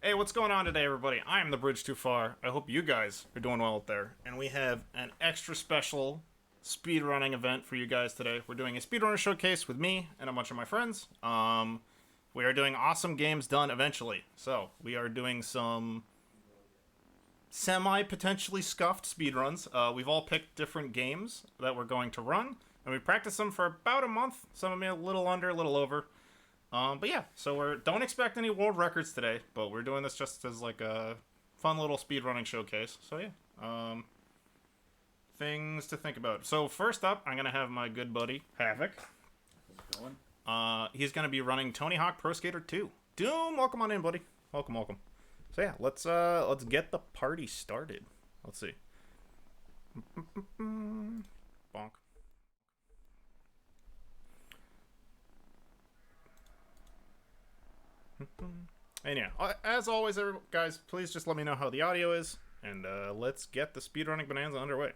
Hey, what's going on today, everybody? I am Thebridgetoofar. I hope you guys are doing well out there. And we have an extra special speedrunning event for you guys today. We're doing a speedrunner showcase with me and a bunch of my friends. We are doing awesome games done eventually. So, we are doing some semi-potentially scuffed speedruns. We've all picked different games that we're going to run. And we practiced them for about a month. Some of them a little under, a little over. But yeah, so don't expect any world records today, but we're doing this just as like a fun little speedrunning showcase. So yeah, things to think about. So first up, I'm gonna have my good buddy Havok. How's it going? He's gonna be running Tony Hawk Pro Skater 2. Doom, welcome on in, buddy. Welcome, welcome. So yeah, let's get the party started. Let's see. Bonk. And yeah, as always, guys, please just let me know how the audio is, and let's get the speedrunning bonanza underway.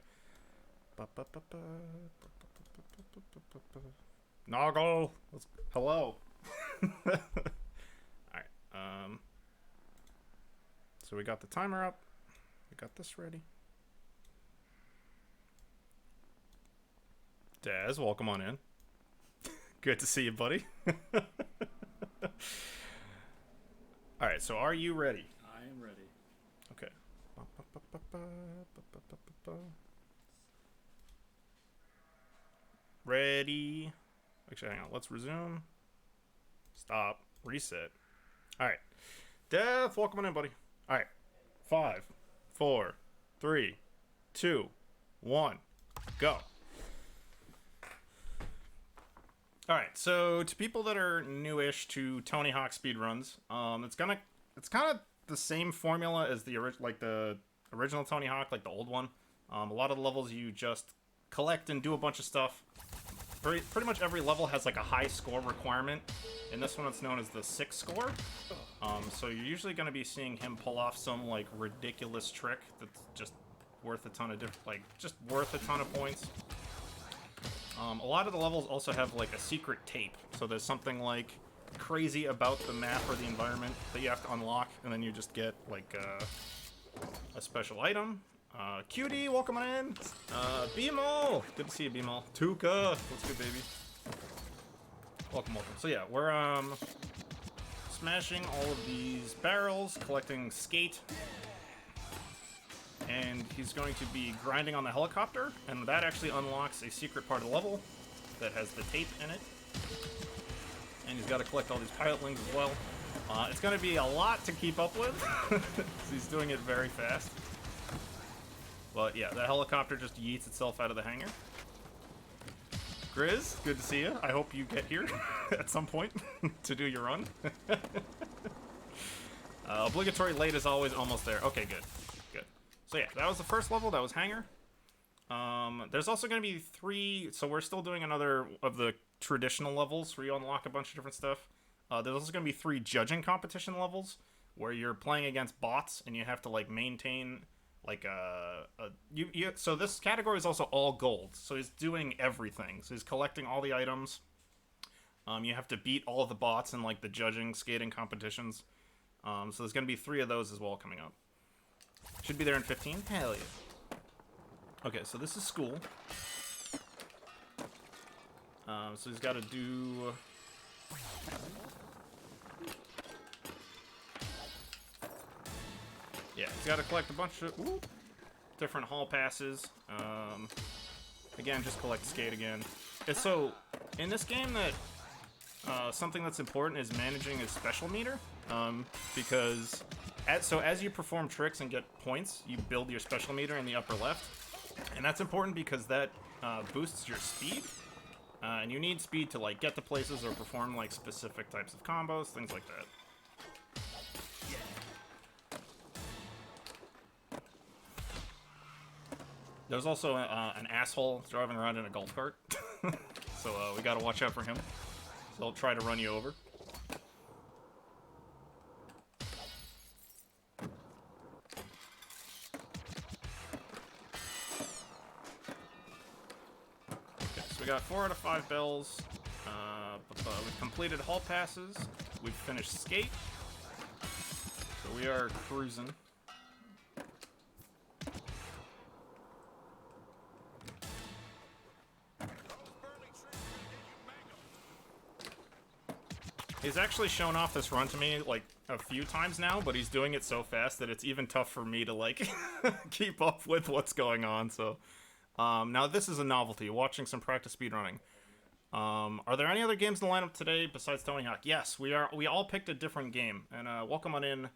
Noggle, hello. Alright, so we got the timer up. We got this ready. Daz, welcome on in. Good to see you, buddy. Alright, so are you ready? I am ready. Okay. Ready. Actually, hang on. Let's resume. Stop. Reset. Alright. Death, welcome on in, buddy. Alright. 5, 4, 3, 2, 1. Go. Alright, so to people that are newish to Tony Hawk speedruns, it's kind of the same formula as the original Tony Hawk, like the old one. A lot of the levels you just collect and do a bunch of stuff. Pretty much every level has like a high score requirement. In this one, it's known as the 6 score. So you're usually going to be seeing him pull off some like ridiculous trick that's just worth a ton of points. A lot of the levels also have like a secret tape, so there's something like crazy about the map or the environment that you have to unlock, and then you just get like a special item. Cutie, welcome on in. Beemal, good to see you, Beemal. Tuka, what's good, baby? Welcome, welcome. So yeah, we're smashing all of these barrels, collecting skate. And he's going to be grinding on the helicopter, and that actually unlocks a secret part of the level that has the tape in it. And he's got to collect all these pilotlings as well. It's going to be a lot to keep up with, because he's doing it very fast. But yeah, the helicopter just yeets itself out of the hangar. Grizz, good to see you. I hope you get here at some point to do your run. Obligatory late as always, almost there. Okay, good. So yeah, that was the first level, that was Hangar. There's also going to be 3, so we're still doing another of the traditional levels where you unlock a bunch of different stuff. There's also going to be 3 judging competition levels where you're playing against bots and you have to like maintain like so this category is also all gold, so he's doing everything. So he's collecting all the items. You have to beat all of the bots in like the judging skating competitions. So there's going to be 3 of those as well coming up. Should be there in 15? Hell yeah. Okay, so this is school. So he's got to do... Yeah, he's got to collect a bunch of different hall passes. Again, just collect skate again. And so, in this game that... something that's important is managing his special meter. Because... as you perform tricks and get points, you build your special meter in the upper left. And that's important because that boosts your speed. And you need speed to like get to places or perform like specific types of combos, things like that. There's also an asshole driving around in a golf cart. So we gotta watch out for him. So he'll try to run you over. We got 4 out of 5 bells. We've completed hall passes. We've finished skate. So we are cruising. He's actually shown off this run to me, like, a few times now, but he's doing it so fast that it's even tough for me to, like, keep up with what's going on, so... now this is a novelty, watching some practice speedrunning. Are there any other games in the lineup today besides Tony Hawk? Yes, we all picked a different game, and, welcome on in.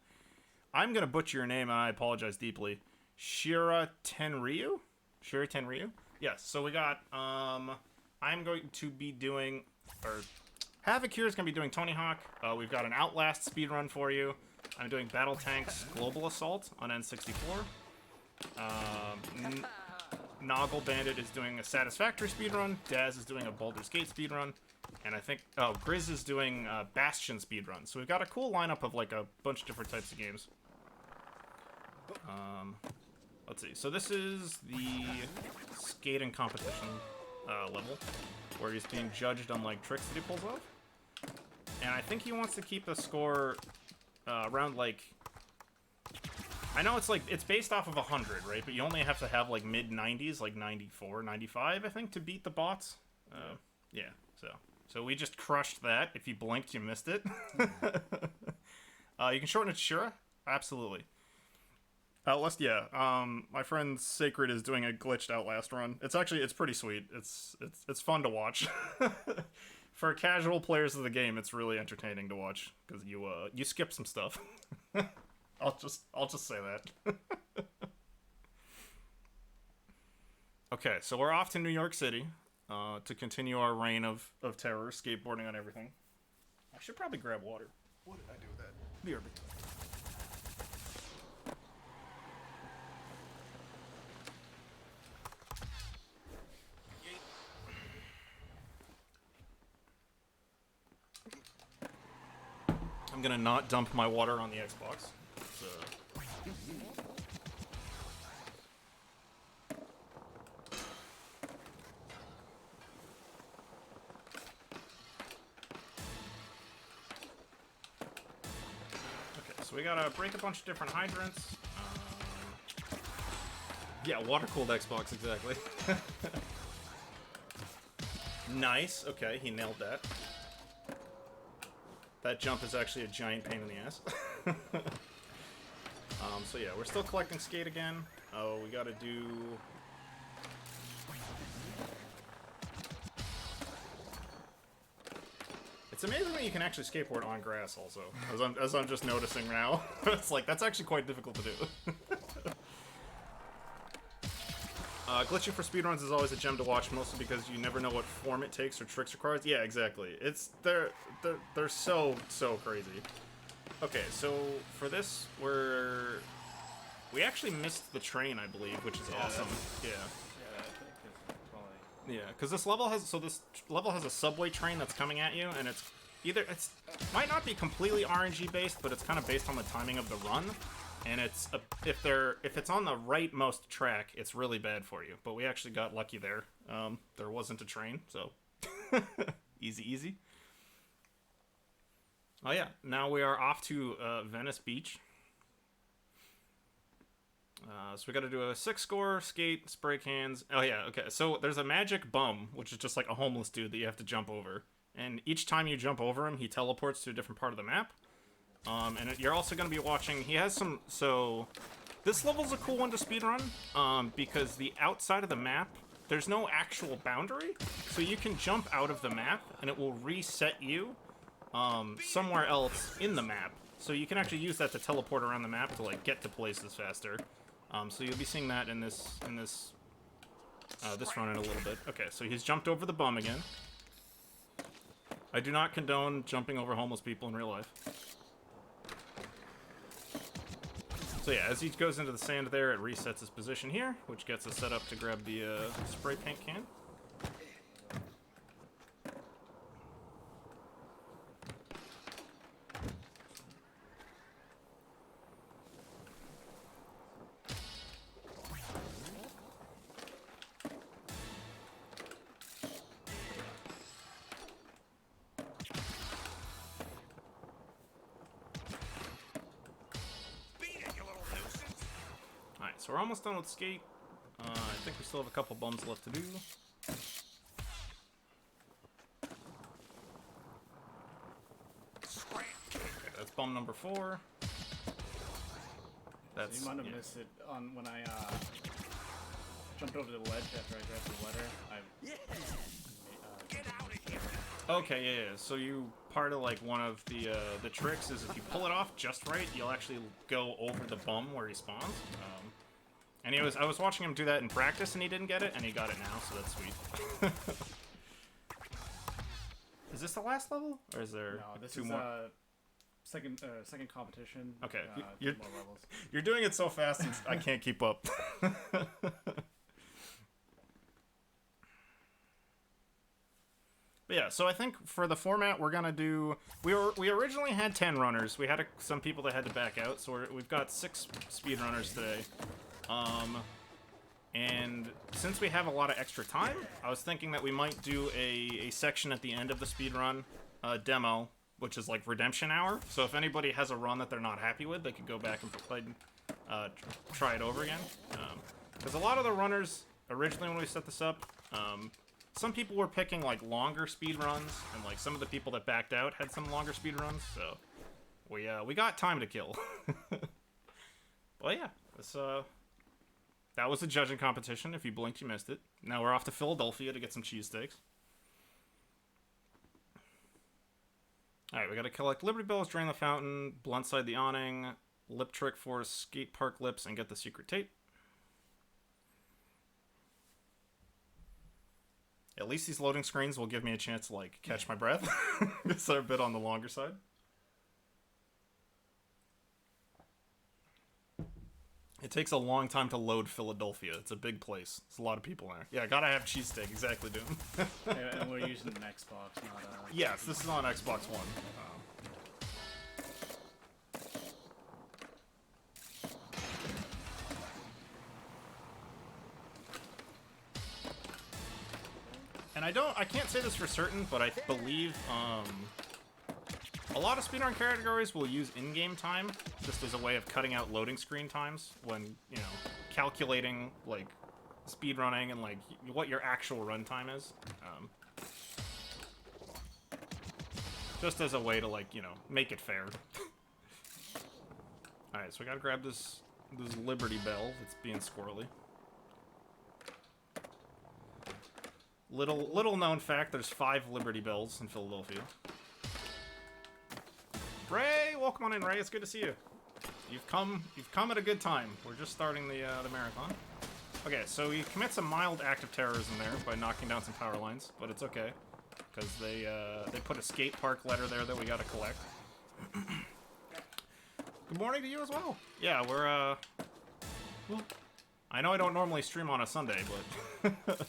I'm gonna butcher your name, and I apologize deeply. Shira Tenryu? Shira Tenryu? Yes, so we got, I'm going to be doing, or... Havok here is going to be doing Tony Hawk. We've got an Outlast speedrun for you. I'm doing Battletanx Global Assault on N64. NoggleBandit is doing a Satisfactory Speed Run. Daz is doing a Baldur's Gate speed run. And I think, Grizz is doing Bastion speed run. So we've got a cool lineup of like a bunch of different types of games. Let's see. So this is the skating competition level, where he's being judged on like tricks that he pulls off. And I think he wants to keep the score around like... I know it's like, it's based off of 100, right? But you only have to have like mid-90s, like 94, 95, I think, to beat the bots. Yeah, so we just crushed that. If you blinked, you missed it. You can shorten it to Shira? Absolutely. Outlast, yeah. My friend Sacred is doing a glitched Outlast run. It's pretty sweet. It's fun to watch. For casual players of the game, it's really entertaining to watch because you skip some stuff. I'll just say that. Okay, so we're off to New York City to continue our reign of terror, skateboarding on everything. I should probably grab water. What did I do with that? BRB. I'm gonna not dump my water on the Xbox. So. Okay, so we gotta break a bunch of different hydrants. Yeah, water-cooled Xbox, exactly. Nice, okay, he nailed that. That jump is actually a giant pain in the ass. So yeah, we're still collecting skate again. Oh, we gotta do... It's amazing that you can actually skateboard on grass also, as I'm just noticing now. It's like, that's actually quite difficult to do. Glitching for speedruns is always a gem to watch, mostly because you never know what form it takes or tricks requires. Yeah, exactly. They're so crazy. Okay, so for this, we actually missed the train, I believe, which is awesome. Yeah. Yeah, I think it's probably... Yeah, because this level has a subway train that's coming at you, and it's might not be completely RNG based, but it's kind of based on the timing of the run. And if it's on the rightmost track, it's really bad for you. But we actually got lucky there. There wasn't a train, so easy. Oh yeah, now we are off to Venice Beach. So we got to do a 6-score, skate, spray cans. Oh yeah, okay. So there's a magic bum, which is just like a homeless dude that you have to jump over. And each time you jump over him, he teleports to a different part of the map. And you're also going to be watching, he has some, so this level's a cool one to speedrun, because the outside of the map, there's no actual boundary, so you can jump out of the map, and it will reset you, somewhere else in the map, so you can actually use that to teleport around the map to, like, get to places faster. So you'll be seeing that in this run in a little bit. Okay, so he's jumped over the bum again. I do not condone jumping over homeless people in real life. So yeah, as he goes into the sand there, it resets his position here, which gets us set up to grab the spray paint can. so we're almost done with skate. I think we still have a couple bums left to do. Okay, that's bum number 4. That's, so you might have missed it on when I jumped over the ledge after I grabbed the letter. Get out of here! Okay, yeah. So part of like one of the tricks is if you pull it off just right, you'll actually go over the bum where he spawns. And I was watching him do that in practice, and he didn't get it, and he got it now, so that's sweet. Is this the last level, or is there two more? Second competition. Okay, more levels. You're doing it so fast, I can't keep up. But yeah, so I think for the format we're gonna do, we originally had 10 runners. We had some people that had to back out, so we've got 6 speedrunners today. And since we have a lot of extra time, I was thinking that we might do a section at the end of the speedrun demo, which is like redemption hour. So if anybody has a run that they're not happy with, they could go back and try it over again. Because a lot of the runners, originally when we set this up, some people were picking like longer speed runs, and like some of the people that backed out had some longer speed runs, so we got time to kill. Well, yeah, that was a judging competition. If you blinked, you missed it. Now we're off to Philadelphia to get some cheesesteaks. Alright, we gotta collect Liberty Bells, drain the fountain, blindside the awning, lip trick for skate park lips, and get the secret tape. At least these loading screens will give me a chance to, like, catch my breath. Because they're a bit on the longer side. It takes a long time to load Philadelphia. It's a big place. There's a lot of people there. Yeah, gotta have cheesesteak. Exactly, dude. And we're using an Xbox, not a... Yes, this is on Xbox One. And I can't say this for certain, but I believe, a lot of speedrun categories will use in-game time just as a way of cutting out loading screen times when, you know, calculating, like, speedrunning and, like, what your actual runtime is. Just as a way to, like, you know, make it fair. Alright, so we gotta grab this Liberty Bell that's being squirrely. Little known fact, there's 5 Liberty Bells in Philadelphia. Ray, welcome on in, Ray. It's good to see you. You've come at a good time. We're just starting the marathon. Okay, so he commits a mild act of terrorism there by knocking down some power lines, but it's okay because they put a skate park letter there that we got to collect. Good morning to you as well. Yeah, we're well, I know I don't normally stream on a Sunday, but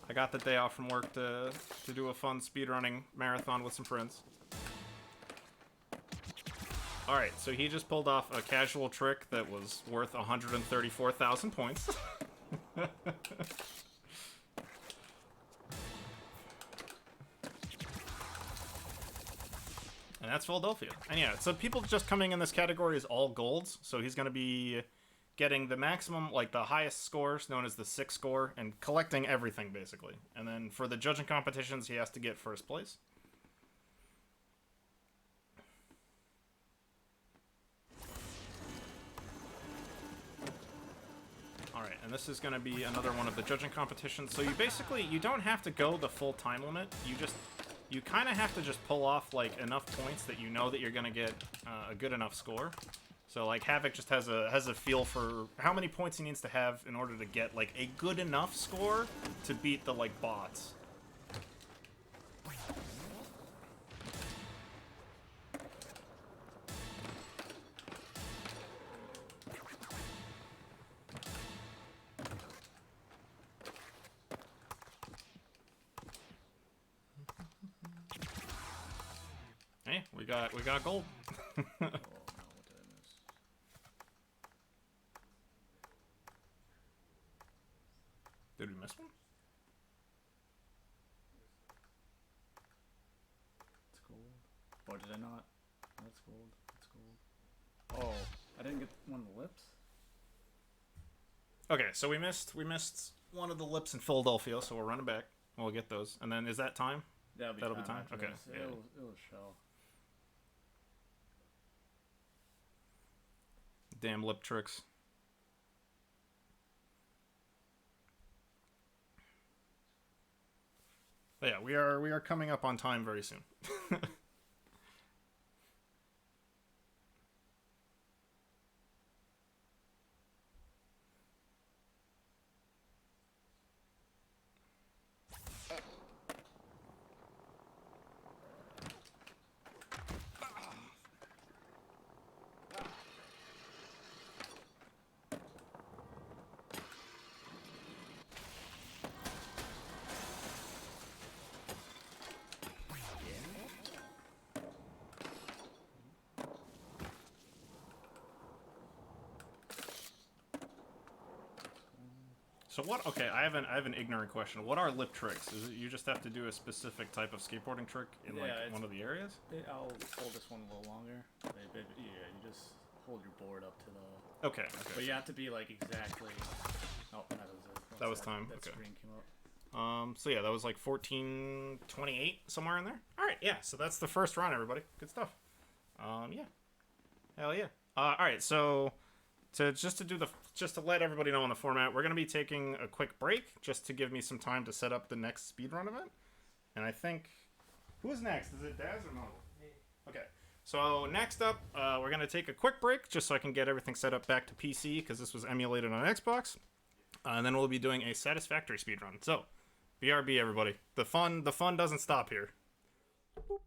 I got the day off from work to do a fun speedrunning marathon with some friends. Alright, so he just pulled off a casual trick that was worth 134,000 points. And that's Philadelphia. And yeah, so people just coming in this category is all golds, so he's going to be getting the maximum, like the highest scores, known as the 6 score, and collecting everything, basically. And then for the judging competitions, he has to get first place. Alright, and this is going to be another one of the judging competitions. So you don't have to go the full time limit. You kind of have to just pull off, like, enough points that you know that you're going to get a good enough score. So, like, Havok just has a feel for how many points he needs to have in order to get, like, a good enough score to beat the, like, bots. Hey, we got gold. Did we miss one? It's gold. Or did I not? That's gold. It's gold. Oh, I didn't get one of the lips? Okay, so we missed one of the lips in Philadelphia, so we're running back. We'll get those, and then is that time? That'll be time. Okay. This. Yeah. It'll show. Damn lip tricks. But yeah, we are coming up on time very soon. So what? Okay, I have an ignorant question. What are lip tricks? Is it you just have to do a specific type of skateboarding trick in like one of the areas? I'll hold this one a little longer. Yeah, you just hold your board up to the. Okay. But you have to be like exactly. Oh, that was it. That was time. That okay. screen came up. So yeah, that was like 14:28 somewhere in there. All right, yeah. So that's the first run, everybody. Good stuff. Yeah. Hell yeah. All right, so just to let everybody know on the format, we're gonna be taking a quick break just to give me some time to set up the next speedrun event. And I think who's next? Is it Daz or Noggle? Me. Okay. So next up, we're gonna take a quick break just so I can get everything set up back to PC because this was emulated on Xbox. And then we'll be doing a Satisfactory speed run. So, BRB everybody. The fun doesn't stop here. Boop.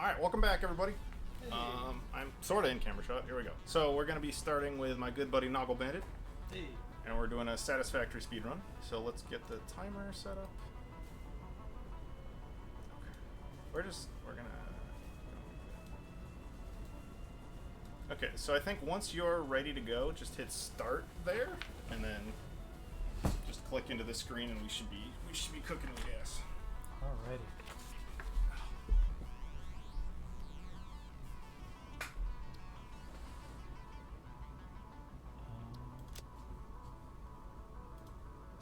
Alright, welcome back, everybody. I'm sort of in camera shot. Here we go. So we're going to be starting with my good buddy NoggleBandit. Hey. And we're doing a Satisfactory Speed Run. So let's get the timer set up. We're going to... Okay, so I think once you're ready to go, just hit start there, and then just click into the screen, and we should be cooking with gas. Alrighty.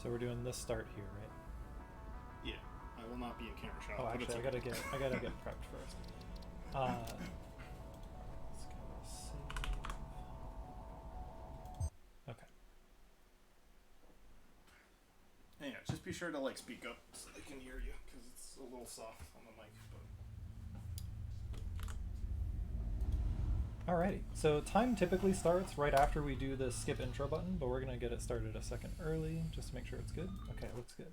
So we're doing this start here, right? Yeah, I will not be in camera shot. Oh, actually, I gotta get prepped first. Let's go save. Okay. And yeah, just be sure to like speak up so they can hear you, because it's a little soft on the mic. But Alrighty. So time typically starts right after we do the skip intro button, but we're gonna get it started a second early just to make sure it's good. Okay, looks good.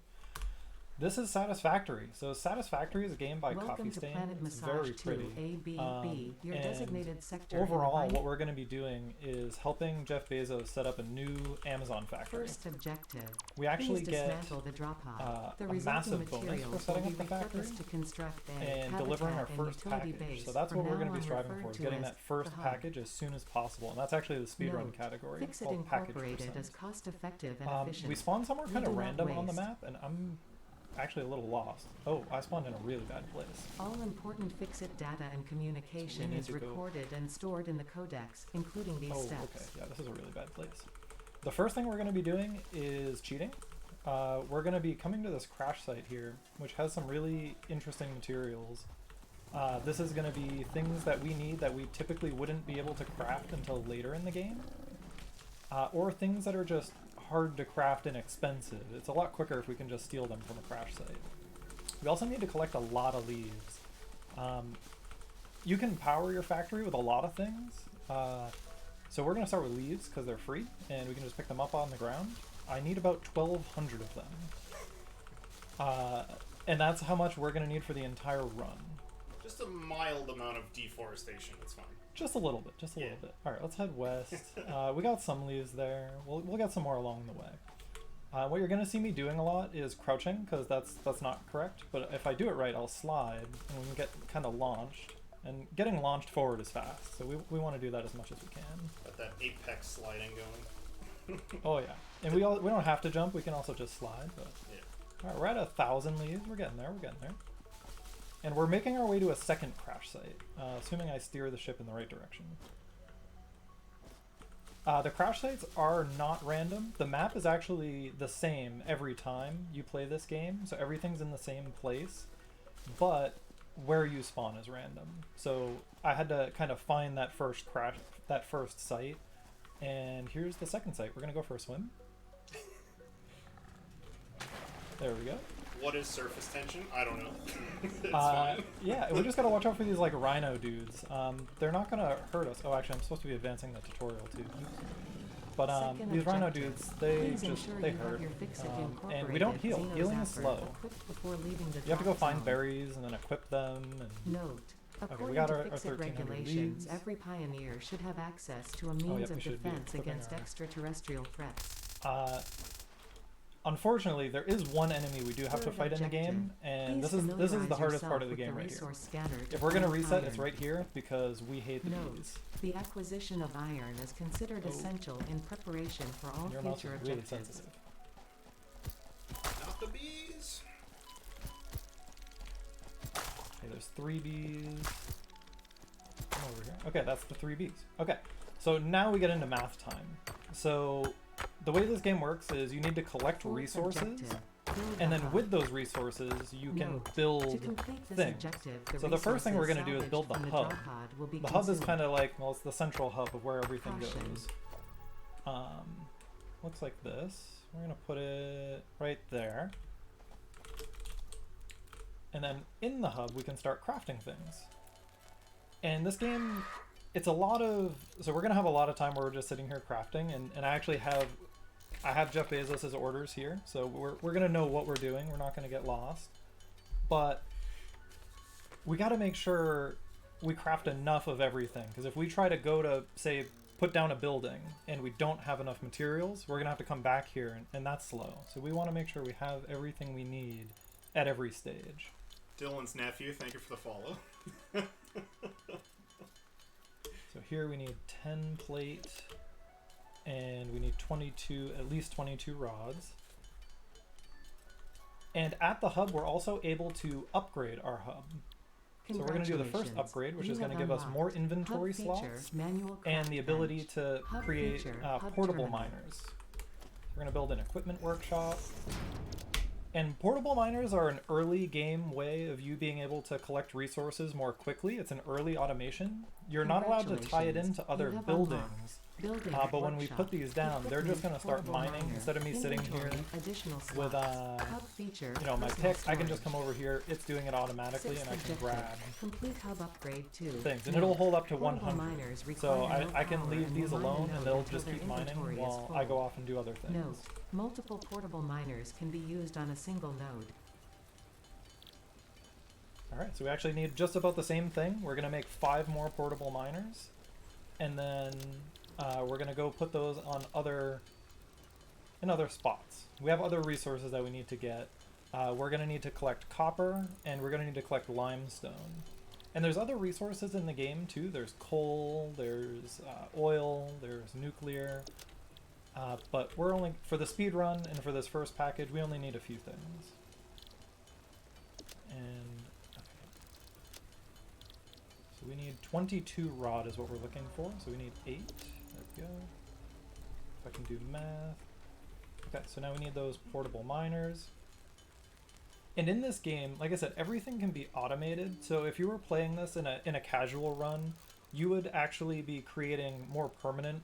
This is Satisfactory. So Satisfactory is a game by Welcome Coffee to Stain. Planet It's Massage very 2, pretty. ABB, your and designated sector. in the overall, Bind- what we're going to be doing is helping Jeff Bezos set up a new Amazon factory. First objective. We actually Please get dismantle the drop pod. The a resulting massive bonus materials for setting will up be the factory repurposed to construct a and delivering our habitat and first utility package. base, So that's from what we're going now to be on striving referred for, is to getting as that first the hub. package as soon as possible. And that's actually the speedrun Note, category. It's Fix It called package Incorporated percent. is cost-effective and We efficient. spawn somewhere We kind of do not random on the waste. map, and I'm actually a little lost. Oh, I spawned in a really bad place. All important Fix-It data and communication need is to go- recorded and stored in the codex, including these Oh, steps. okay. Yeah, this is a really bad place. The first thing we're going to be doing is cheating. We're going to be coming to this crash site here, which has some really interesting materials. This is going to be things that we need that we typically wouldn't be able to craft until later in the game. Or things that are just hard to craft and expensive. It's a lot quicker if we can just steal them from a crash site. We also need to collect a lot of leaves. You can power your factory with a lot of things. So we're going to start with leaves because they're free and we can just pick them up on the ground. I need about 1,200 of them. And that's how much we're going to need for the entire run. just a mild amount of deforestation. It's fine. Just a little bit, just a little bit. All right, let's head west. We got some leaves there. We'll get some more along the way. What you're going to see me doing a lot is crouching, because that's not correct. But if I do it right, I'll slide, and we can get kind of launched. And getting launched forward is fast, so we want to do that as much as we can. Got that apex sliding going. Oh yeah, and we don't have to jump. We can also just slide. But Yeah. all right, we're at 1,000 leaves. We're getting there. We're getting there. And we're making our way to a second crash site, assuming I steer the ship in the right direction. The crash sites are not random. The map is actually the same every time you play this game, so everything's in the same place, but where you spawn is random. So I had to kind of find that first site, and here's the second site. We're gonna go for a swim. There we go. What is surface tension? I don't know. It's fine. Yeah, we just gotta watch out for these like rhino dudes. They're not gonna hurt us. Oh, actually, I'm supposed to be advancing the tutorial too. But Second these rhino objective. dudes, they Please ensure they you have hurt. your Fix-It And we don't heal. Incorporated Healing is Xenozapper slow. equipped before leaving the You have to go drop find zone. berries and then equip them. And Note, according we got to our Fix-It 1,300 regulations, leaves. every pioneer should have access to a means yep, we of should be defense equipping against our- extraterrestrial threats. Unfortunately, there is one enemy we do have to Third fight in the objective. game, and Please this is the familiarize hardest part yourself of the with game right here. resource scanner to If we're gonna find reset, it's iron. right here because we hate the Note, bees. the acquisition of iron is considered Oh. essential in preparation for all Your mouse is future really objectives. sensitive. Not the bees. Okay, there's 3 bees. Come over here. Okay, that's the 3 bees. Okay, so now we get into math time. So the way this game works is you need to collect Fourth resources, objective, build and the then hub. with those resources, you can Note, to build complete this things. objective, So the first thing we're resources gonna do is salvaged build the from hub. drop pod will be The hub is consumed. kind of like, well, it's the central hub of where everything Caution. goes. Looks like this. We're gonna put it right there. And then in the hub, we can start crafting things. And this game, it's a lot of, so we're gonna have a lot of time where we're just sitting here crafting, and I actually have, I have Jeff Bezos' orders here, so we're gonna know what we're doing. We're not gonna get lost. But we gotta make sure we craft enough of everything. Because if we try to go to, say, put down a building and we don't have enough materials, we're going to have to come back here, and that's slow. So we want to make sure we have everything we need at every stage. Dylan's nephew, thank you for the follow. So here we need 10 plate, and we need 22, at least 22 rods. And at the hub, we're also able to upgrade our hub. So we're going to do the first upgrade, which is going to give us more inventory slots and the ability to create portable miners. We're going to build an equipment workshop. And portable miners are an early game way of you being able to collect resources more quickly. It's an early automation. You're not allowed to tie it into other buildings. But when we put these down, they're just going to start mining. Instead of me sitting here with you know, my pick, I can just come over here. It's doing it automatically, and I can grab things. And it'll hold up to 100. So I can leave these alone, and they'll just keep mining while I go off and do other things. Note: multiple portable miners can be used on a single node. Alright, so we actually need just about the same thing. We're going to make 5 more portable miners. And then we're going to go put those on other spots. We have other resources that we need to get. We're going to need to collect copper, and we're going to need to collect limestone. And there's other resources in the game too. There's coal, there's oil, there's nuclear. But we're only, for the speed run and for this first package, we only need a few things. And so we need 22 rod is what we're looking for. So we need 8. There we go. If I can do math. Okay, so now we need those portable miners. And in this game, like I said, everything can be automated. So if you were playing this in a casual run, you would actually be creating more permanent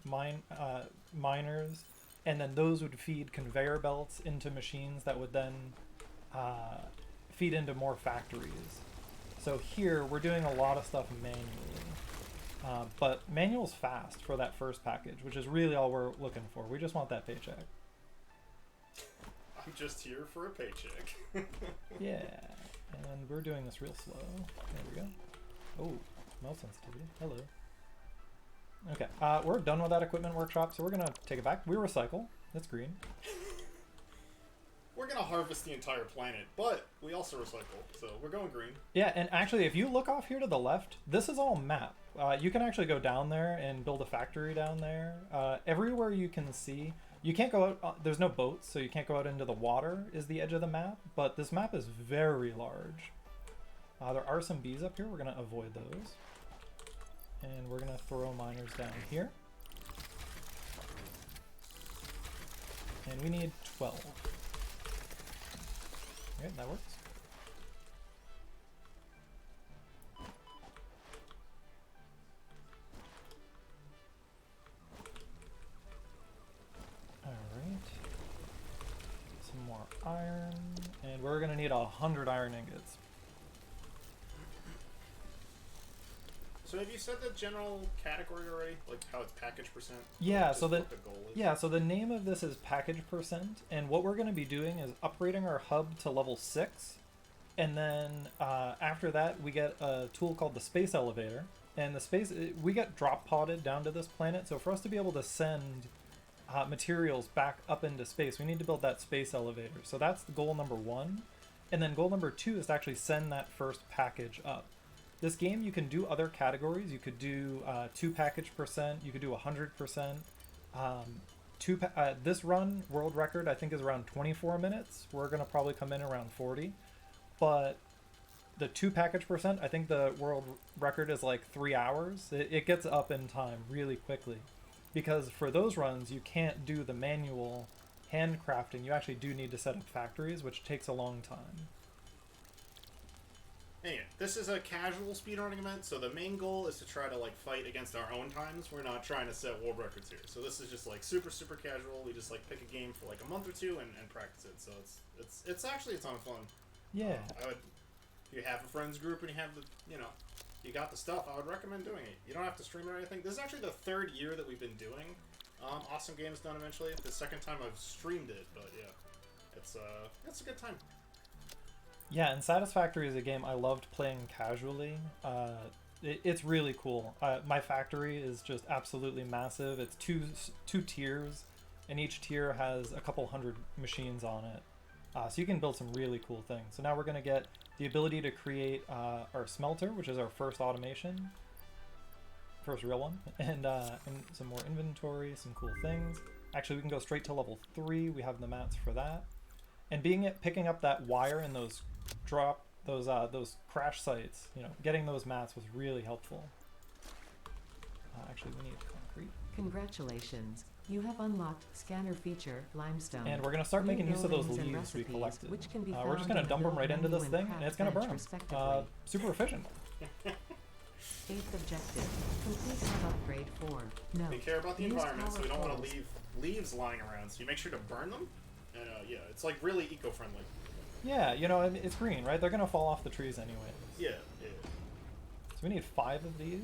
miners, and then those would feed conveyor belts into machines that would then feed into more factories. So here, we're doing a lot of stuff manually. But manual's fast for that first package, which is really all we're looking for. We just want that paycheck. I'm just here for a paycheck. Yeah, and we're doing this real slow. There we go. Oh, smell sensitivity. Hello. Okay, we're done with that equipment workshop, so we're going to take it back. We recycle. It's green. We're going to harvest the entire planet, but we also recycle, so we're going green. Yeah, and actually, if you look off here to the left, this is all map. You can actually go down there and build a factory down there. Everywhere you can see, you can't go out, there's no boats, so you can't go out into the water is the edge of the map, but this map is very large. There are some bees up here, we're going to avoid those. And we're going to throw miners down here. And we need 12. Okay, that works. Alright. Some more iron. And we're going to need 100 iron ingots. So have you said the general category already? Like how it's package percent? Yeah, Just so what the goal is? yeah, so the name of this is package percent, and what we're going to be doing is upgrading our hub to level 6, and then after that we get a tool called the space elevator, and the space we get drop podded down to this planet. So for us to be able to send materials back up into space, we need to build that space elevator. So that's goal number 1, and then goal number 2 is to actually send that first package up. This game, you can do other categories. You could do 2 package percent. You could do 100%. This run, world record, I think is around 24 minutes. We're going to probably come in around 40. But the 2 package percent, I think the world record is like 3 hours. It gets up in time really quickly. Because for those runs, you can't do the manual handcrafting. You actually do need to set up factories, which takes a long time. Anyway, this is a casual speedrunning event, so the main goal is to try to like fight against our own times. We're not trying to set world records here. So this is just like super casual. We just like pick a game for like a month or 2 and practice it. So it's actually a ton of fun. Yeah. If you have a friends group and you have the, you got the stuff, I would recommend doing it. You don't have to stream it or anything. This is actually the 3rd year that we've been doing Awesome Games Done eventually. The 2nd time I've streamed it, but yeah, it's a good time. Yeah, and Satisfactory is a game I loved playing casually. it's really cool. My factory is just absolutely massive. It's two tiers, and each tier has a couple hundred machines on it. So you can build some really cool things. So now we're going to get the ability to create our smelter, which is our first automation. First real one. And some more inventory, some cool things. Actually, we can go straight to level 3. We have the mats for that. And picking up that wire in those crash sites, you know, getting those mats was really helpful. Actually, we need concrete. Congratulations. You have unlocked scanner feature limestone. And we're going to start making use of those Buildings and leaves we recipes, collected. which can be We're just found going in to the dump them build right into menu this and thing, and it's going to burn craft them. bench, respectively. Super efficient. 8th objective. Complete hub upgrade 4. No. We care about the Use environment, so we don't want to power leave leaves lying around. So you make sure to burn them. And yeah, it's like really eco-friendly. Yeah, you know, it's green, right? They're going to fall off the trees anyway. Yeah, yeah. So we need 5 of these.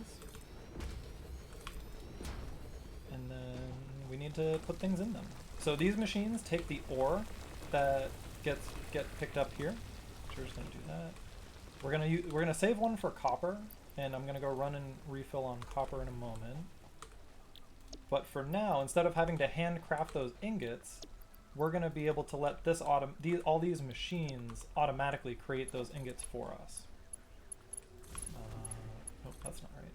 And then we need to put things in them. So these machines take the ore that get picked up here. So we're just going to do that. We're gonna save one for copper, and I'm gonna go run and refill on copper in a moment. But for now, instead of having to handcraft those ingots, we're gonna be able to let all these machines automatically create those ingots for us. Oh, that's not right.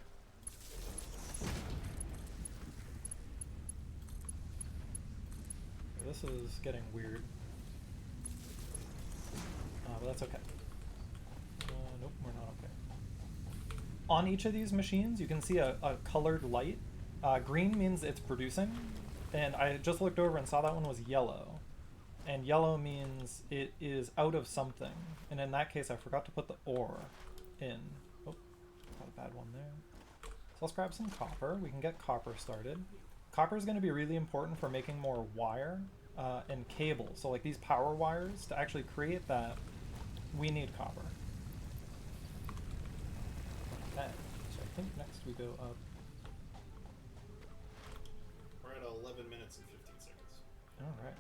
This is getting weird. But that's okay. Nope, we're not okay. On each of these machines, you can see a colored light. Green means it's producing, and I just looked over and saw that one was yellow. And yellow means it is out of something. And in that case, I forgot to put the ore in. Oh, got a bad one there. So let's grab some copper. We can get copper started. Copper is going to be really important for making more wire and cable. So like these power wires, to actually create that, we need copper. Okay, so I think next we go up. We're at 11 minutes and 15 seconds. All right.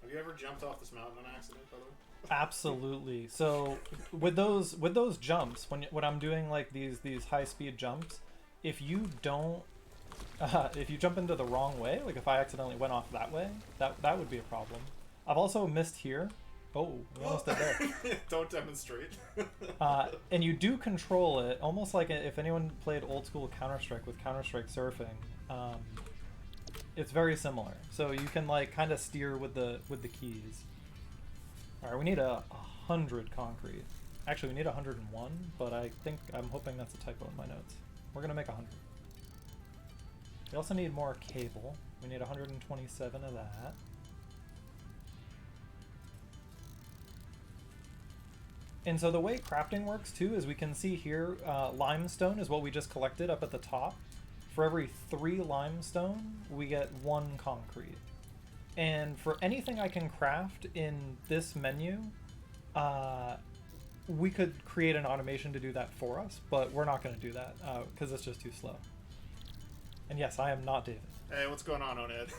Have you ever jumped off this mountain on accident, by the way? Absolutely. So with those jumps, when I'm doing like these high speed jumps, if you don't if you jump into the wrong way, like if I accidentally went off that way, that would be a problem. I've also missed here. Oh, we almost did there. Don't demonstrate. And you do control it, almost like if anyone played old school Counter-Strike with Counter-Strike surfing. It's very similar. So you can like kind of steer with the keys. All right, we need 100 concrete. Actually, we need 101, but I'm hoping that's a typo in my notes. We're gonna make 100. We also need more cable. We need 127 of that. And so the way crafting works too is we can see here limestone is what we just collected up at the top. For every 3 limestone, we get 1 concrete. And for anything I can craft in this menu, we could create an automation to do that for us, but we're not going to do that because it's just too slow. And yes, I am not David. Hey, what's going on, Oned?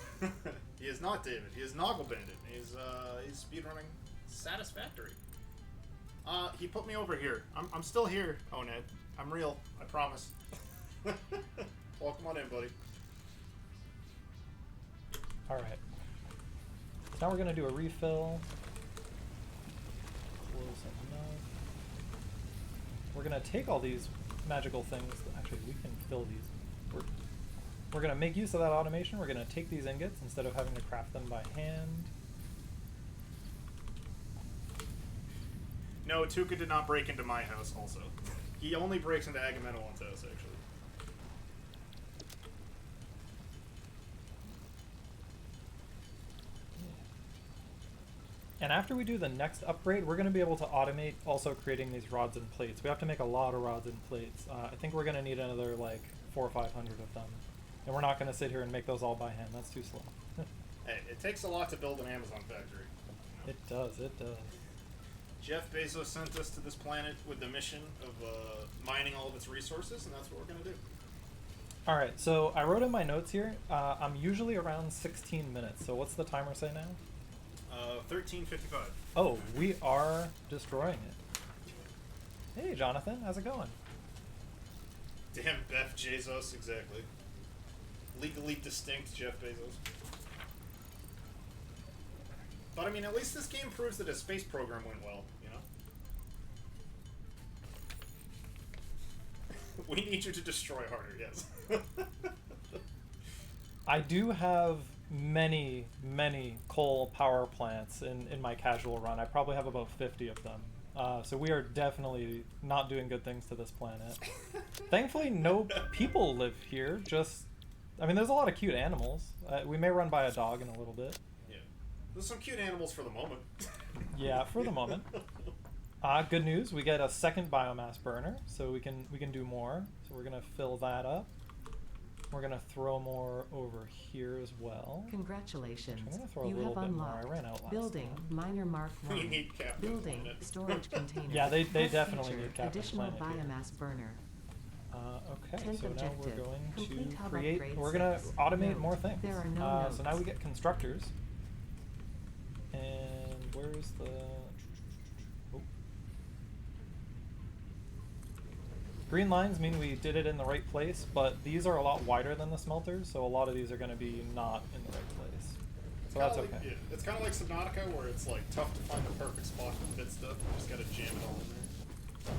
He is not David. He is NoggleBandit. He's speedrunning Satisfactory. He put me over here. I'm still here, Oned. I'm real. I promise. Welcome on in, buddy. All right. So now we're going to do a refill. Close enough. We're going to take all these magical things. Actually, we can fill these. We're going to make use of that automation. We're going to take these ingots instead of having to craft them by hand. No, Tuka did not break into my house also. He only breaks into Agamemnon's house, actually. And after we do the next upgrade, we're going to be able to automate also creating these rods and plates. We have to make a lot of rods and plates. I think we're going to need another like 400 or 500 of them. And we're not going to sit here and make those all by hand. That's too slow. Hey, it takes a lot to build an Amazon factory. It does, it does. Jeff Bezos sent us to this planet with the mission of mining all of its resources, and that's what we're going to do. All right, so I wrote in my notes here, I'm usually around 16 minutes. So what's the timer say now? 1355. Oh, we are destroying it. Hey, Jonathan, how's it going? Damn, Beth Bezos, exactly. Legally distinct Jeff Bezos. But I mean, at least this game proves that his space program went well, you know? We need you to destroy harder, yes. I do have many, many coal power plants in my casual run. I probably have about 50 of them. So we are definitely not doing good things to this planet. Thankfully, no people live here. I mean, there's a lot of cute animals. We may run by a dog in a little bit. Yeah. There's some cute animals for the moment. Yeah, for the moment. Good news, we get a second biomass burner, so we can do more. So we're gonna fill that up. We're gonna throw more over here as well. Congratulations. I'm gonna throw a You little have bit more. unlocked I ran out last building time. minor mark We 1. need Captain Building Planet. storage container. Yeah, they Quest definitely feature, need Captain additional Planet here. biomass burner. Okay, 10th so now we're objective. going Complete to hub create. upgrade We're gonna 6. automate Note, more things. there are no So now we notes. get constructors. And where's the? Oh. Green lines mean we did it in the right place, but these are a lot wider than the smelters, so a lot of these are going to be not in the right place. So that's Kinda like, okay. yeah, it's kind of like Subnautica, where it's like tough to find the perfect spot to fit stuff. You just gotta jam it all in there.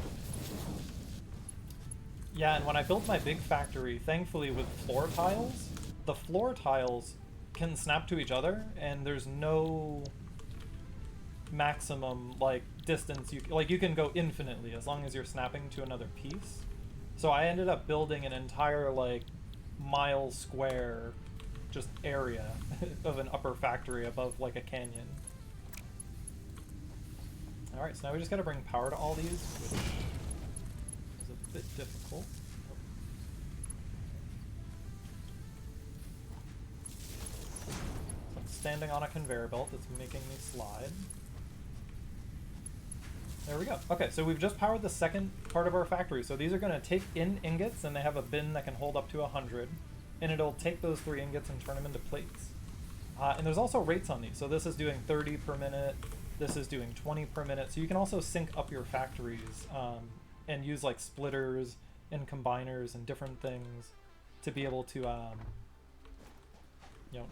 Yeah, and when I built my big factory, thankfully with floor tiles, the floor tiles can snap to each other, and there's no maximum like distance. You can go infinitely as long as you're snapping to another piece. So I ended up building an entire like mile square just area of an upper factory above like a canyon. All right, so now we just got to bring power to all these, which is a bit difficult. So I'm standing on a conveyor belt that's making me slide. There we go. Okay, so we've just powered the second part of our factory. So these are going to take in ingots, and they have a bin that can hold up to 100. And it'll take those 3 ingots and turn them into plates. And there's also rates on these. So this is doing 30 per minute. This is doing 20 per minute. So you can also sync up your factories and use like splitters and combiners and different things to be able to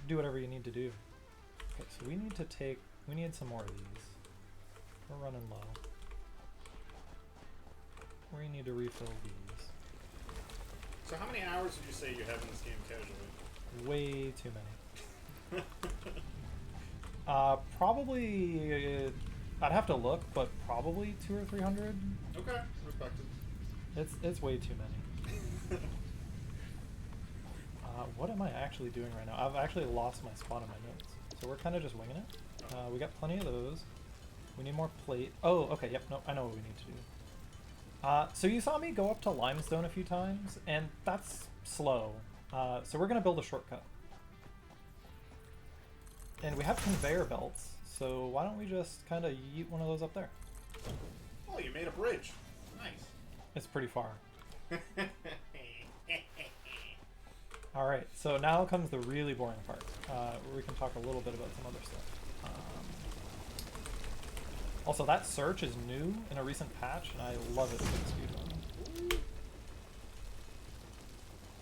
do whatever you need to do. Okay, so we need some more of these. We're running low. We need to refill these. So how many hours would you say you have in this game casually? Way too many. Probably, I'd have to look, but probably 200 or 300. Okay, respected. It's way too many. What am I actually doing right now? I've actually lost my spot in my notes. So we're kind of just winging it. We got plenty of those. We need more plate. Oh, okay, yep, no, I know what we need to do. So you saw me go up to limestone a few times, and that's slow. So we're going to build a shortcut. And we have conveyor belts, so why don't we just kind of yeet one of those up there? Oh, you made a bridge. Nice. It's pretty far. Alright, so now comes the really boring part, where we can talk a little bit about some other stuff. Also, that search is new in a recent patch, and I love it for the speedrun.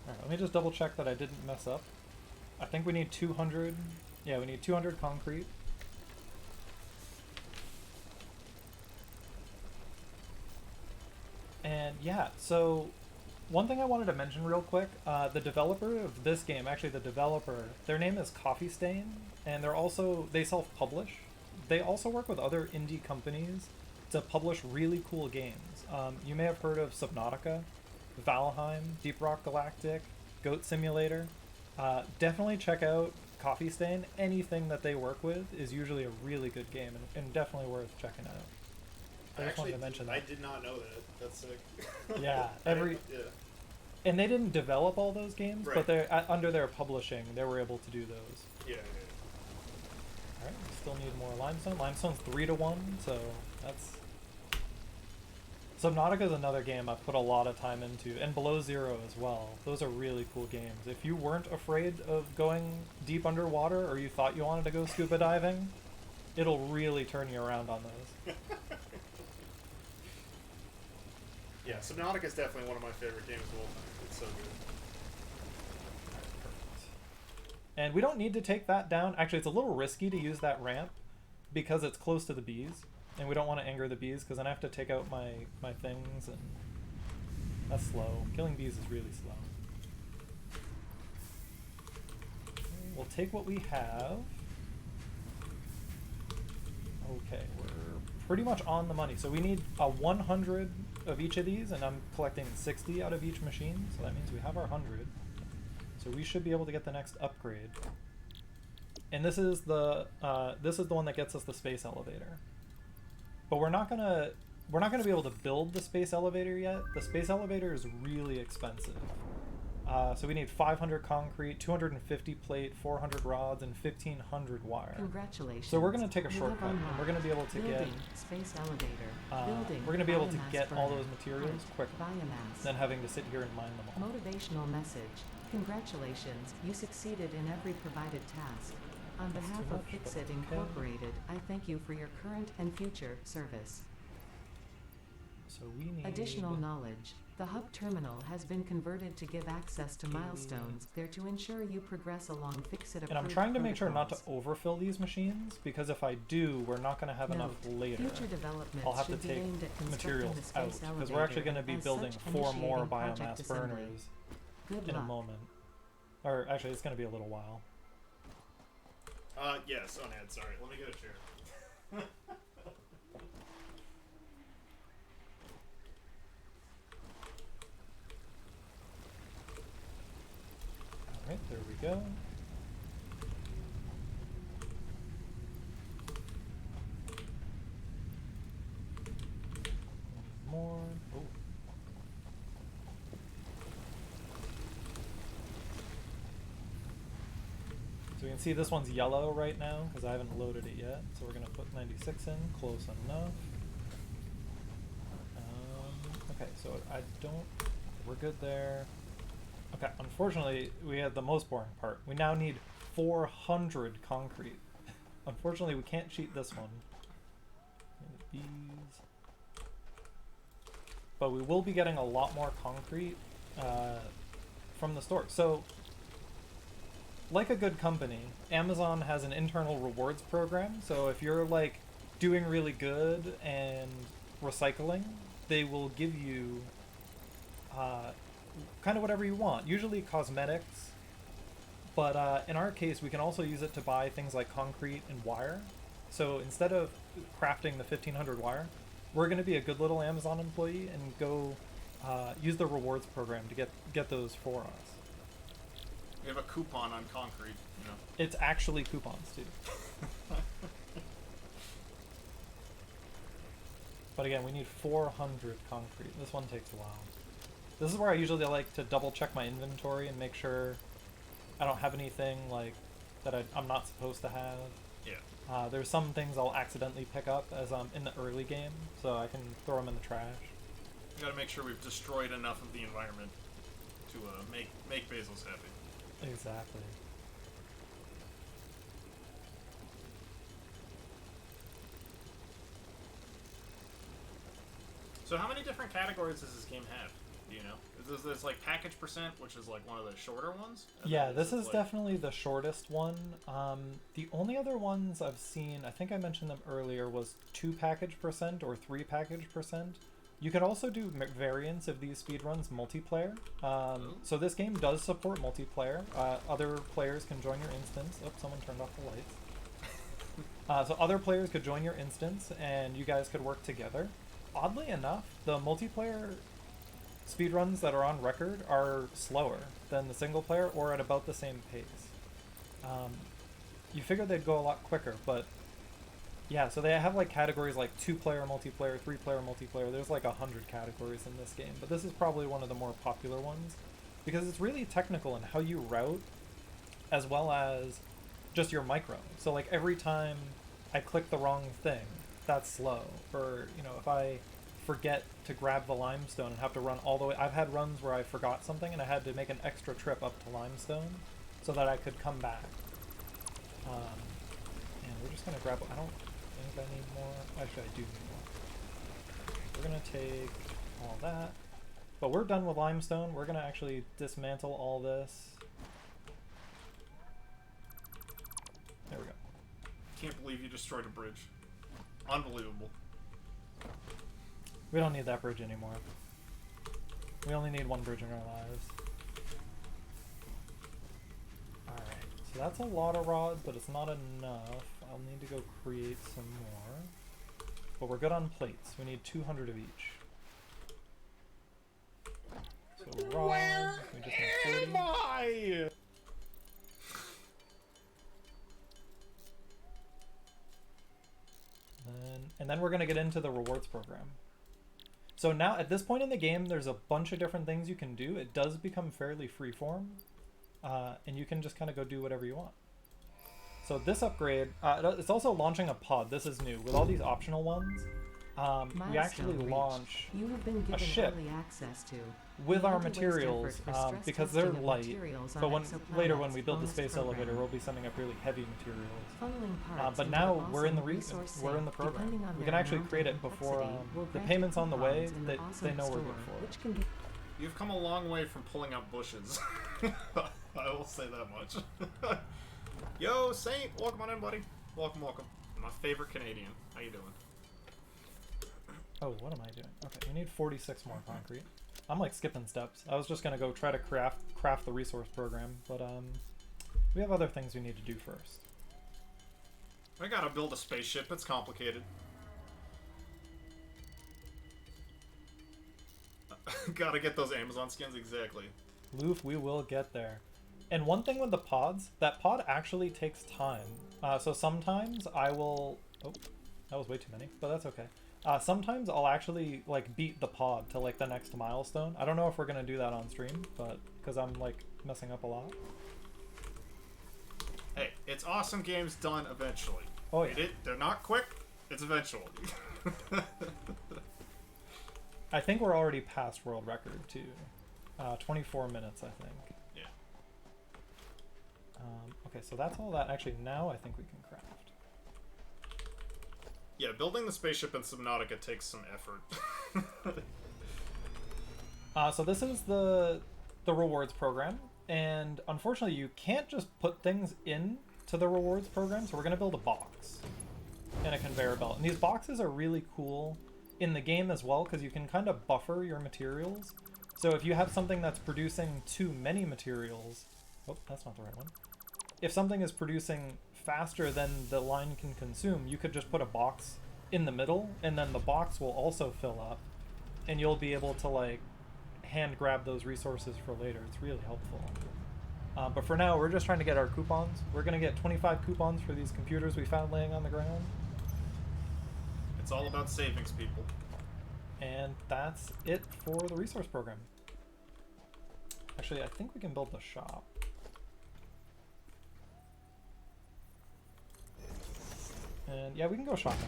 Alright, let me just double check that I didn't mess up. I think we need 200. Yeah, we need 200 concrete. And yeah, so one thing I wanted to mention real quick, the developer of this game, actually the developer, their name is Coffee Stain, and they self-publish. They also work with other indie companies to publish really cool games. You may have heard of Subnautica, Valheim, Deep Rock Galactic, Goat Simulator. Definitely check out Coffee Stain. Anything that they work with is usually a really good game and definitely worth checking out. I just wanted to mention that. I did not know that. That's sick. Yeah, yeah. And they didn't develop all those games, Right. but they're under their publishing, they were able to do those. Yeah. All right, we still need more limestone. Limestone's 3-to-1, so that's. Subnautica is another game I've put a lot of time into, and Below Zero as well. Those are really cool games. If you weren't afraid of going deep underwater, or you thought you wanted to go scuba diving, it'll really turn you around on those. Yeah, Subnautica is definitely one of my favorite games of all time. It's so good. And we don't need to take that down. Actually, it's a little risky to use that ramp because it's close to the bees. And we don't want to anger the bees because then I have to take out my things, and that's slow. Killing bees is really slow. We'll take what we have. Okay, we're pretty much on the money. So we need 100 of each of these, and I'm collecting 60 out of each machine. So that means we have our 100. So we should be able to get the next upgrade. And this is the one that gets us the space elevator. But we're not gonna be able to build the space elevator yet. The space elevator is really expensive. So we need 500 concrete, 250 plate, 400 rods, and 1,500 wire. Congratulations. So we're gonna take a shortcut, and we're gonna be able to get space elevator. we're gonna be able to Biomass get all burner. those materials quicker Biomass. than having to sit here and mine them all. Motivational message. Congratulations, you succeeded in every provided task. On That's behalf too of much, Fixit but okay. Incorporated, I thank you for your current and future service. So we need Additional knowledge. The hub terminal has been converted to give access to milestones there to ensure you progress along Fixit approved And I'm trying to make sure not to protocols. overfill these machines, because if I do, we're not going to have enough Note, later. Future developments I'll have to should be take aimed at constructing materials the out, space because we're actually going to be elevator, building as such 4 more initiating project biomass assembly. burners Good in a luck. moment. Or actually, it's going to be a little while. Yes, Unad, sorry. Let me get a chair. Alright, there we go. More. Oh. So you can see this one's yellow right now because I haven't loaded it yet. So we're going to put 96 in, close enough. Okay, so I don't, we're good there. Okay, unfortunately, we had the most boring part. We now need 400 concrete. Unfortunately, we can't cheat this one. Bees. But we will be getting a lot more concrete from the store. So, like a good company, Amazon has an internal rewards program. So if you're like doing really good and recycling, they will give you kind of whatever you want, usually cosmetics, but in our case we can also use it to buy things like concrete and wire. So instead of crafting the 1,500 wire, we're going to be a good little Amazon employee and go use the rewards program to get those for us. We have a coupon on concrete, you know. It's actually coupons too. But again, we need 400 concrete. This one takes a while. This is where I usually like to double check my inventory and make sure I don't have anything like that I'm not supposed to have. Yeah. There's some things I'll accidentally pick up as I'm in the early game, so I can throw them in the trash. We gotta make sure we've destroyed enough of the environment to make Basil's happy. Exactly. So how many different categories does this game have? Do you know? There's like package percent, which is like one of the shorter ones? Yeah, this is definitely the shortest one. The only other ones I've seen, I think I mentioned them earlier, was 2 package percent or 3 package percent. You can also do variants of these speedruns multiplayer. So this game does support multiplayer. Other players can join your instance. Oh, someone turned off the lights. So other players could join your instance and you guys could work together. Oddly enough, the multiplayer speedruns that are on record are slower than the single player or at about the same pace. You figure they'd go a lot quicker, but yeah, so they have like categories like 2-player multiplayer, 3-player multiplayer. There's like 100 categories in this game, but this is probably one of the more popular ones because it's really technical in how you route as well as just your micro. So like every time I click the wrong thing, that's slow. Or, you know, if I forget to grab the limestone and have to run all the way, I've had runs where I forgot something and I had to make an extra trip up to limestone so that I could come back. And we're just gonna grab, I don't think I need more. Actually, I do need more. We're gonna take all that. But we're done with limestone. We're gonna actually dismantle all this. There we go. Can't believe you destroyed a bridge. Unbelievable. We don't need that bridge anymore. We only need one bridge in our lives. Alright, so that's a lot of rods, but it's not enough. I'll need to go create some more. But we're good on plates. We need 200 of each. So rods, we just need 40. I? And then we're going to get into the rewards program. So now, at this point in the game, there's a bunch of different things you can do. It does become fairly freeform, and you can just kind of go do whatever you want. So this upgrade, it's also launching a pod. This is new. With all these optional ones, we actually launch you have been given a ship early access to. with You our need to waste materials effort for stress because they're testing of light. materials on But later when exoplanets we build the bonus space program. elevator, we'll be sending up really heavy materials. Funneling parts But into now the we're in the awesome resource we're in the sink, program. depending on We their can actually amount create and it before complexity, will the grant payments you on the way. coupons in They the awesome know we're store, good for it. which can be You've come a long way from pulling up bushes. I will say that much. Yo, Saint, welcome on in, buddy. Welcome, welcome. My favorite Canadian. How you doing? Oh, what am I doing? Okay, we need 46 more concrete. I'm like skipping steps. I was just gonna go try to craft the resource program, but we have other things we need to do first. I gotta build a spaceship. It's complicated. Gotta get those Amazon skins, exactly. Loof, we will get there. And one thing with the pods, that pod actually takes time. So sometimes I will... Oh, that was way too many, but that's okay. Sometimes I'll actually like beat the pod to like the next milestone. I don't know if we're gonna do that on stream, but because I'm like messing up a lot. Hey, it's awesome games done eventually. Oh yeah. They're not quick. It's eventually. I think we're already past world record too. 24 minutes, I think. Yeah. Okay, so that's all that. Actually, now I think we can craft. Yeah, building the spaceship in Subnautica takes some effort. So this is the rewards program, and unfortunately you can't just put things in to the rewards program, so we're going to build a box and a conveyor belt. And these boxes are really cool in the game as well, because you can kind of buffer your materials. So if you have something that's producing too many materials... Oh, that's not the right one. If something is producing faster than the line can consume, you could just put a box in the middle, and then the box will also fill up, and you'll be able to like hand grab those resources for later. It's really helpful. But for now, we're just trying to get our coupons. We're going to get 25 coupons for these computers we found laying on the ground. It's all about savings, people. And that's it for the resource program. Actually, I think we can build the shop. And yeah, we can go shopping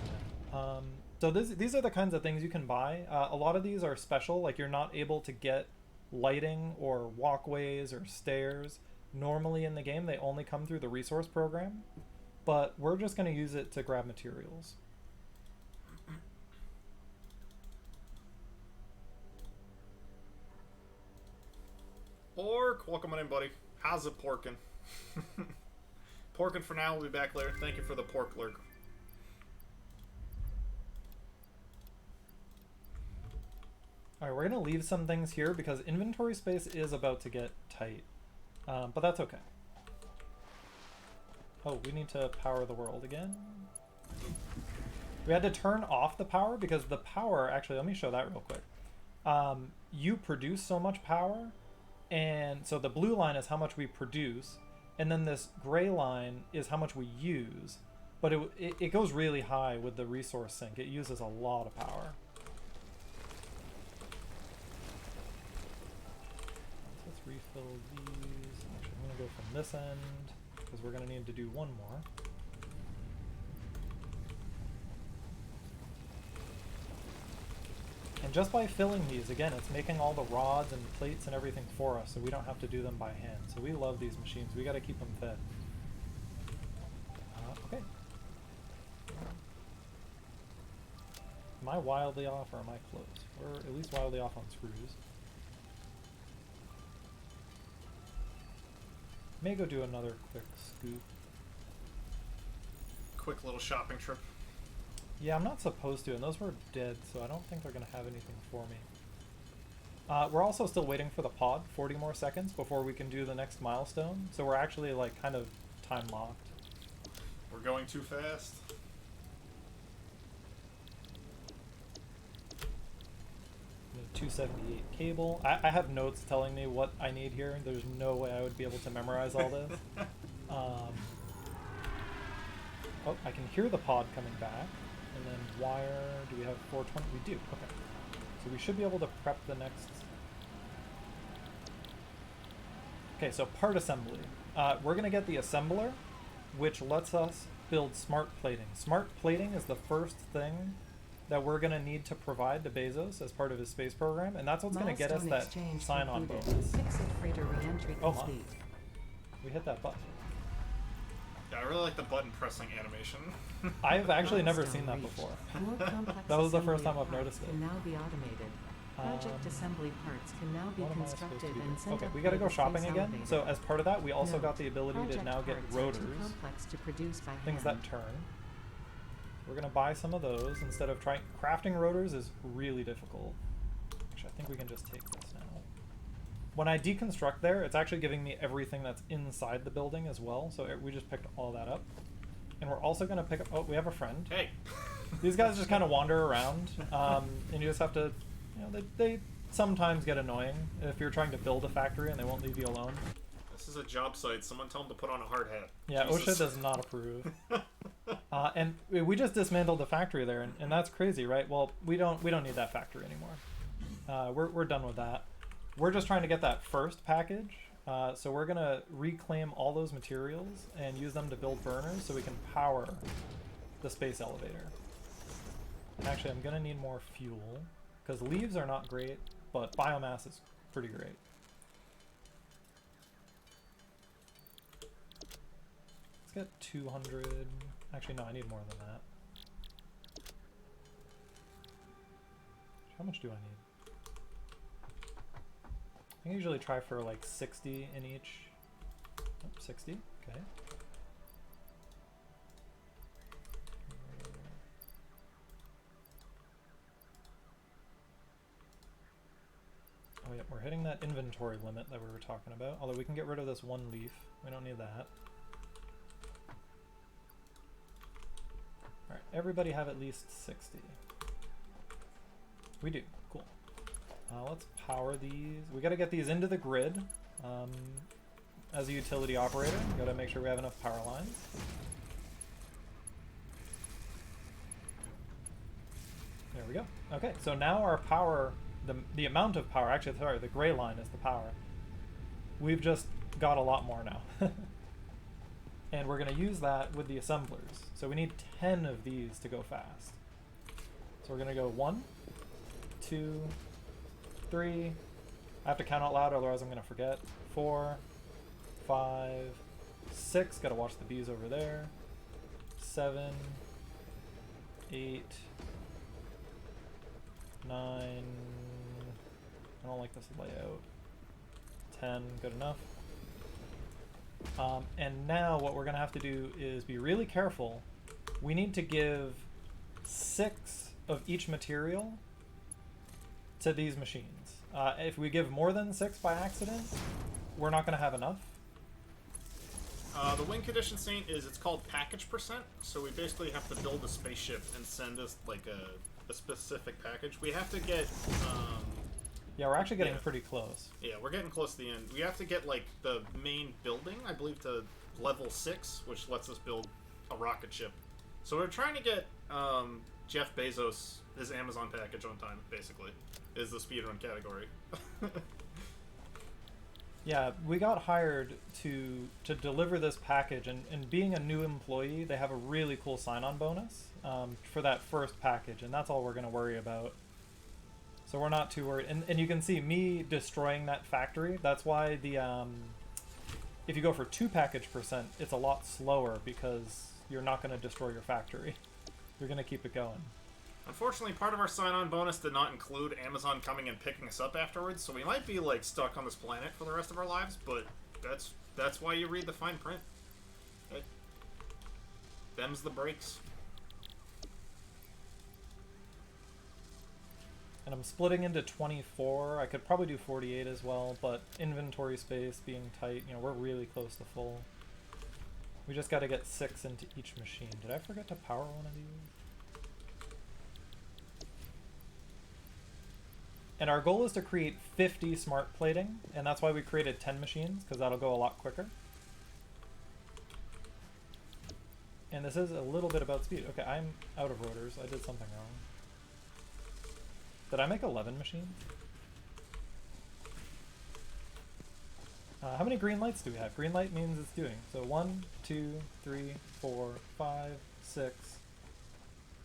now. So these are the kinds of things you can buy. A lot of these are special, like you're not able to get lighting or walkways or stairs. Normally in the game, they only come through the resource program, but we're just going to use it to grab materials. Pork, welcome on in, buddy. How's it porkin'? Porkin' for now, we'll be back later. Thank you for the pork lurk. Alright, we're going to leave some things here because inventory space is about to get tight. But that's okay. Oh, we need to power the world again. We had to turn off the power because the power... Actually, let me show that real quick. You produce so much power, and so the blue line is how much we produce, and then this gray line is how much we use. But it goes really high with the resource sink. It uses a lot of power. Let's refill these. Actually, I'm going to go from this end because we're going to need to do one more. And just by filling these, again, it's making all the rods and plates and everything for us, so we don't have to do them by hand. So we love these machines. We got to keep them fed. Okay. Am I wildly off or am I close? We're at least wildly off on screws. May go do another quick scoop. Quick little shopping trip. Yeah, I'm not supposed to, and those were dead, so I don't think they're going to have anything for me. We're also still waiting for the pod, 40 more seconds before we can do the next milestone, so we're actually like kind of time locked. We're going too fast. The 278 cable. I have notes telling me what I need here. There's no way I would be able to memorize all this. Oh, I can hear the pod coming back. And then wire, do we have 420? We do, okay. So we should be able to prep the next... Okay, so part assembly. We're going to get the assembler, which lets us build smart plating. Smart plating is the first thing that we're going to need to provide to Bezos as part of his space program, and that's what's going to get us that sign-on bonus. Fix-it freighter re-entry Oh my. complete. We hit that button. Yeah, I really like the button pressing animation. I've actually never Milestone seen that reached. before. More complex That was the assembly first time of I've parts noticed it. Can now be automated. Project assembly parts can now be What am I supposed to constructed be and doing? sent Okay, up we gotta via go the shopping space again. elevator. So as part of that, we also Note, got the ability to project now get parts are too rotors, complex to produce by things hand. that turn. We're gonna buy some of those instead of trying. Crafting rotors is really difficult. Actually, I think we can just take this now. When I deconstruct there, it's actually giving me everything that's inside the building as well. So we just picked all that up. And we're also gonna pick up, oh, we have a friend. Hey. These guys just kind of wander around, and you just have to, you know, they sometimes get annoying if you're trying to build a factory and they won't leave you alone. This is a job site. Someone tell them to put on a hard hat. Yeah, Jesus. OSHA does not approve. And we just dismantled the factory there, and that's crazy, right? Well, we don't need that factory anymore. We're done with that. We're just trying to get that first package. So we're gonna reclaim all those materials and use them to build burners so we can power the space elevator. And actually, I'm gonna need more fuel because leaves are not great, but biomass is pretty great. Let's get 200. Actually, no, I need more than that. How much do I need? I usually try for like 60 in each. Oh, 60, okay. Oh yeah, we're hitting that inventory limit that we were talking about. Although we can get rid of this one leaf. We don't need that. Alright, everybody have at least 60. We do, cool. Let's power these. We gotta get these into the grid. As a utility operator, gotta make sure we have enough power lines. There we go. Okay, so now our power, the amount of power, actually, sorry, the gray line is the power. We've just got a lot more now. And we're gonna use that with the assemblers. So we need 10 of these to go fast. So we're gonna go 1, 2, 3, I have to count out loud, otherwise I'm gonna forget. 4, 5, 6, gotta watch the bees over there. 7, 8, 9, I don't like this layout. 10, good enough. And now what we're gonna have to do is be really careful. We need to give 6 of each material to these machines. If we give more than 6 by accident, we're not going to have enough. The win condition saint is it's called package percent, so we basically have to build a spaceship and send us like a specific package. We have to get yeah, we're actually getting pretty close. Yeah, we're getting close to the end. We have to get like the main building, I believe, to level 6, which lets us build a rocket ship. So we're trying to get Jeff Bezos his Amazon package on time, basically, is the speedrun category. Yeah, we got hired to deliver this package, and being a new employee, they have a really cool sign-on bonus for that first package, and that's all we're going to worry about. So we're not too worried. And you can see me destroying that factory. That's why the if you go for 2 package percent, it's a lot slower because you're not going to destroy your factory. You're going to keep it going. Unfortunately, part of our sign-on bonus did not include Amazon coming and picking us up afterwards, so we might be like stuck on this planet for the rest of our lives. But that's why you read the fine print. Them's the breaks. And I'm splitting into 24. I could probably do 48 as well, but inventory space being tight, you know, we're really close to full. We just got to get 6 into each machine. Did I forget to power one of these? And our goal is to create 50 smart plating, and that's why we created 10 machines, because that'll go a lot quicker. And this is a little bit about speed. Okay, I'm out of rotors. I did something wrong. Did I make 11 machines? How many green lights do we have? Green light means it's doing. So 1, 2, 3, 4, 5, 6,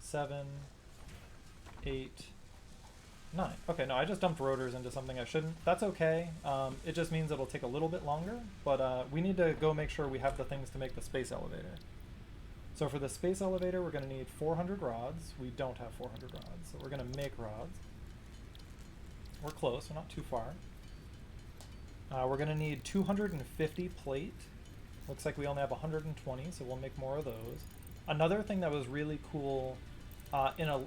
7, 8, 9. Okay, no, I just dumped rotors into something I shouldn't. That's okay. It just means it'll take a little bit longer, but we need to go make sure we have the things to make the space elevator. So for the space elevator, we're going to need 400 rods. We don't have 400 rods, so we're going to make rods. We're close, we're not too far. We're going to need 250 plate. Looks like we only have 120, so we'll make more of those. Another thing that was really cool in a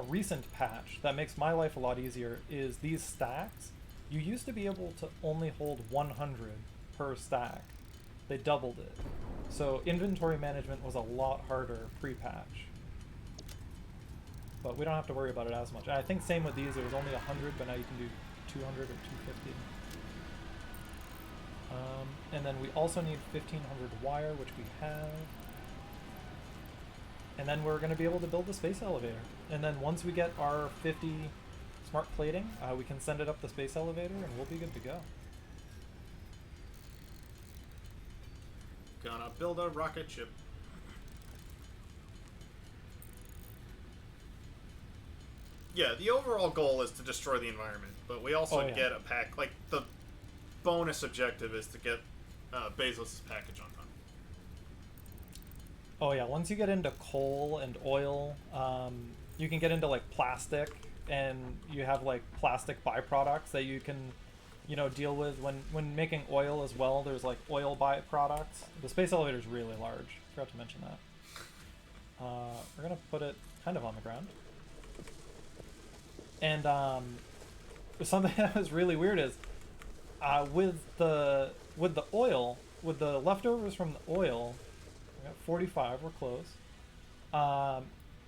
recent patch that makes my life a lot easier is these stacks. You used to be able to only hold 100 per stack. They doubled it. So inventory management was a lot harder pre-patch. But we don't have to worry about it as much. I think same with these, it was only 100, but now you can do 200 or 250. And then we also need 1500 wire, which we have. And then we're going to be able to build the space elevator. And then once we get our 50 smart plating, we can send it up the space elevator and we'll be good to go. Gonna build a rocket ship. Yeah, the overall goal is to destroy the environment, but we also get a pack. Like, the bonus objective is to get Bezos' package on time. Oh yeah, once you get into coal and oil, you can get into like plastic, and you have like plastic byproducts that you can, you know, deal with when making oil as well. There's like oil byproducts. The space elevator is really large. Forgot to mention that. We're gonna put it kind of on the ground. And something that was really weird is with the oil, with the leftovers from the oil, we got 45, we're close.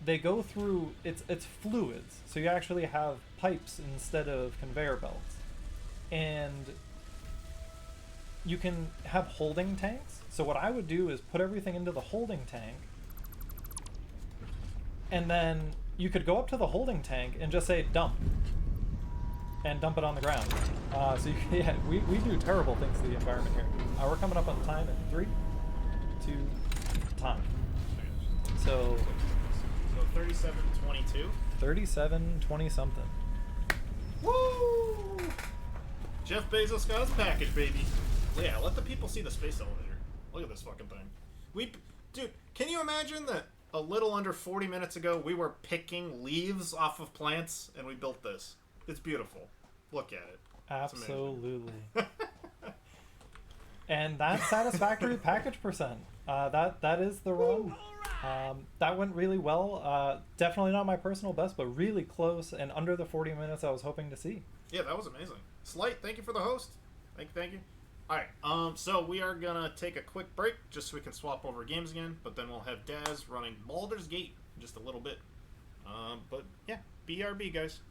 They go through, it's fluids, so you actually have pipes instead of conveyor belts. And you can have holding tanks. So what I would do is put everything into the holding tank, and then you could go up to the holding tank and just say dump, and dump it on the ground. So yeah, we do terrible things to the environment here. We're coming up on time in 3, 2, time. So 37:22. 37:20 something. Woo! Jeff Bezos got his package, baby. Yeah, let the people see the space elevator. Look at this fucking thing. Dude, can you imagine that a little under 40 minutes ago we were picking leaves off of plants and we built this? It's beautiful. Look at it. Absolutely. And that's satisfactory package percent. That is the run. That went really well. Definitely not my personal best, but really close and under the 40 minutes I was hoping to see. Yeah, that was amazing. Slight, thank you for the host. Thank you. Alright, so we are gonna take a quick break just so we can swap over games again, but then we'll have Daz running Baldur's Gate in just a little bit. But yeah, BRB, guys.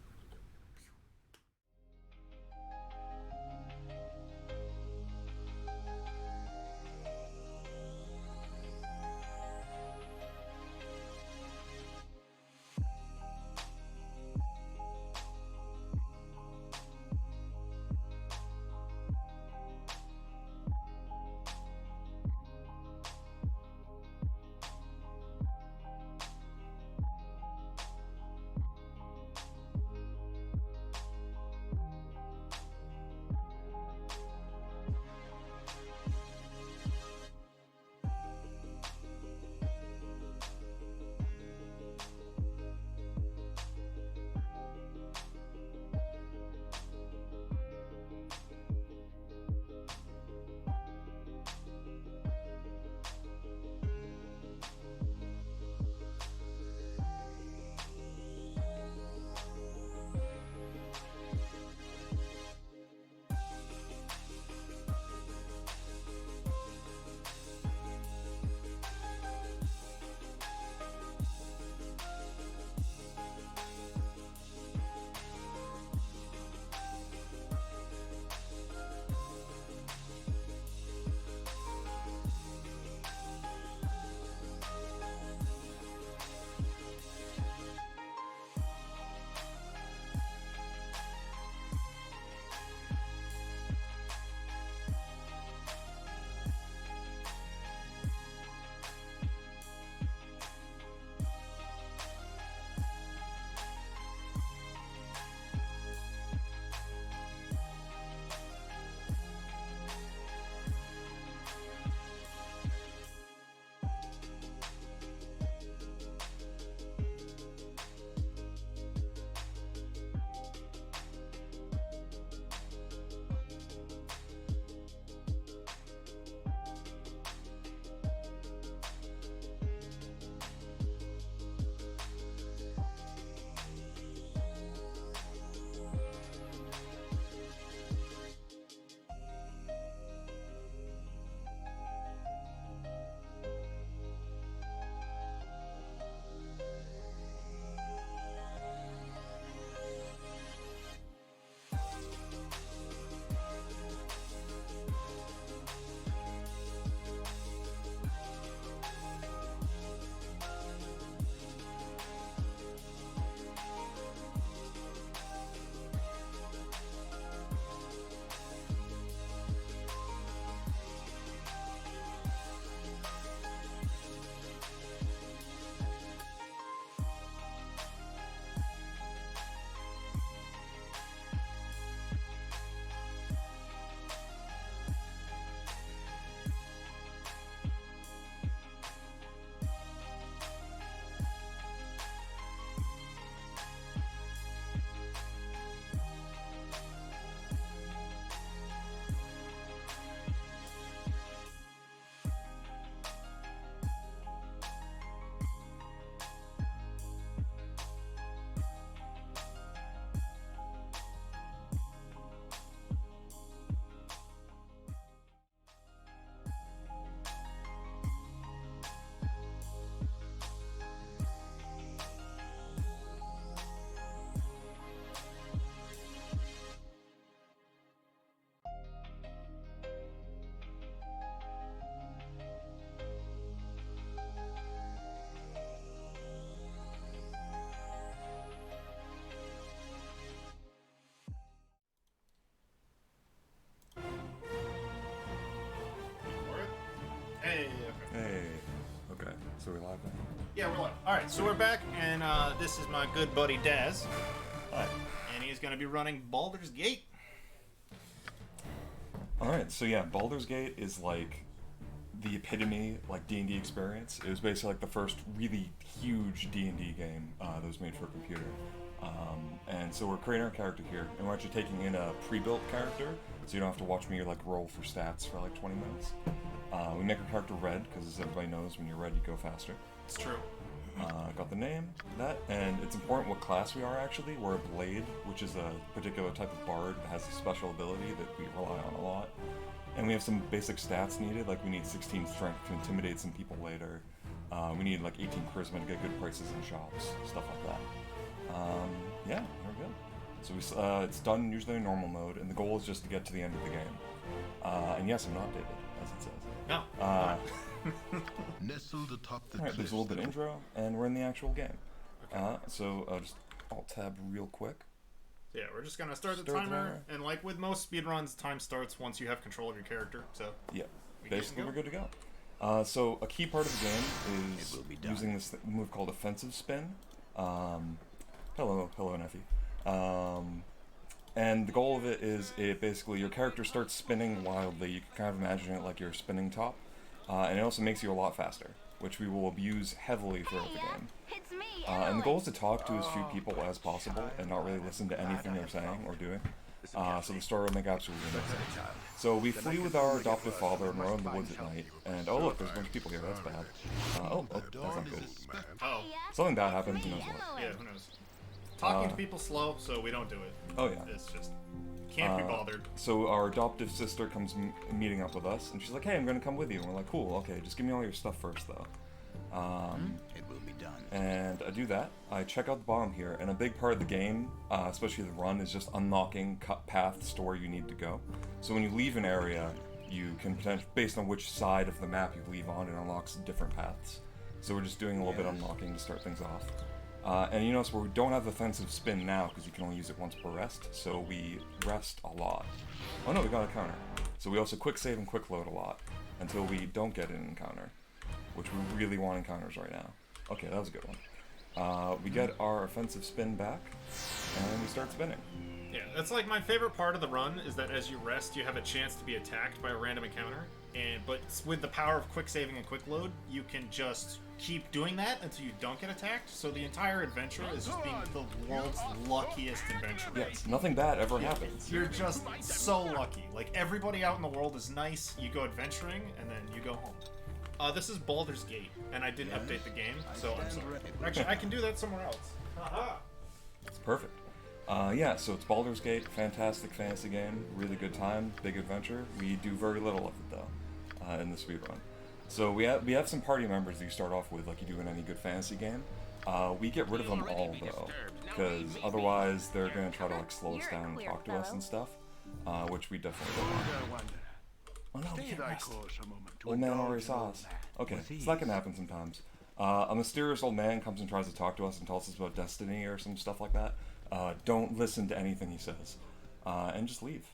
Yeah, we're live. Alright, so we're back, and this is my good buddy Daz. Hi. And he's going to be running Baldur's Gate. Alright, so yeah, Baldur's Gate is like the epitome, like, D&D experience. It was basically like the first really huge D&D game that was made for a computer. And so we're creating our character here, and we're actually taking in a pre-built character, so you don't have to watch me like roll for stats for like 20 minutes. We make our character red, because as everybody knows, when you're red you go faster. It's true. Got the name, that, and it's important what class we are actually. We're a blade, which is a particular type of bard that has a special ability that we rely on a lot. And we have some basic stats needed, like we need 16 strength to intimidate some people later. We need like 18 charisma to get good prices in shops, stuff like that. Yeah, there we go. So it's done usually in normal mode, and the goal is just to get to the end of the game. And yes, I'm not David, as it says. No. Nestled atop the Alright, there's a little bit of intro, and we're in the actual game. So I'll just alt-tab real quick. Yeah, we're just going to start the Start the timer, timer. and like with most speedruns, time starts once you have control of your character, so... Yeah, We basically good we're to good to go. So a key part of the game is will be done. using this move called offensive spin. Hello Neffy. And the goal of it is basically your character starts spinning wildly. You can kind of imagine it like you're spinning top. And it also makes you a lot faster, which we will abuse heavily throughout the game. It's me, And the goal is to talk to as few people as possible and not really listen to anything they're saying or doing. So the story will make absolutely no sense. So we flee with our adoptive father and run in the woods at night. And oh look, there's a bunch of people here. That's bad. That's not good. Oh, Something bad happens. Who knows what? yeah, who knows? Talking to people slow, so we don't do it. Oh yeah. It's just... Can't be bothered. So our adoptive sister comes meeting up with us, and she's like, "Hey, I'm gonna come with you." And we're like, "Cool, okay, just give me all your stuff first, though." It will be done. And I do that. I check out the bottom here, and a big part of the game, especially the run, is just unlocking cut paths to where you need to go. So when you leave an area, you can potentially, based on which side of the map you leave on, it unlocks different paths. So we're just doing a little bit of unlocking to start things off. And you notice where we don't have offensive spin now because you can only use it once per rest, so we rest a lot. Oh no, we got a counter. So we also quick save and quick load a lot until we don't get an encounter, which we really want encounters right now. Okay, that was a good one. We get our offensive spin back, and we start spinning. Yeah, that's like my favorite part of the run, is that as you rest, you have a chance to be attacked by a random encounter. But with the power of quick saving and quick load, you can just keep doing that until you don't get attacked. So the entire adventure is just being the world's luckiest adventure. Yes, nothing bad ever happens. You're just so lucky. Like, everybody out in the world is nice, you go adventuring, and then you go home. This is Baldur's Gate, and I didn't update the game, so I'm sorry. Actually, I can do that somewhere else. Haha! It's perfect. Yeah, so it's Baldur's Gate, fantastic fantasy game, really good time, big adventure. We do very little of it though, in the speedrun. So we have some party members that you start off with, like you do in any good fantasy game. We get rid of them all though, because otherwise they're gonna try to like slow us down and talk to us and stuff, which we definitely don't want. Oh no, we can't rest. Old man already saw us. Okay, so that can happen sometimes. A mysterious old man comes and tries to talk to us and tells us about destiny or some stuff like that. Don't listen to anything he says, and just leave.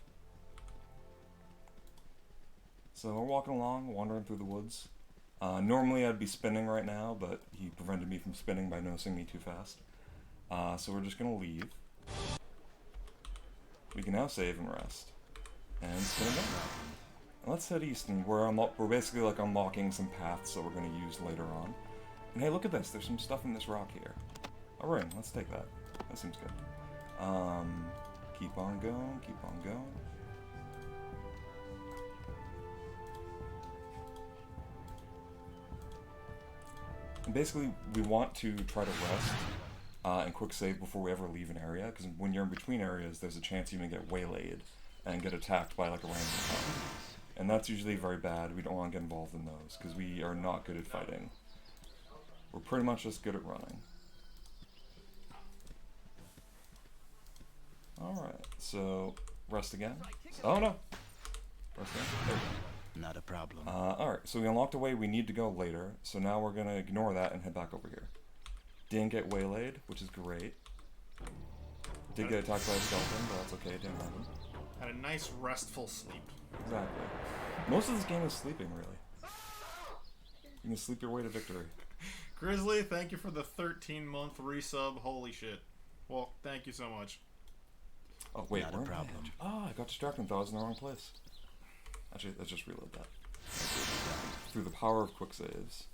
So we're walking along, wandering through the woods. Normally I'd be spinning right now, but he prevented me from spinning by noticing me too fast. So we're just gonna leave. We can now save and rest, and spin again. Let's head east, and we're basically like unlocking some paths that we're gonna use later on. And hey, look at this. There's some stuff in this rock here. A ring. Let's take that. That seems good. Keep on going. Keep on going. And basically, we want to try to rest and quick save before we ever leave an area, because when you're in between areas, there's a chance you may get waylaid and get attacked by like a random encounter. And that's usually very bad. We don't want to get involved in those, because we are not good at fighting. We're pretty much just good at running. Alright, so rest again. Oh no! Rest again. There we go. Not a problem. Alright, so we unlocked a way we need to go later, so now we're gonna ignore that and head back over here. Didn't get waylaid, which is great. Did get attacked by a skeleton, but that's okay, it didn't happen. Had a nice restful sleep. Exactly. Most of this game is sleeping, really. You can sleep your way to victory. Grizzly, thank you for the 13-month resub. Holy shit. Well, thank you so much. Oh, wait, Not a where am I problem. at? Oh, I got distracted and thought I was in the wrong place. Actually, let's just reload that. Through the power of quick saves.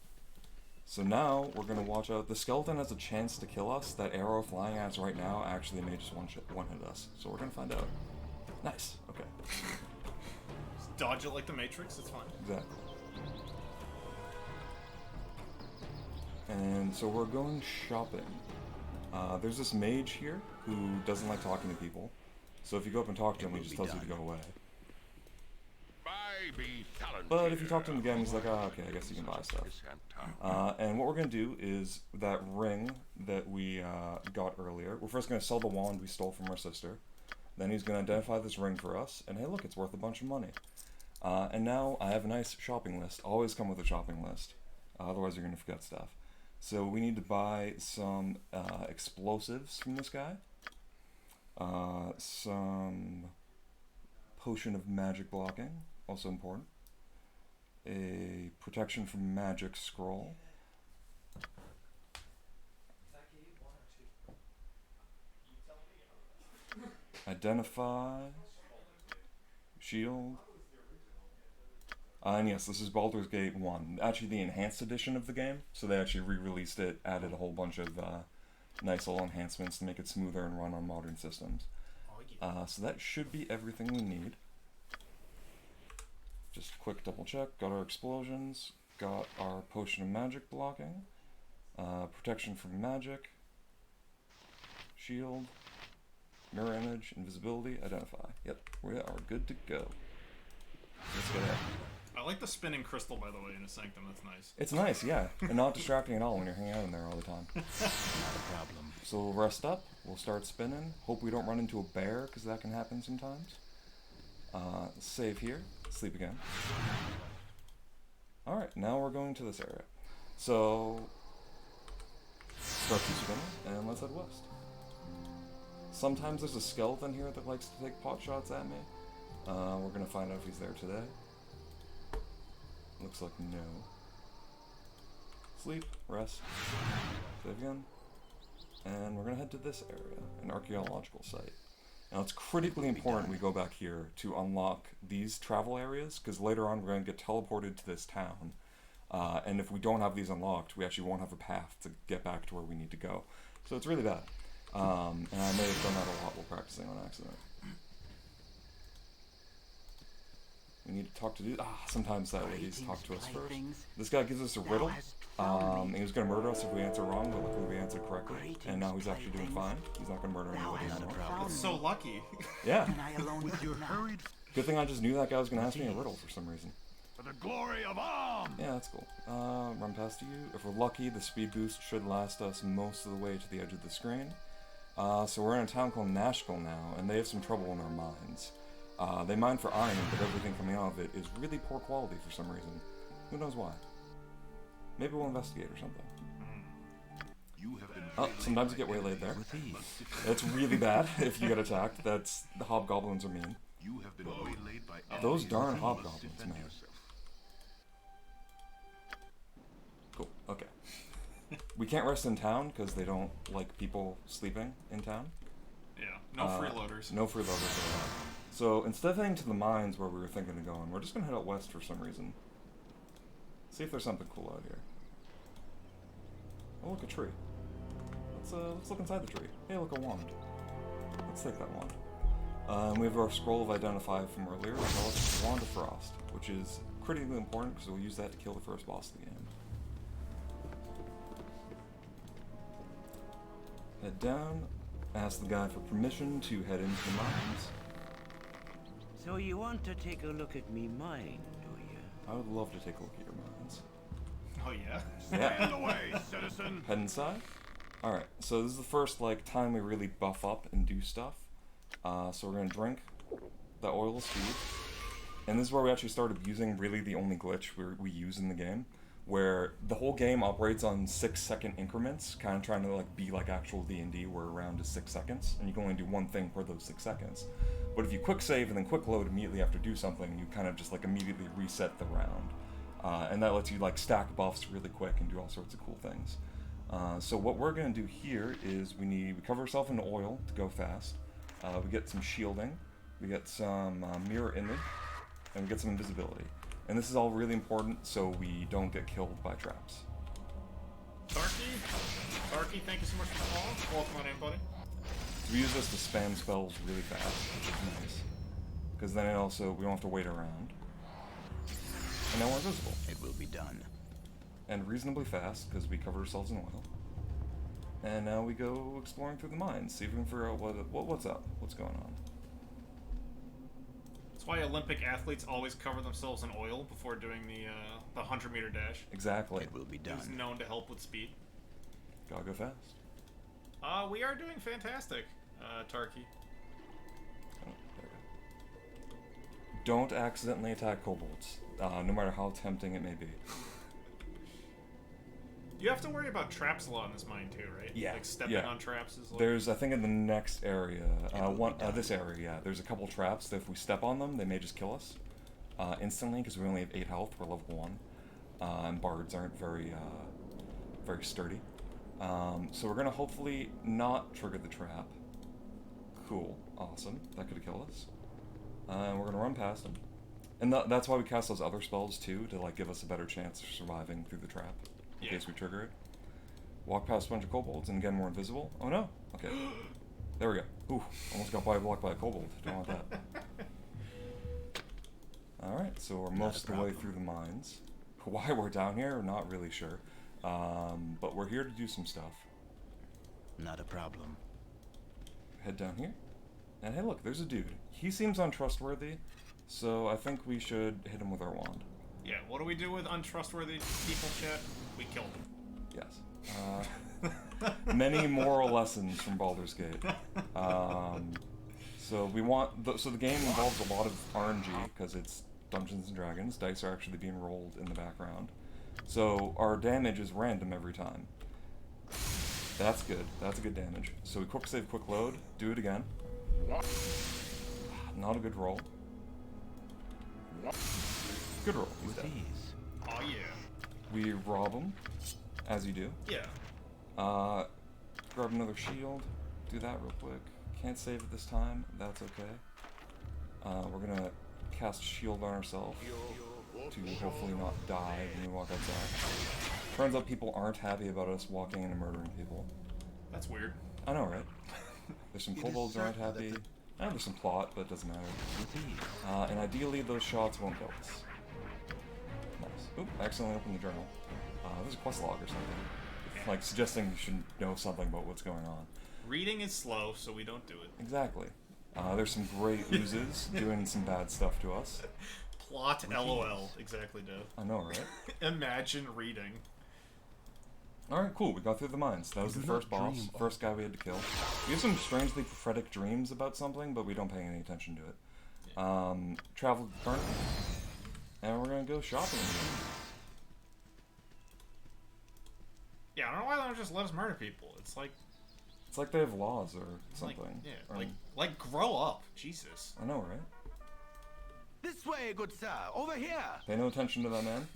So now, we're going to watch out. The skeleton has a chance to kill us. That arrow flying at us right now actually may just one-hit us. So we're going to find out. Nice. Okay. Just dodge it like the Matrix, it's fine. Exactly. And so we're going shopping. There's this mage here who doesn't like talking to people. So if you go up and talk to him, he just tells you to go away. But if you talk to him again, he's like, oh, okay, I guess you can buy stuff. And what we're going to do is that ring that we got earlier, we're first going to sell the wand we stole from our sister. Then he's going to identify this ring for us, and hey, look, it's worth a bunch of money. And now I have a nice shopping list. Always come with a shopping list. Otherwise you're going to forget stuff. So we need to buy some explosives from this guy. Some potion of magic blocking, also important. A protection from magic scroll. Identify. Shield. And yes, this is Baldur's Gate 1. Actually the enhanced edition of the game. So they actually re-released it, added a whole bunch of nice little enhancements to make it smoother and run on modern systems. So that should be everything we need. Just quick double check. Got our explosions. Got our potion of magic blocking. Protection from magic. Shield. Mirror image. Invisibility. Identify. Yep, we are good to go. Let's get it. I like the spinning crystal, by the way, in a sanctum. That's nice. It's nice, yeah. And not distracting at all when you're hanging out in there all the time. Not a problem. So we'll rest up. We'll start spinning. Hope we don't run into a bear, because that can happen sometimes. Save here. Sleep again. Alright, now we're going to this area. So, start to spin, and let's head west. Sometimes there's a skeleton here that likes to take pot shots at me. We're going to find out if he's there today. Looks like no. Sleep, rest, save again. And we're going to head to this area, an archaeological site. Now it's critically important we go back here to unlock these travel areas, because later on we're going to get teleported to this town. And if we don't have these unlocked, we actually won't have a path to get back to where we need to go. So it's really bad. And I may have done that a lot while practicing on accident. We need to talk to dude. Sometimes that ladies talk to us first. This guy gives us a riddle. He was going to murder us if we answer wrong, but luckily we answered correctly. And now he's actually doing fine. He's not going to murder anybody anymore. That's so lucky. Yeah. With your hurried Good thing I just knew that guy was going to ask me a riddle for some reason. for the glory of Arm. Yeah, that's cool. Run past you. If we're lucky, the speed boost should last us most of the way to the edge of the screen. So we're in a town called Nashkel now, and they have some trouble in their mines. They mine for iron, but everything coming out of it is really poor quality for some reason. Who knows why? Maybe we'll investigate or something. Sometimes you get waylaid there. That's really bad if you get attacked. That's the hobgoblins are mean. You have been waylaid by Those darn hobgoblins, man. Cool. Okay. We can't rest in town because they don't like people sleeping in town. Yeah, no freeloaders. No freeloaders at all. So instead of heading to the mines where we were thinking of going, we're just gonna head out west for some reason. See if there's something cool out here. Oh, look, a tree. Let's look inside the tree. Hey, look, a wand. Let's take that wand. We have our scroll of identify from earlier, which tells us Wand of Frost, which is critically important because we'll use that to kill the first boss of the game. Head down, ask the guy for permission to head into the mines. So you want to take a look at me mine, do you? I would love to take a look at your mines. Oh yeah? Yeah. in the way, citizen. Head inside. Alright, so this is the first time we really buff up and do stuff. So we're gonna drink the oil of speed. And this is where we actually start abusing really the only glitch we use in the game, where the whole game operates on 6-second increments, kind of trying to be like actual D&D, where a round is 6 seconds, and you can only do one thing per those 6 seconds. But if you quick save and then quick load immediately after do something, you kind of just immediately reset the round. and that lets you like stack buffs really quick and do all sorts of cool things. So what we're gonna do here is we cover ourselves in oil to go fast. We get some shielding, we get some mirror image, and we get some invisibility. And this is all really important so we don't get killed by traps. Tarky, thank you so much for the call. Welcome on in, buddy. So we use this to spam spells really fast, which is nice. Because then we don't have to wait around. And now we're invisible. It will be done. And reasonably fast, because we cover ourselves in oil. And now we go exploring through the mines, see if we can figure out what's up, what's going on. That's why Olympic athletes always cover themselves in oil before doing the 100-meter dash. Exactly. It will be It's done. known to help with speed. Gotta go fast. We are doing fantastic, Tarky. Oh, there we go. Don't accidentally attack kobolds, no matter how tempting it may be. You have to worry about traps a lot in this mine too, right? Yeah, Like stepping yeah. on traps is like... There's, I think in the next area, this area, yeah, there's a couple traps that if we step on them, they may just kill us instantly, because we only have 8 health, we're level 1. And bards aren't very sturdy. So we're gonna hopefully not trigger the trap. Cool, awesome, that could have killed us. And we're gonna run past them. And that's why we cast those other spells too, to like give us a better chance of surviving through the trap. In case we trigger it. Walk past a bunch of kobolds and again we're invisible. Oh no! Okay. There we go. Ooh, almost got blocked by a kobold. Don't want that. Alright, so we're most of the way through the mines. Why we're down here, we're not really sure. But we're here to do some stuff. Not a problem. Head down here. And hey look, there's a dude. He seems untrustworthy, so I think we should hit him with our wand. Yeah, what do we do with untrustworthy people, chat? We kill them. Yes. Many moral lessons from Baldur's Gate. So the game involves a lot of RNG because it's Dungeons and Dragons. Dice are actually being rolled in the background. So our damage is random every time. That's good. That's a good damage. So we quick save, quick load. Do it again. Not a good roll. Good roll. He's dead. Oh yeah. We rob him, as you do. Yeah. Grab another shield. Do that real quick. Can't save it this time. That's okay. We're gonna cast shield on ourselves to hopefully not die when we walk outside. Turns out people aren't happy about us walking in and murdering people. That's weird. I know, right? There's some kobolds that aren't happy. And there's some plot, but it doesn't matter. And ideally, those shots won't kill us. Nice. Oop, I accidentally opened the journal. There's a quest log or something. Like, suggesting you should know something about what's going on. Reading is slow, so we don't do it. Exactly. There's some great oozes doing some bad stuff to us. Plot LOL. Exactly, Dev. I know, right? Imagine reading. Alright, cool. We got through the mines. That was the first boss. First guy we had to kill. We have some strangely prophetic dreams about something, but we don't pay any attention to it. Travel to the Carnival. And we're gonna go shopping again. Yeah, I don't know why they don't just let us murder people. It's like they have laws or something. Like grow up. Jesus. I know, right? This way, good sir. Over here. Pay no attention to that man.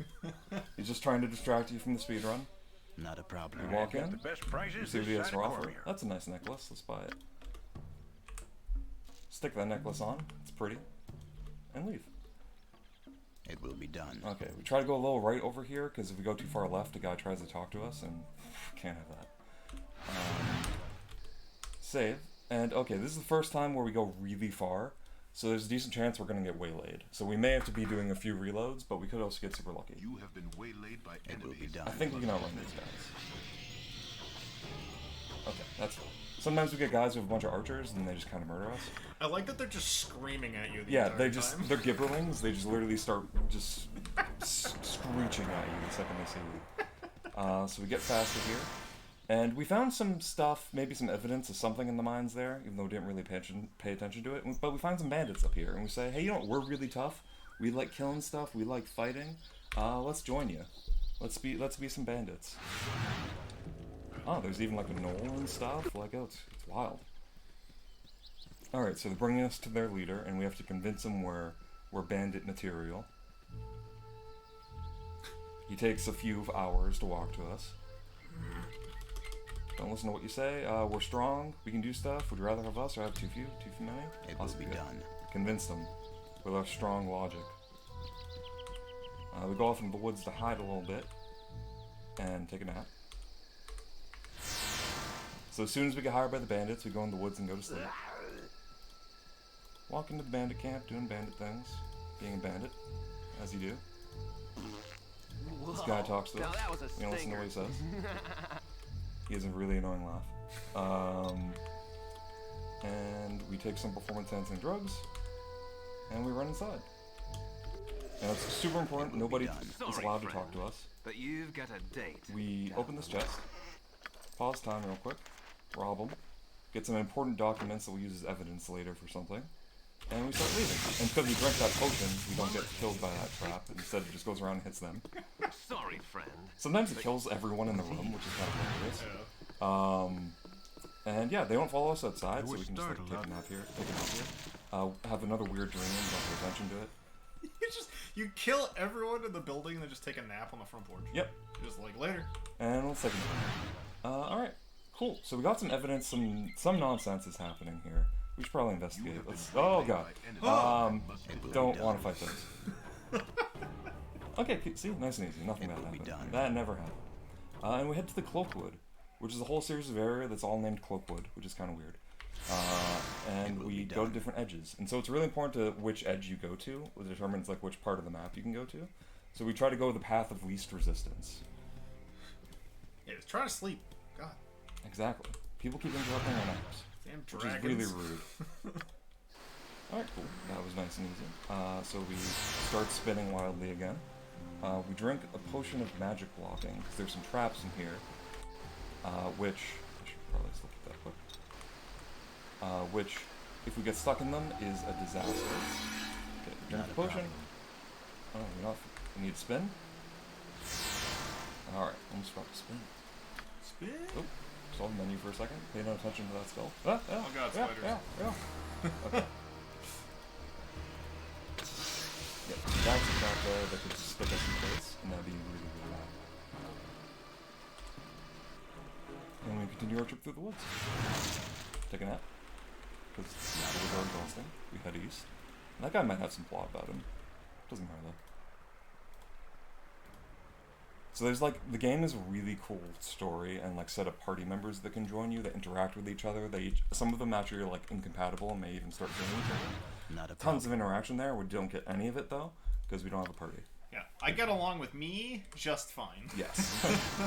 He's just trying to distract you from the speed run. Not a problem. We walk in. The best You prices see what he has this to side of offer. Cormier. That's a nice necklace. Let's buy it. Stick that necklace on. It's pretty. And leave. It will be done. Okay, we try to go a little right over here, because if we go too far left, a guy tries to talk to us, and can't have that. Save. And, okay, this is the first time where we go really far, so there's a decent chance we're going to get waylaid. So we may have to be doing a few reloads, but we could also get super lucky. You have been waylaid by It will be enemies. done. I think we can outrun these guys. Okay, that's fine. Sometimes we get guys with a bunch of archers, and they just kind of murder us. I like that they're just screaming at you the Yeah, entire they just, time. they're gibberlings. They just literally start just screeching at you the second they see you. So we get faster here. And we found some stuff, maybe some evidence of something in the mines there, even though we didn't really pay attention to it. But we find some bandits up here, and we say, hey, you know what, we're really tough. We like killing stuff. We like fighting. Let's join you. Let's be some bandits. Oh, there's even like a knoll and stuff. Like, oh, it's wild. Alright, so they're bringing us to their leader, and we have to convince them we're bandit material. He takes a few hours to walk to us. Don't listen to what you say. We're strong. We can do stuff. Would you rather have us or have too few? Too many? It will be done. Convince them with our strong logic. We go off into the woods to hide a little bit and take a nap. So as soon as we get hired by the bandits, we go in the woods and go to sleep. Walk into the bandit camp, doing bandit things, being a bandit, as you do. This guy talks to us. We don't listen to what he says. He has a really annoying laugh. And we take some performance-enhancing drugs, and we run inside. And it's super important, nobody is allowed to talk to us. But you've got a date. We open this chest, pause time real quick, rob them, get some important documents that we'll use as evidence later for something, and we start leaving. And because we drank that potion, we don't get killed by that trap. Instead, it just goes around and hits them. Sorry, friend. Sometimes it kills everyone in the room, which is kind of hilarious. And yeah, they don't follow us outside, so we can just like, take a nap here. Have another weird dream, don't pay attention to it. You kill everyone in the building and then just take a nap on the front porch. Yep. Just like later. And let's take a nap. Alright, cool. So we got some evidence, some nonsense is happening here. We should probably investigate. Oh god. Don't want to fight those. Okay, see, nice and easy. Nothing bad happened. That never happened. And we head to the Cloakwood, which is a whole series of area that's all named Cloakwood, which is kind of weird. And we go to different edges. And so it's really important to which edge you go to. It determines like which part of the map you can go to. So we try to go the path of least resistance. Yeah, just try to sleep. God. Exactly. People keep interrupting our naps. Damn which dragons. is really rude. Alright, cool. That was nice and easy. So we start spinning wildly again. We drink a potion of magic blocking, because there's some traps in here. Which, I should probably just look at that quick. Which, if we get stuck in them, is a disaster. Okay, drink the potion. Oh, you're not. You need to spin? Alright, almost forgot to spin. Spin? Oh, saw the menu for a second. Pay no attention to that spell. Oh god, spiders. Okay. Yeah, that's a trap there that could stick us in place, and that'd be really, really bad. And we continue our trip through the woods. Take a nap. Because the woods are exhausting. We head east. And that guy might have some plot about him. Doesn't matter though. So there's like, the game is a really cool story and like set of party members that can join you, that interact with each other. Some of them actually are like incompatible and may even start killing each other. Tons of interaction there. We don't get any of it though, because we don't have a party. Yeah, I get along with me just fine. Yes.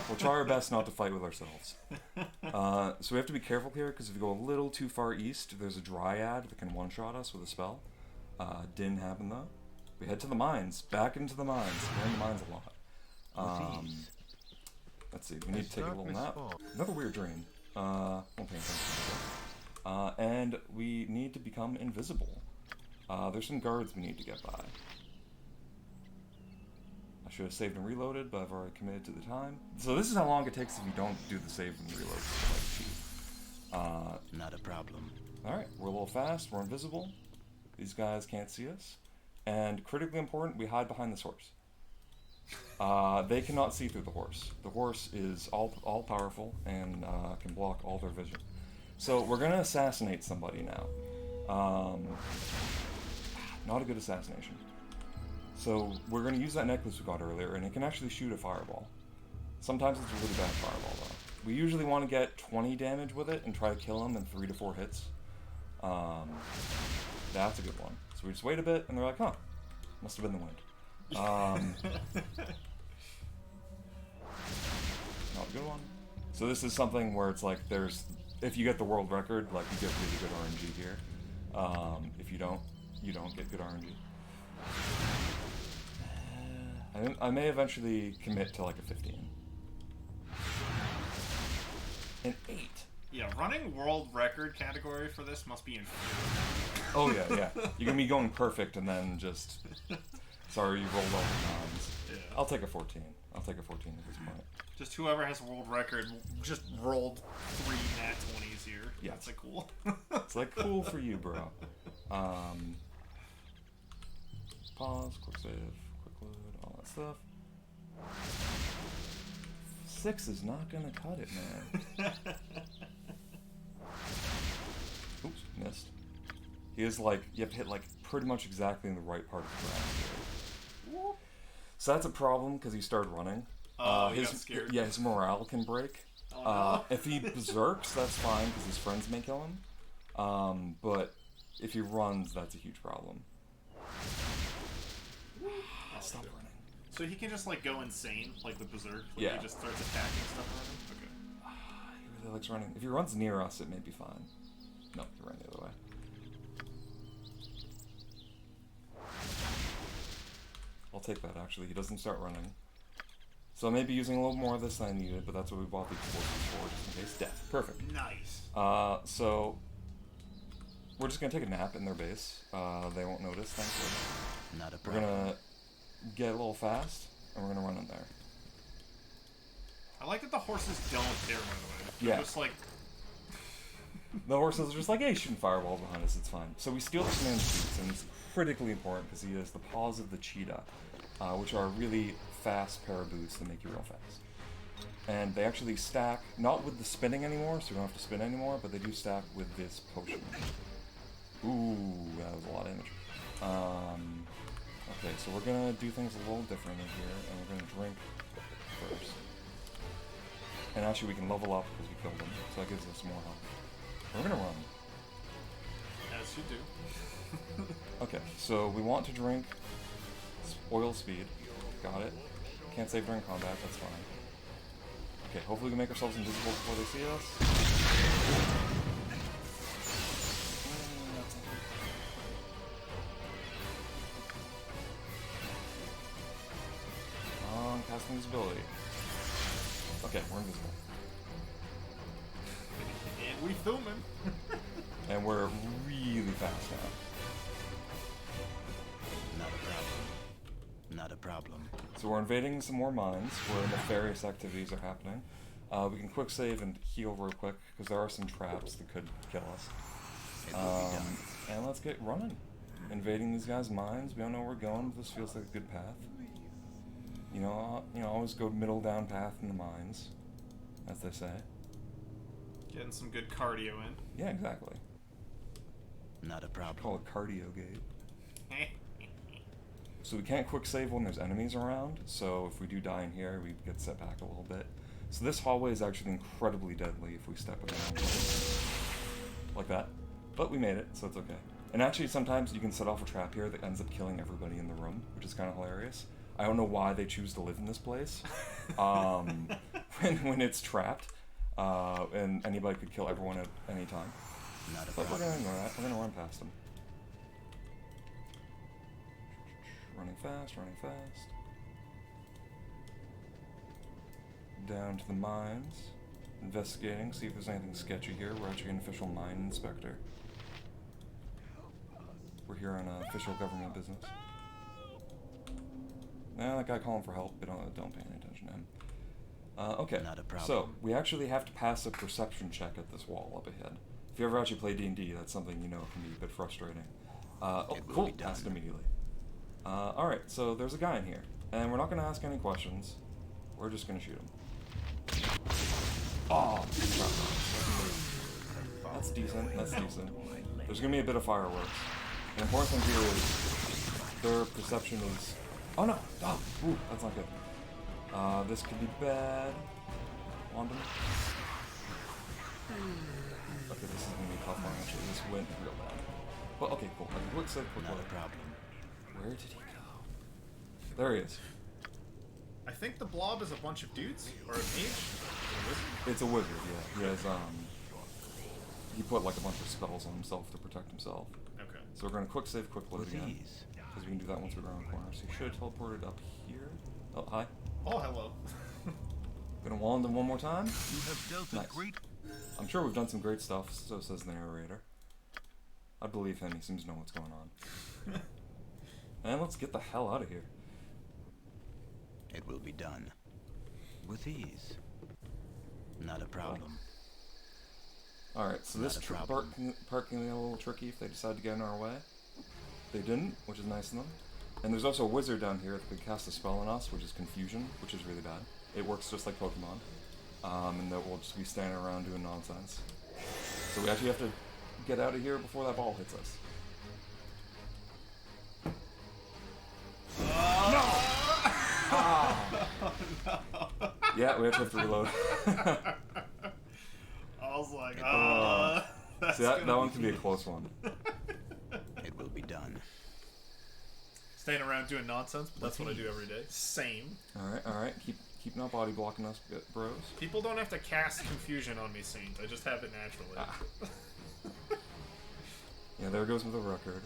We'll try our best not to fight with ourselves. So we have to be careful here, because if we go a little too far east, there's a dryad that can one-shot us with a spell. Didn't happen though. We head to the mines. Back into the mines. We're in the mines a lot. Let's see, we need to take a little nap. Another weird dream. Won't pay attention to it. And we need to become invisible. There's some guards we need to get by. I should have saved and reloaded, but I've already committed to the time. So this is how long it takes if you don't do the save and reload. Not a problem. Alright, we're a little fast, we're invisible. These guys can't see us. And critically important, we hide behind this horse. They cannot see through the horse. The horse is all powerful and can block all their vision. So we're gonna assassinate somebody now. Not a good assassination. So we're gonna use that necklace we got earlier, and it can actually shoot a fireball. Sometimes it's a really bad fireball though. We usually want to get 20 damage with it and try to kill him in 3 to 4 hits. That's a good one. So we just wait a bit, and they're like, huh, must have been the wind. Not a good one. So this is something where it's like if you get the world record, like you get really good RNG here. If you don't, you don't get good RNG. I may eventually commit to like a 15. An 8. Yeah, running world record category for this must be infuriating. Oh yeah. You're gonna be going perfect and then just... Sorry, you rolled all the times. Yeah. I'll take a 14. I'll take a 14 at this point. Just whoever has world record just rolled 3 nat 20s here. Yeah. That's like cool. It's like cool for you, bro. Pause, quick save, quick load, all that stuff. 6 is not gonna cut it, man. Oops, missed. He is like, you have to hit like pretty much exactly in the right part of the ground here. So that's a problem because he started running. He got scared. Yeah, his morale can break. Oh, no. If he berserks, that's fine because his friends may kill him. But if he runs, that's a huge problem. Stop running. So he can just like go insane, like the berserk. Like Yeah. He just starts attacking stuff around him. Okay. He really likes running. If he runs near us, it may be fine. No, he ran the other way. I'll take that, actually. He doesn't start running. So I may be using a little more of this than I needed, but that's what we bought the explosives for, just in case. Death. Perfect. Nice. So we're just gonna take a nap in their base. They won't notice, thankfully. Not a We're problem. gonna get a little fast, and we're gonna run in there. I like that the horses don't care, by the way. They're Yeah. just like, The horses are just like, hey, shooting fireballs behind us, it's fine. So we steal this man's boots, and it's critically important because he has the paws of the cheetah, which are a really fast pair of boots that make you real fast. And they actually stack, not with the spinning anymore, so you don't have to spin anymore, but they do stack with this potion. Ooh, that was a lot of damage. Okay, so we're gonna do things a little differently here, and we're gonna drink first. And actually we can level up because we killed him, so that gives us more health. We're gonna run. as you do. Okay, so we want to drink oil speed. Got it. Can't save during combat, that's fine. Okay, hopefully we can make ourselves invisible before they see us. Cast invisibility. Okay, we're invisible. And we film him. And we're really fast now. Not a problem. Not a problem. So we're invading some more mines where nefarious activities are happening. We can quick save and heal real quick because there are some traps that could kill us. It will be done. And let's get running. Invading these guys' mines. We don't know where we're going, but this feels like a good path. You know, always go middle down path in the mines, as they say. Getting some good cardio in. Yeah, exactly. Not a problem. Call it cardio gate. So we can't quick save when there's enemies around, so if we do die in here, we get set back a little bit. So this hallway is actually incredibly deadly if we step around. Like that. But we made it, so it's okay. And actually, sometimes you can set off a trap here that ends up killing everybody in the room, which is kind of hilarious. I don't know why they choose to live in this place. When it's trapped, and anybody could kill everyone at any time. Not a But we're problem. gonna ignore that. We're gonna run past them. Running fast, running fast. Down to the mines. Investigating, see if there's anything sketchy here. We're actually an official mine inspector. We're here on official government business. Nah, that guy calling for help, but don't pay any attention to him. Okay, Not a problem. so we actually have to pass a perception check at this wall up ahead. If you ever actually play D&D, that's something you know can be a bit frustrating. Oh, It will cool, be done. passed immediately. Alright, so there's a guy in here, and we're not going to ask any questions. We're just going to shoot him. Oh, that's decent, that's decent. There's going to be a bit of fireworks. The important thing here is their perception is... Oh no! Oh, ooh, that's not good. This could be bad. London. Okay, this is gonna be a tough one actually. This went real bad. But okay, cool. I can quick save quickly. Not a problem. Where did he go? There he is. I think the blob is a bunch of dudes or a mage. Or a wizard. It's a wizard, yeah. He has he put like a bunch of spells on himself to protect himself. Okay. So we're gonna quick save quick load With again. ease. Because we can do that once we're around the corner. So he should have teleported up here. Oh, hi. Oh, hello. Gonna wand him one more time. You have dealt Nice. a great. I'm sure we've done some great stuff, so says the narrator. I believe him, he seems to know what's going on. And let's get the hell out of here. It will be done. With ease. Not a problem. Alright, so this Not a problem. parking will be a little tricky if they decide to get in our way. They didn't, which is nice of them. And there's also a wizard down here that can cast a spell on us, which is Confusion, which is really bad. It works just like Pokemon. And that we'll just be standing around doing nonsense. So we actually have to get out of here before that ball hits us. Yeah, we actually have to reload. I was like, See, that one could be a close one. It will be done. Staying around doing nonsense, but that's what I do every day. Same. Alright. Keep not body blocking us, bros. People don't have to cast confusion on me, Saint. I just have it naturally. Yeah, there goes with the record.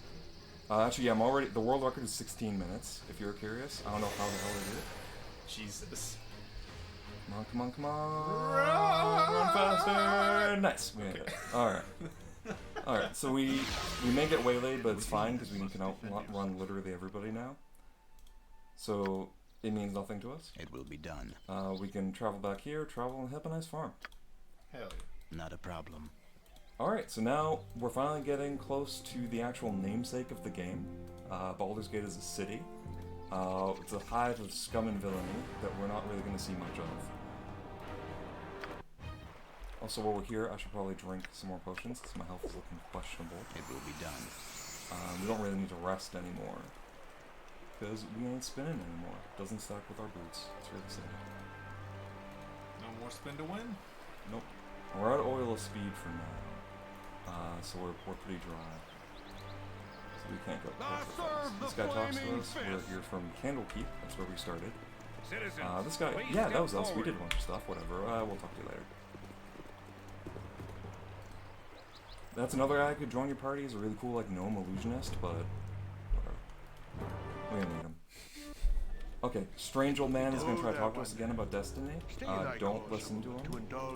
Actually, yeah, I'm already. The world record is 16 minutes, if you're curious. I don't know how the hell they did it. Jesus. Come on. Run faster! Nice, we made it. Alright, so we may get waylaid, but it's fine, because we can outrun literally everybody now. So, it means nothing to us. It will be done. We can travel back here, travel and have a nice farm. Hell yeah. Not a problem. Alright, so now we're finally getting close to the actual namesake of the game. Baldur's Gate is a city. It's a hive of scum and villainy that we're not really going to see much of. Also, while we're here, I should probably drink some more potions, because my health is looking questionable. It will be done. We don't really need to rest anymore, because we ain't spinning anymore. Doesn't stack with our boots. It's really sad. No more spin to win? Nope. We're at oil of speed for now. So we're pretty dry. So we can't go quite so fast. This guy talks to us. We're here from Candlekeep. That's where we started. This guy, yeah, that was us. We did a bunch of stuff. Whatever. We'll talk to you later. That's another guy who could join your party. He's a really cool, like, gnome illusionist, but whatever. We don't need him. Okay, strange old man is going to try to talk to us again about Destiny. Don't listen to him.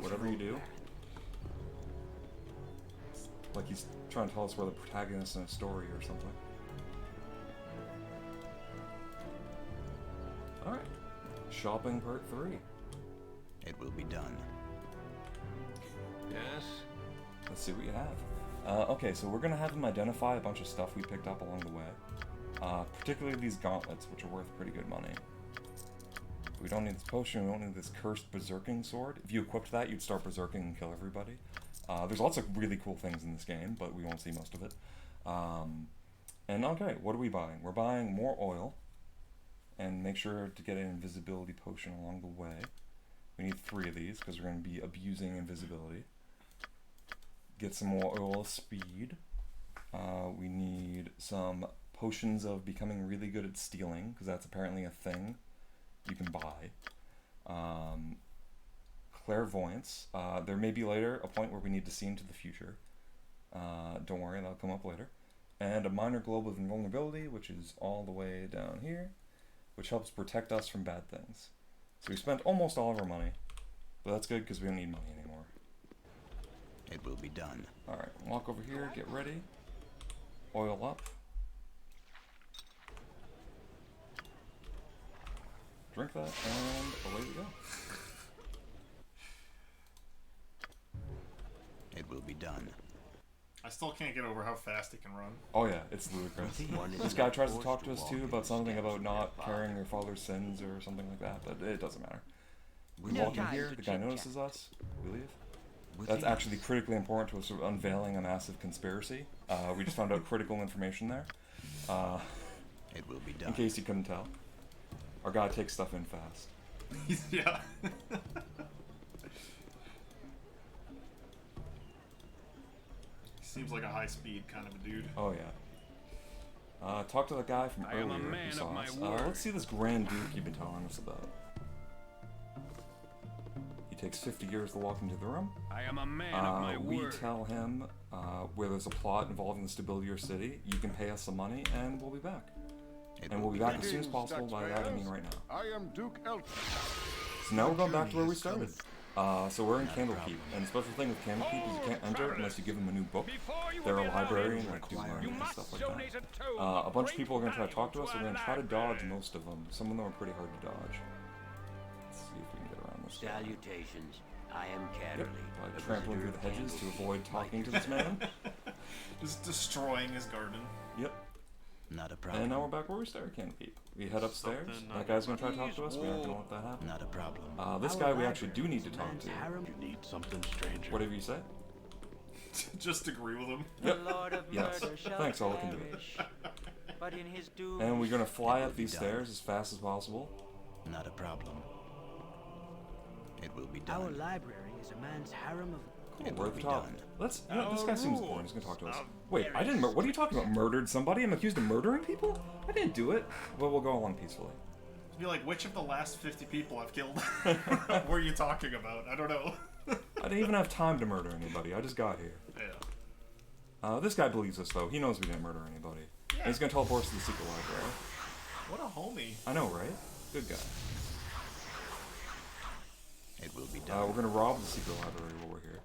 Whatever you do. Like he's trying to tell us we're the protagonists in a story or something. Alright. Shopping part 3. It will be done. Yes? Let's see what you have. Okay, so we're going to have him identify a bunch of stuff we picked up along the way. Particularly these gauntlets, which are worth pretty good money. We don't need this potion, we don't need this cursed berserking sword. If you equipped that, you'd start berserking and kill everybody. There's lots of really cool things in this game, but we won't see most of it. And okay, what are we buying? We're buying more oil, and make sure to get an invisibility potion along the way. We need 3 of these, because we're going to be abusing invisibility. Get some more oil of speed. We need some potions of becoming really good at stealing, because that's apparently a thing you can buy. Clairvoyance. There may be later a point where we need to see into the future. Don't worry, that'll come up later. And a minor globe of invulnerability, which is all the way down here, which helps protect us from bad things. So we spent almost all of our money, but that's good because we don't need money anymore. It will be done. Alright, walk over here, get ready. Oil up. Drink that, and away we go. It will be done. I still can't get over how fast he can run. Oh yeah, it's ludicrous. This guy tries to talk to us too about something about not carrying your father's sins or something like that, but it doesn't matter. We walk in here, the guy notices us, we leave. That's actually critically important to us, sort of unveiling a massive conspiracy. We just found out critical information there. It will be done. In case you couldn't tell. Our guy takes stuff in fast. Yeah. Seems like a high speed kind of a dude. Oh yeah. Talk to the guy from earlier who saw us. Let's see this Grand Duke you've been telling us about. He takes 50 years to walk into the room. I am a man of my we word. tell him where there's a plot involving the stability of your city. You can pay us some money, and we'll be back. And we'll be back as soon as possible. By that I mean right now. I am Duke Elton. So now we're going back to where we started. So we're in Candlekeep, and the special thing with Candlekeep is you can't enter unless you give them a new book. They're a library and like do learning and stuff like that. A bunch of people are going to try to talk to us. We're going to try to dodge most of them. Some of them are pretty hard to dodge. Let's see if we can get around this. Salutations. I am Catterley. Yep, by trampling through the hedges to avoid talking to this man. Just destroying his garden. Yep. Not a And problem. now we're back where we started, Candlekeep. We head upstairs. Something That guy's gonna try to talk to us. We aren't gonna let that happen. Not a problem. This guy we actually do need to talk to. You need something stranger. Whatever you say. Just agree with him. Yep. Yes. Thanks, I'll look into it. But in his doom, And we're gonna fly up these stairs as fast as possible. Not a problem. It will be our done. library is a man's harem of... Cool, It we're will at the be top. done. Let's. You know, this guy seems boring. He's gonna talk to us. Our Wait, I didn't. What are you talking about? Murdered somebody? I'm accused of murdering people? I didn't do it. But we'll go along peacefully. Be like, which of the last 50 people I've killed were you talking about? I don't know. I didn't even have time to murder anybody. I just got here. Yeah. This guy believes us though. He knows we didn't murder anybody. And he's gonna teleport us to the secret library. What a homie. I know, right? Good guy. It will be done. We're gonna rob the secret library while we're here.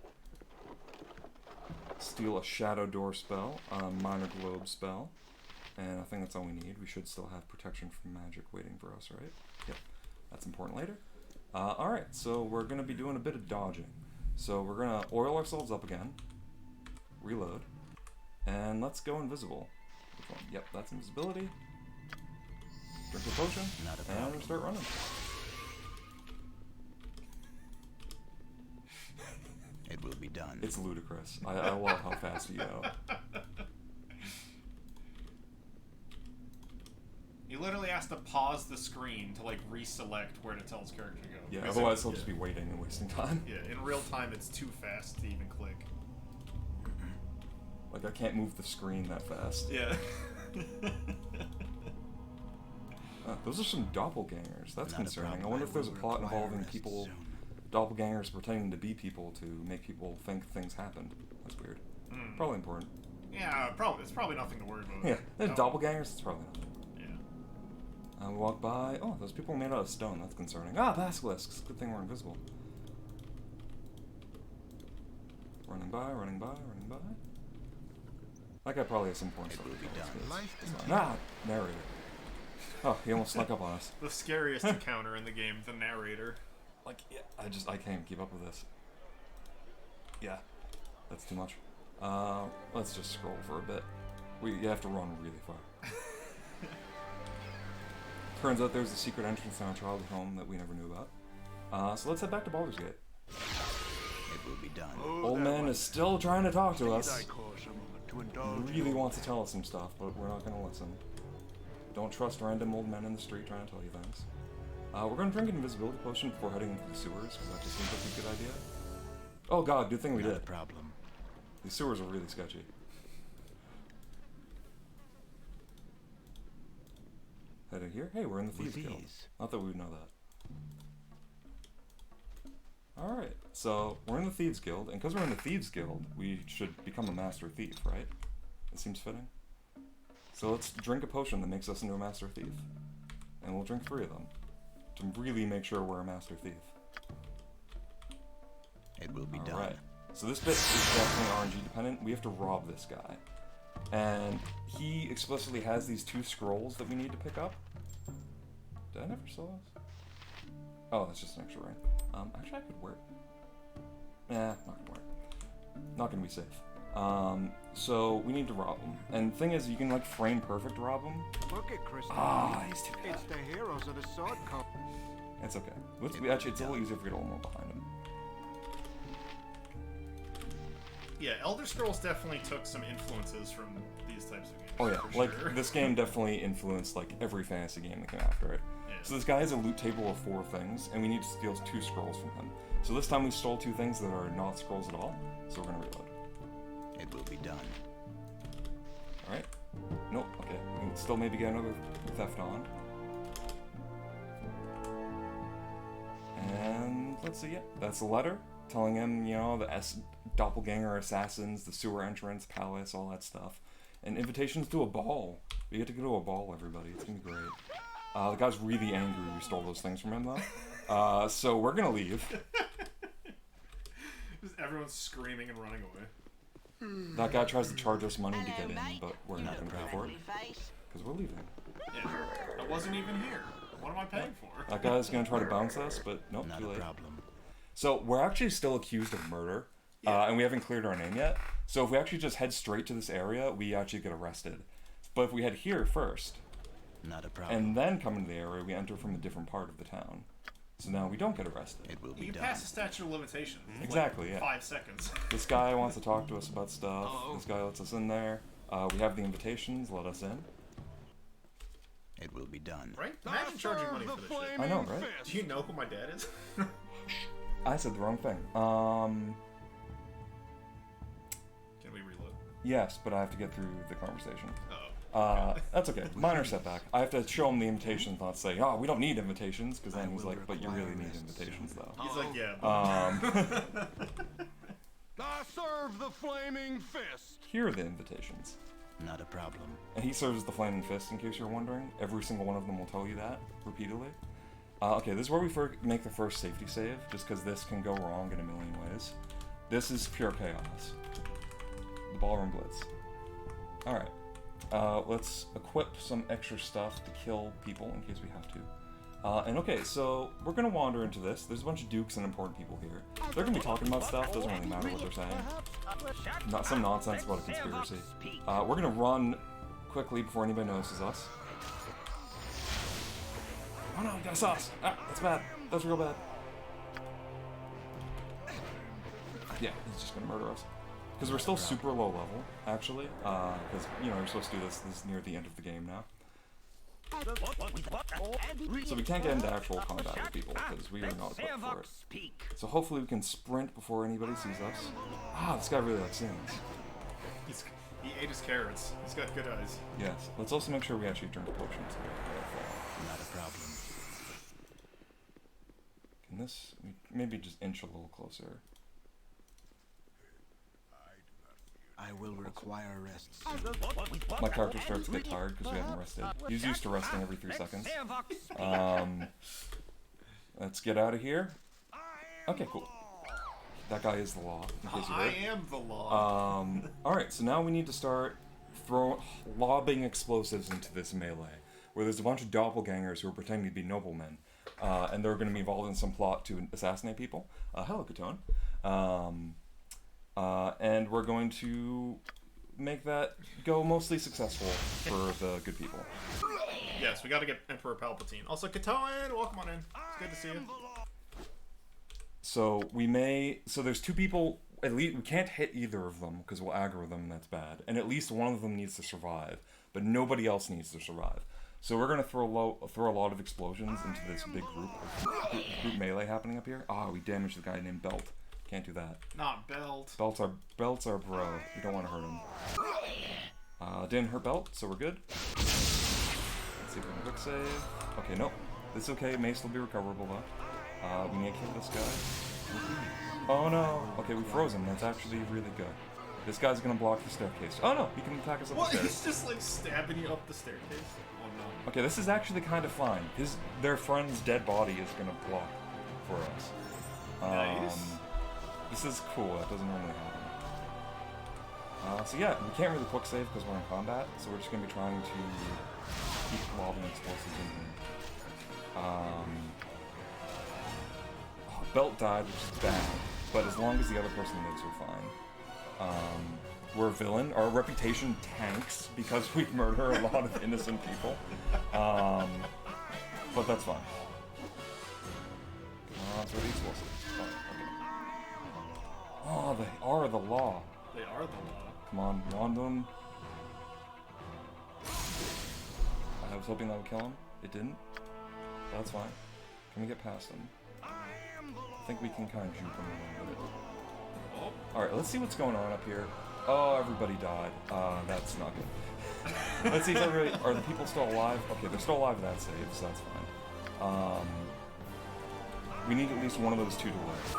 Steal a shadow door spell, a minor globe spell, and I think that's all we need. We should still have protection from magic waiting for us, right? Yep. That's important later. Alright, so we're gonna be doing a bit of dodging. So we're gonna oil ourselves up again, reload, and let's go invisible. Which one? Yep, that's invisibility. Drink a potion, Not a and problem. start running. It will be done. It's ludicrous. I love how fast you go. He literally has to pause the screen to like reselect where to tell his character to go. Yeah, Because otherwise he'll just be waiting and wasting time. Yeah, in real time it's too fast to even click. Like, I can't move the screen that fast. Yeah. Those are some doppelgangers. That's Not a concerning. I problem. wonder if there's a will plot require involving rest people, soon. doppelgangers pretending to be people to make people think things happened. That's weird. Probably important. Yeah, it's probably nothing to worry about. Yeah, there's No. doppelgangers, it's probably nothing. Yeah. We walk by. Oh, those people are made out of stone. That's concerning. Ah, basilisks. Good thing we're invisible. Running by, running by, running by. That guy probably has some point. It will be done. Life is Ah, narrator. Oh, he almost snuck up on us. The scariest encounter in the game, the narrator. Like, yeah, I can't keep up with this. Yeah, that's too much. Let's just scroll for a bit. You have to run really far. Turns out there's a secret entrance in our childhood home that we never knew about. So let's head back to Baldur's Gate. It will be done. Old man is still trying to talk to us. I cause a moment to indulge Really you. wants to tell us some stuff, but we're not gonna listen. Don't trust random old men in the street trying to tell you things. We're gonna drink an invisibility potion before heading into the sewers, because that just seems like a good idea. Oh god, good thing we Not a did. problem. These sewers are really sketchy. Heading here? Hey, we're in the Thieves With Guild. ease. Not that we would know that. Alright, so we're in the Thieves Guild, and because we're in the Thieves Guild, we should become a Master Thief, right? It seems fitting. So let's drink a potion that makes us into a Master Thief. And we'll drink 3 of them. To really make sure we're a Master Thief. It will be done. Alright, so this bit is definitely RNG dependent. We have to rob this guy. And he explicitly has these 2 scrolls that we need to pick up. Did I never saw those? Oh, that's just an extra ring. Actually, I could wear it. Nah, not gonna wear it. Not gonna be safe. So we need to rob him. And the thing is, you can like frame perfect rob him. Look at Chris. Ah, he's too bad. It's the heroes of the sword code. It's okay. Actually, it's a little easier if we get a little more behind him. Yeah, Elder Scrolls definitely took some influences from these types of games. Oh yeah, for like sure. this game definitely influenced like every fantasy game that came after it. Yeah. So this guy has a loot table of 4 things, and we need to steal 2 scrolls from him. So this time we stole 2 things that are not scrolls at all. So we're gonna reload. It will be done. All right. Nope. Okay. We can still maybe get another theft on. And let's see. Yeah, that's the letter telling him, you know, the doppelganger assassins, the sewer entrance, palace, all that stuff, and invitations to a ball. We get to go to a ball, everybody. It's gonna be great. The guy's really angry we stole those things from him, though. So we're gonna leave. Just everyone's screaming and running away. That guy tries to charge us money to get in, but we're not gonna pay for it because we're leaving. Yeah, I wasn't even here. What am I paying for? That guy's gonna try to bounce us, but nope, Not too a late. problem. So we're actually still accused of murder, and we haven't cleared our name yet. So if we actually just head straight to this area, we actually get arrested. But if we head here first, Not a problem. and then come into the area, we enter from a different part of the town. So now we don't get arrested. It will You be can done. pass the statute of limitations. in, Exactly, like, yeah. 5 seconds. This guy wants to talk to us about stuff. This guy lets us in there. We have the invitations. Let us in. It will be done. Right? Imagine charging money for this shit. I know, right? Do you know who my dad is? I said the wrong thing. Can we reload? Yes, but I have to get through the conversation. Uh-oh. That's okay. Minor setback. I have to show him the invitations, not say, "Oh, we don't need invitations," because then he's like, "But you really need invitations, though." He's like, yeah. I serve the flaming fist. Here are the invitations. Not a problem. And he serves the Flaming Fist, in case you're wondering. Every single one of them will tell you that, repeatedly. Okay, this is where we make the first safety save, just because this can go wrong in a million ways. This is pure chaos. The Ballroom Blitz. Alright. Let's equip some extra stuff to kill people, in case we have to. And okay, so we're gonna wander into this. There's a bunch of dukes and important people here. They're gonna be talking about stuff, doesn't really matter what they're saying. Not some nonsense about a conspiracy. We're gonna run quickly before anybody notices us. Oh no, we got a sauce! Ah, that's bad. That's real bad. Yeah, he's just gonna murder us. Because we're still super low level, actually. Because, you know, you're supposed to do this is near the end of the game now. So we can't get into actual combat with people, because we are not equipped for it. So hopefully we can sprint before anybody sees us. Ah, this guy really likes scenes. He ate his carrots. He's got good eyes. Yes. Let's also make sure we actually drink potions. Not a problem. Can this maybe just inch a little closer? I will require rest. My character starts to get tired because we haven't rested. He's used to resting every 3 seconds. Let's get out of here. Okay, cool. That guy is the law, in case you heard. I am the law. Alright, so now we need to start lobbing explosives into this melee, where there's a bunch of doppelgangers who are pretending to be noblemen, and they're going to be involved in some plot to assassinate people. Hello, Katone. And we're going to make that go mostly successful for the good people. Yes, we gotta get Emperor Palpatine. Also, Katone, welcome on in. It's good to see you. So there's 2 people, at least, we can't hit either of them, because we'll aggro them, and that's bad. And at least one of them needs to survive, but nobody else needs to survive. So we're gonna throw a lot of explosions into this big group melee happening up here. Ah, we damaged the guy named Belt. Can't do that. Not Belt. Belt's our bro. You don't want to hurt him. Didn't hurt Belt, so we're good. Let's see if we can quick save. Okay, nope. This is okay. It may still be recoverable though. We need to kill this guy. Oh no. Okay, we froze him. That's actually really good. This guy's gonna block the staircase. Oh no, he can attack us up the stairs. He's just like stabbing you up the staircase? Oh no. Okay, this is actually kind of fine. Their friend's dead body is gonna block for us. Nice. This is cool, that doesn't normally happen. So yeah, we can't really quick save because we're in combat, so we're just going to be trying to keep lobbing explosives in here. Belt died, which is bad, but as long as the other person lives, we're fine. We're a villain, our reputation tanks because we murder a lot of innocent people. But that's fine. Throw the explosives. Fine, okay. Oh, they are the law. They are the law. Come on, wand them. I was hoping that would kill him. It didn't. That's fine. Can we get past him? I think we can kind of juke him a little bit. Alright, let's see what's going on up here. Oh, everybody died. That's not good. Let's see if everybody... Are the people still alive? Okay, they're still alive, that saves, so that's fine. We need at least one of those 2 to live.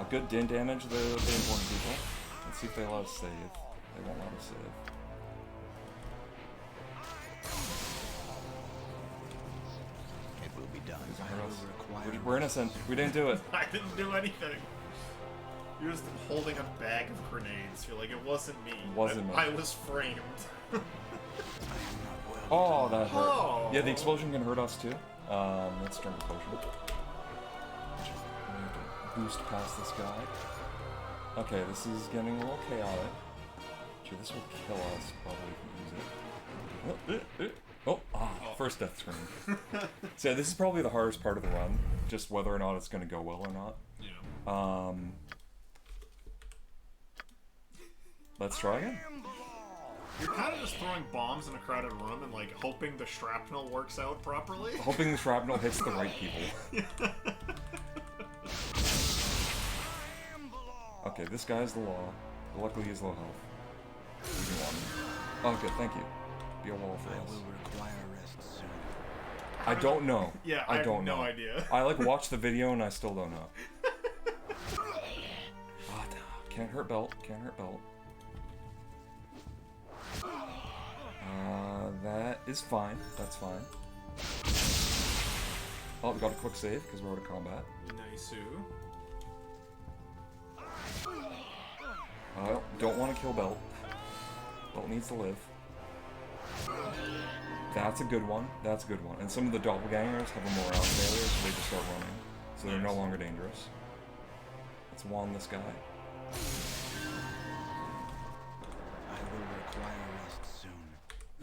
Good, didn't damage the important people. Let's see if they let us save. They won't let us save. It will be done. We're innocent. We didn't do it. I didn't do anything. You're just holding a bag of grenades. You're like, it wasn't me. Wasn't me. I was framed. Oh, that hurt. Oh. Yeah, the explosion can hurt us too. Let's drink a potion. Boost past this guy. Okay, this is getting a little chaotic. Actually, this will kill us, probably, if we use it. First death screen. So yeah, this is probably the hardest part of the run, just whether or not it's going to go well or not. Yeah. Let's try again. You're kind of just throwing bombs in a crowded room and like hoping the shrapnel works out properly. Hoping the shrapnel hits the right people. Okay, this guy's the law. Luckily he's low health. We can want him. Oh good, thank you. Be a wall for us. I will require rest soon. I don't know. Yeah, I don't have know. no idea. I like watched the video and I still don't know. Oh, no. Can't hurt belt. Can't hurt belt. That is fine. That's fine. Oh, we got a quick save because we're out of combat. Nice. Don't want to kill Belt. Belt needs to live. That's a good one. That's a good one. And some of the doppelgangers have a morale failure, so they just start running. So they're no longer dangerous. Let's wand this guy. I will require rest soon.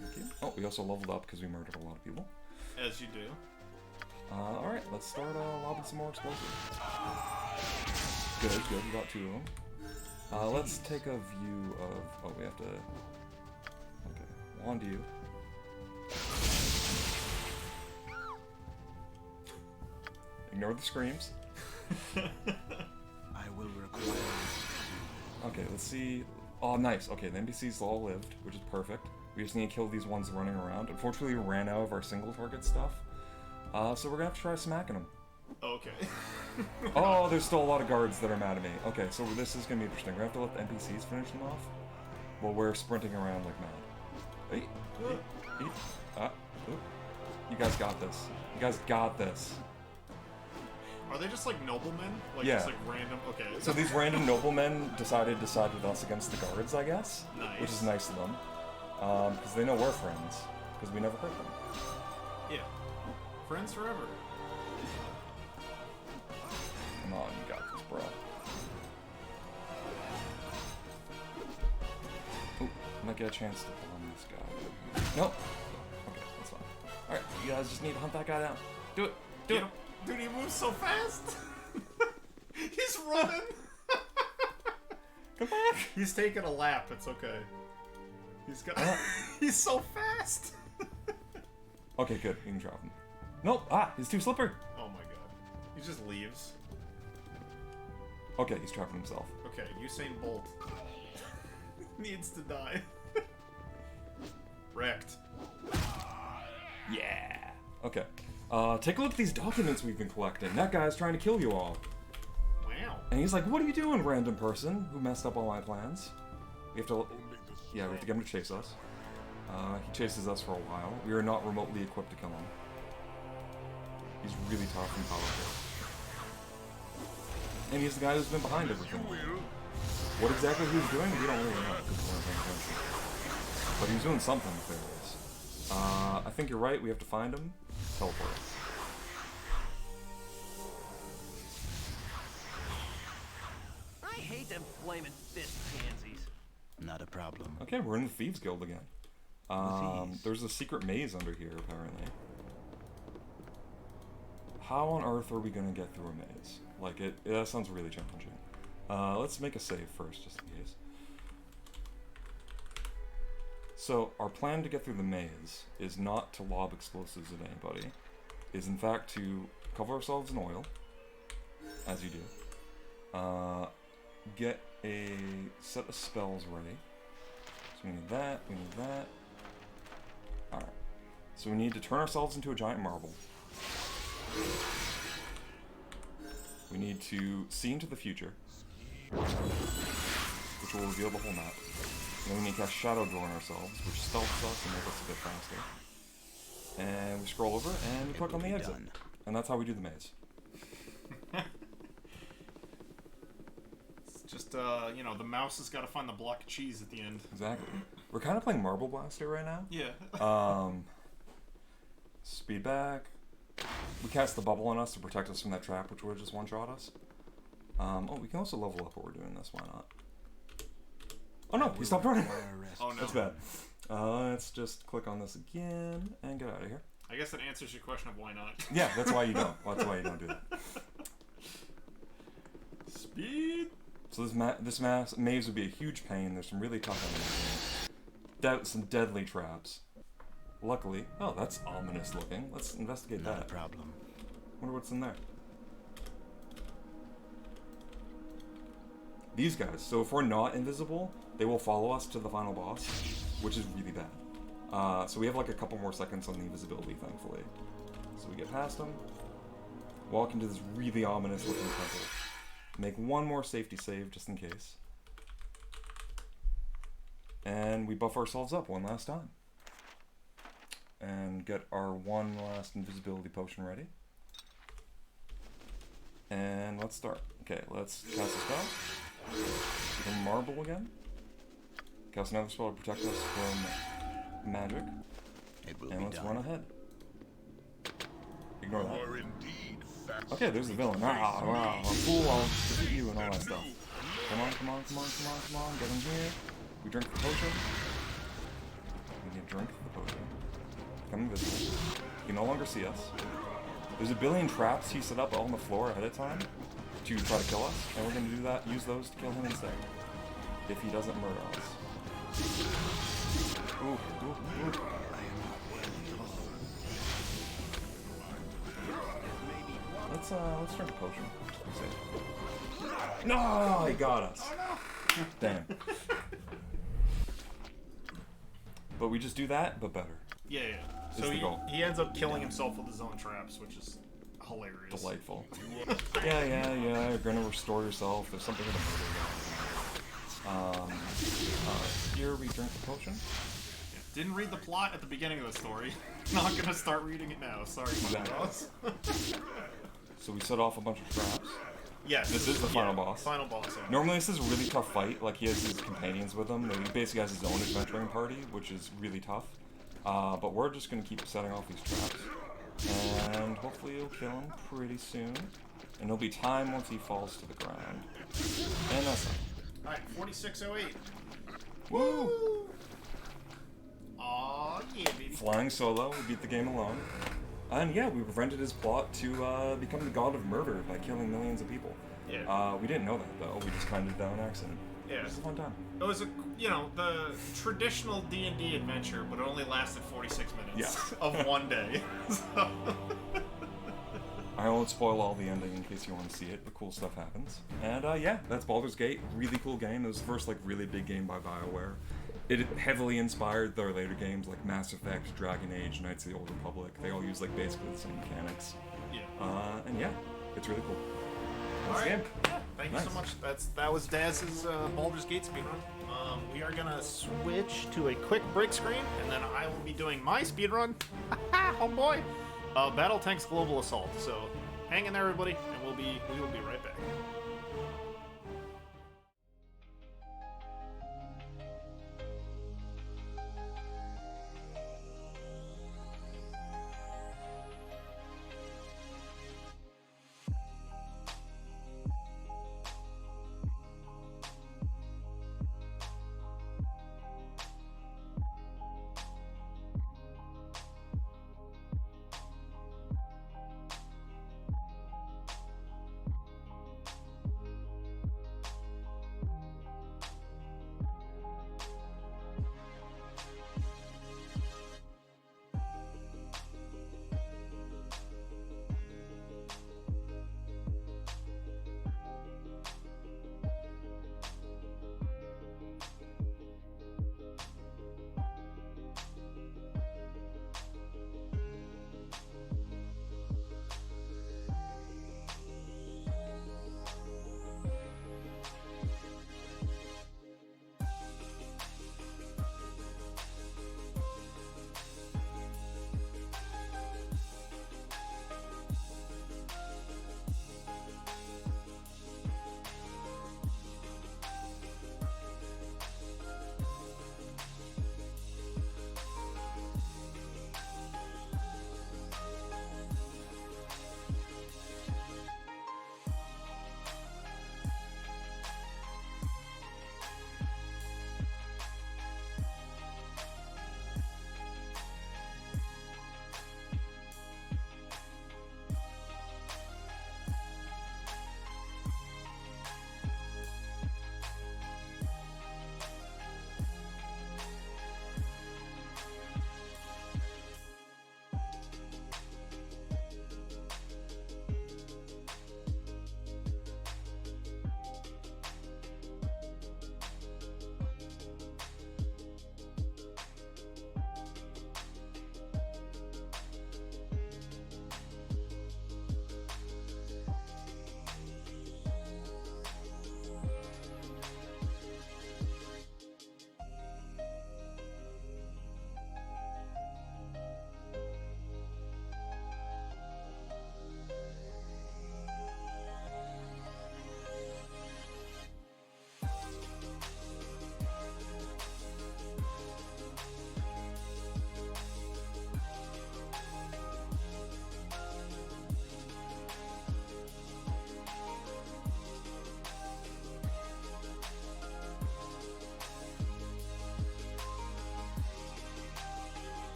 Thank you. Oh, we also leveled up because we murdered a lot of people. As you do. Alright, let's start lobbing some more explosives. Good, good. We got 2 of them. Let's take a view of... Oh, we have to... Okay. Wand you. Ignore the screams. I will require rest. Okay, let's see... Oh, nice. Okay, the NPCs all lived, which is perfect. We just need to kill these ones running around. Unfortunately, we ran out of our single target stuff. So we're gonna have to try smacking them. Okay. Oh, there's still a lot of guards that are mad at me. Okay, so this is gonna be interesting. We're gonna have to let the NPCs finish them off while we're sprinting around like mad. Hey, hey, hey. Oop. You guys got this. You guys got this. Are they just like noblemen? Like Yeah. just like random? Okay. So these random noblemen decided to side with us against the guards, I guess. Nice. Which is nice of them. Because they know we're friends. Because we never hurt them. Yeah. Friends forever. Come on, you got this, bro. Ooh, might get a chance to bomb this guy. Nope. Okay, that's fine. Alright, you guys just need to hunt that guy down. Do it! Do it! Dude, he moves so fast! He's running! Come back! He's taking a lap, it's okay. He's got... He's so fast! Okay, good. You can drop him. Nope! Ah! He's too slippery! Oh my god. He just leaves. Okay, he's trapping himself. Okay, Usain Bolt. Needs to die. Wrecked. Yeah! Okay. Take a look at these documents we've been collecting. That guy's trying to kill you all. Wow. And he's like, what are you doing, random person who messed up all my plans? We have to... Yeah, we have to get him to chase us. He chases us for a while. We are not remotely equipped to kill him. He's really tough and powerful. And he's the guy who's been behind everything. What exactly he was doing, we don't really know because we weren't paying attention. But he was doing something nefarious. I think you're right, we have to find him. Teleport. I hate them flaming fist pansies. Not a problem. Okay, we're in the Thieves Guild again. There's a secret maze under here, apparently. How on earth are we gonna get through a maze? Like, that sounds really challenging. Let's make a save first, just in case. So, our plan to get through the maze is not to lob explosives at anybody. Is in fact to cover ourselves in oil, as you do. Get a set of spells ready. So we need that, we need that. Alright. So we need to turn ourselves into a giant marble. We need to see into the future, which will reveal the whole map. And then we need to cast Shadow Draw on ourselves, which stealths us and makes us a bit faster. And we scroll over and we click on the exit. Done. And that's how we do the maze. It's just, you know, the mouse has got to find the block of cheese at the end. Exactly. We're kind of playing Marble Blaster right now. Yeah. Speed back. We cast the bubble on us to protect us from that trap, which would have just one-shot us. Oh, we can also level up while we're doing this. Why not? Oh no, he stopped running. Oh no. That's bad. Let's just click on this again and get out of here. I guess that answers your question of why not. Yeah, that's why you don't. That's why you don't do that. Speed. So this maze would be a huge pain. There's some really tough enemies. Some deadly traps. Luckily, oh, that's ominous looking. Let's investigate that. Not a problem. Wonder what's in there. These guys. So if we're not invisible, they will follow us to the final boss, which is really bad. So we have like a couple more seconds on the invisibility, thankfully. So we get past them, walk into this really ominous looking temple, make one more safety save just in case, and we buff ourselves up one last time. And get our one last invisibility potion ready. And let's start. Okay, let's cast a spell. Become marble again. Cast another spell to protect us from magic. And let's run ahead. Ignore that. Okay, there's the villain. Ah, fool, I'll defeat you and all that stuff. Come on, come on, come on, come on, come on. Get in here. We drink the potion. We can drink the potion. Become invisible. You can no longer see us. There's a billion traps he set up on the floor ahead of time to try to kill us, and we're going to do that. Use those to kill him instead. If he doesn't murder us. Ooh, ooh, ooh. Let's drink a potion. No, he got us. Damn. But we just do that, but better. Yeah. Is So the goal. he ends up killing himself with his own traps, which is hilarious. Delightful. yeah. You're gonna restore yourself. There's something with a murder guy. Here we drink the potion. Didn't read the plot at the beginning of the story. Not gonna start reading it now. Sorry, my boss. So we set off a bunch of traps. Yes. This is the final boss. Final boss. Yeah. Normally this is a really tough fight. Like he has his companions with him. He basically has his own adventuring party, which is really tough. But we're just gonna keep setting off these traps. And hopefully it'll kill him pretty soon. And there'll be time once he falls to the ground. And that's it. Alright, 4608. Woo! Aw, yeah, baby. Flying solo, we beat the game alone. And yeah, we prevented his plot to become the god of murder by killing millions of people. Yeah. We didn't know that though. We just kind of did that on accident. Yeah. It was a fun time. It was the traditional D&D adventure, but it only lasted 46 minutes of one day. So. I won't spoil all the ending in case you want to see it, but cool stuff happens. And yeah, that's Baldur's Gate. Really cool game. It was the first like really big game by BioWare. It heavily inspired their later games like Mass Effect, Dragon Age, Knights of the Old Republic. They all use like basically the same mechanics. Yeah. And yeah, it's really cool. That's All the right. game. Yeah, thank you so much. That was Daz's Baldur's Gate speedrun. We are gonna switch to a quick break screen, and then I will be doing my speedrun. Oh boy! Battletanx Global Assault. So hang in there, everybody, and we will be right back.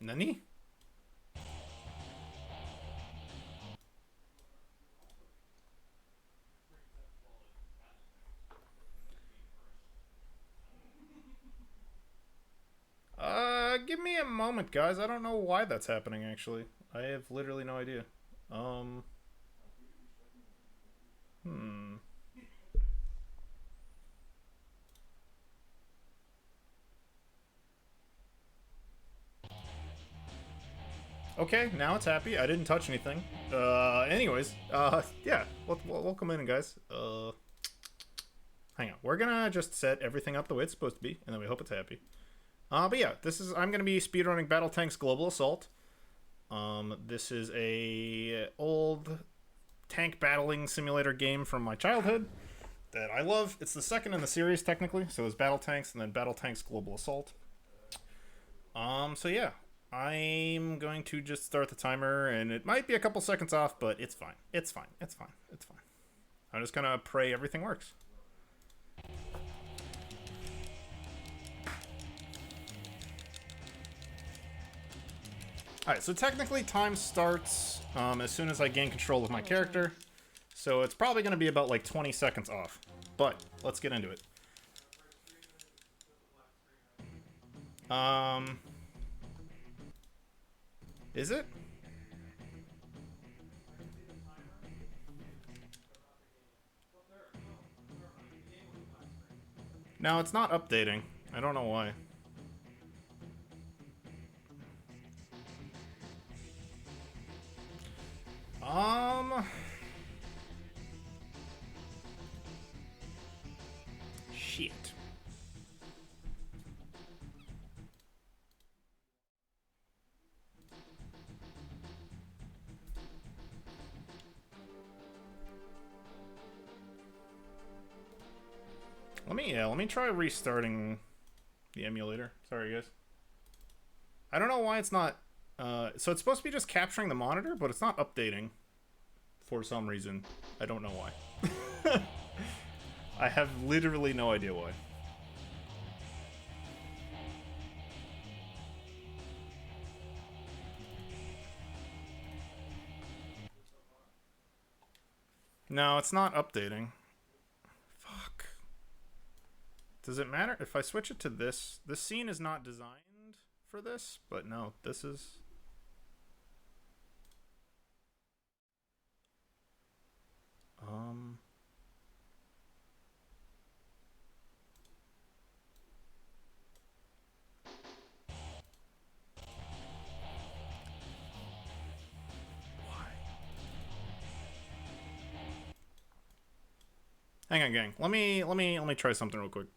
Nani? Give me a moment, guys. I don't know why that's happening, actually. I have literally no idea. Okay, now it's happy. I didn't touch anything. Anyways, yeah. Welcome in, guys. Hang on. We're gonna just set everything up the way it's supposed to be, and then we hope it's happy. But yeah, I'm gonna be speedrunning Battletanx Global Assault. This is a old tank battling simulator game from my childhood that I love. It's the second in the series, technically. So it's Battletanx and then Battletanx Global Assault. So yeah. I'm going to just start the timer, and it might be a couple seconds off, but it's fine. It's fine. It's fine. It's fine. I'm just gonna pray everything works. Alright, so technically time starts as soon as I gain control of my character. So it's probably going to be about like 20 seconds off. But let's get into it. Is it? No, it's not updating. I don't know why. Shit. Let me try restarting the emulator. Sorry, guys. I don't know why it's not. So it's supposed to be just capturing the monitor, but it's not updating for some reason. I don't know why. I have literally no idea why. No, it's not updating. Fuck. Does it matter if I switch it to this? This scene is not designed for this, but no, this is... Hang on, gang. Let me try something real quick.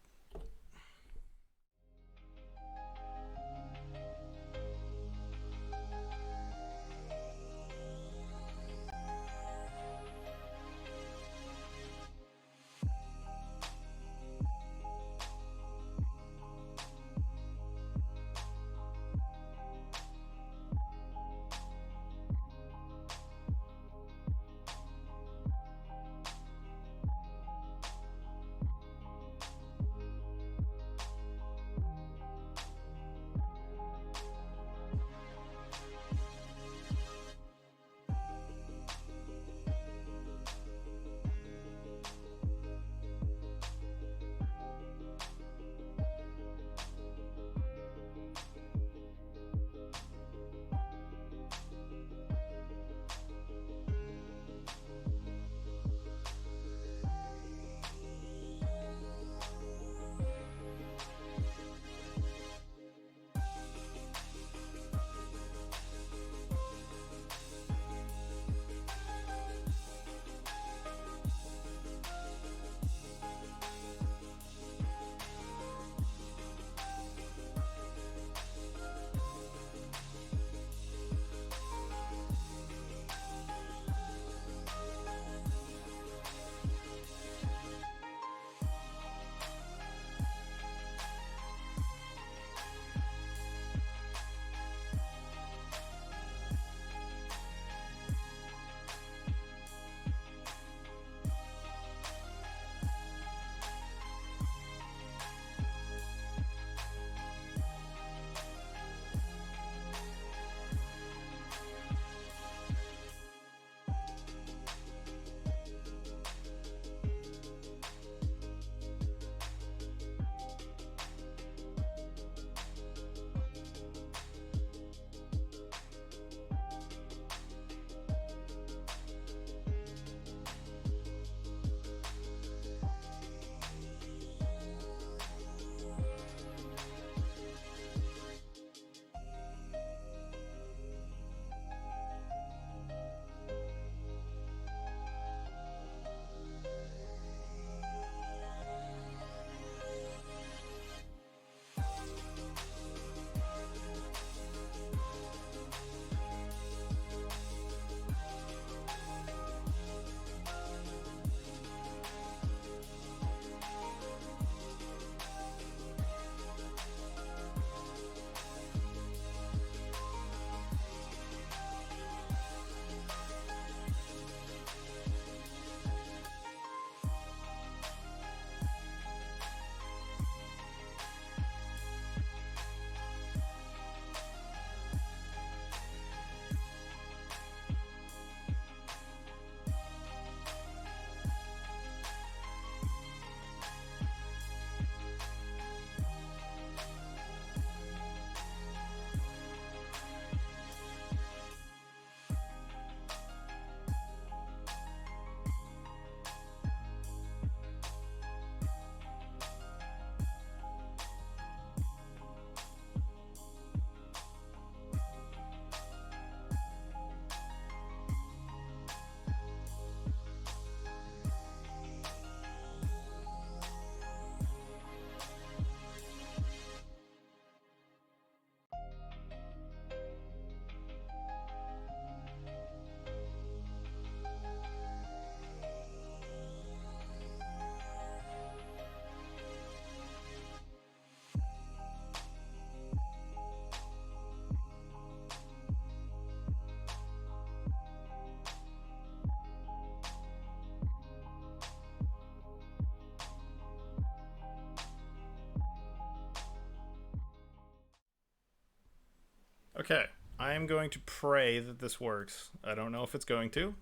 Okay, I am going to pray that this works. I don't know if it's going to.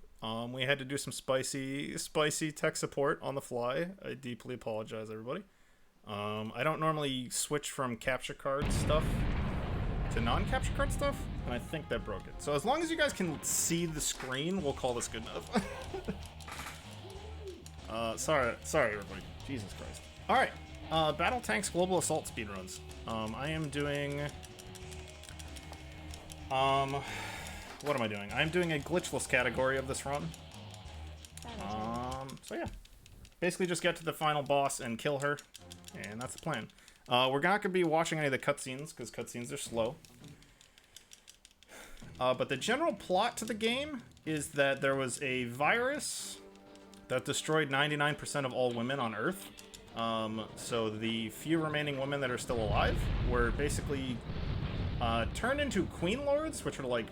We had to do some spicy tech support on the fly. I deeply apologize, everybody. I don't normally switch from capture card stuff to non-capture card stuff, and I think that broke it. So as long as you guys can see the screen, we'll call this good enough. Sorry, everybody. Jesus Christ. All right, Battletanx Global Assault speedruns. I am doing. What am I doing? I'm doing a glitchless category of this run. So yeah, basically just get to the final boss and kill her, and that's the plan. We're not gonna be watching any of the cutscenes because cutscenes are slow. But the general plot to the game is that there was a virus that destroyed 99% of all women on Earth. So the few remaining women that are still alive were basically turned into queen lords, which are like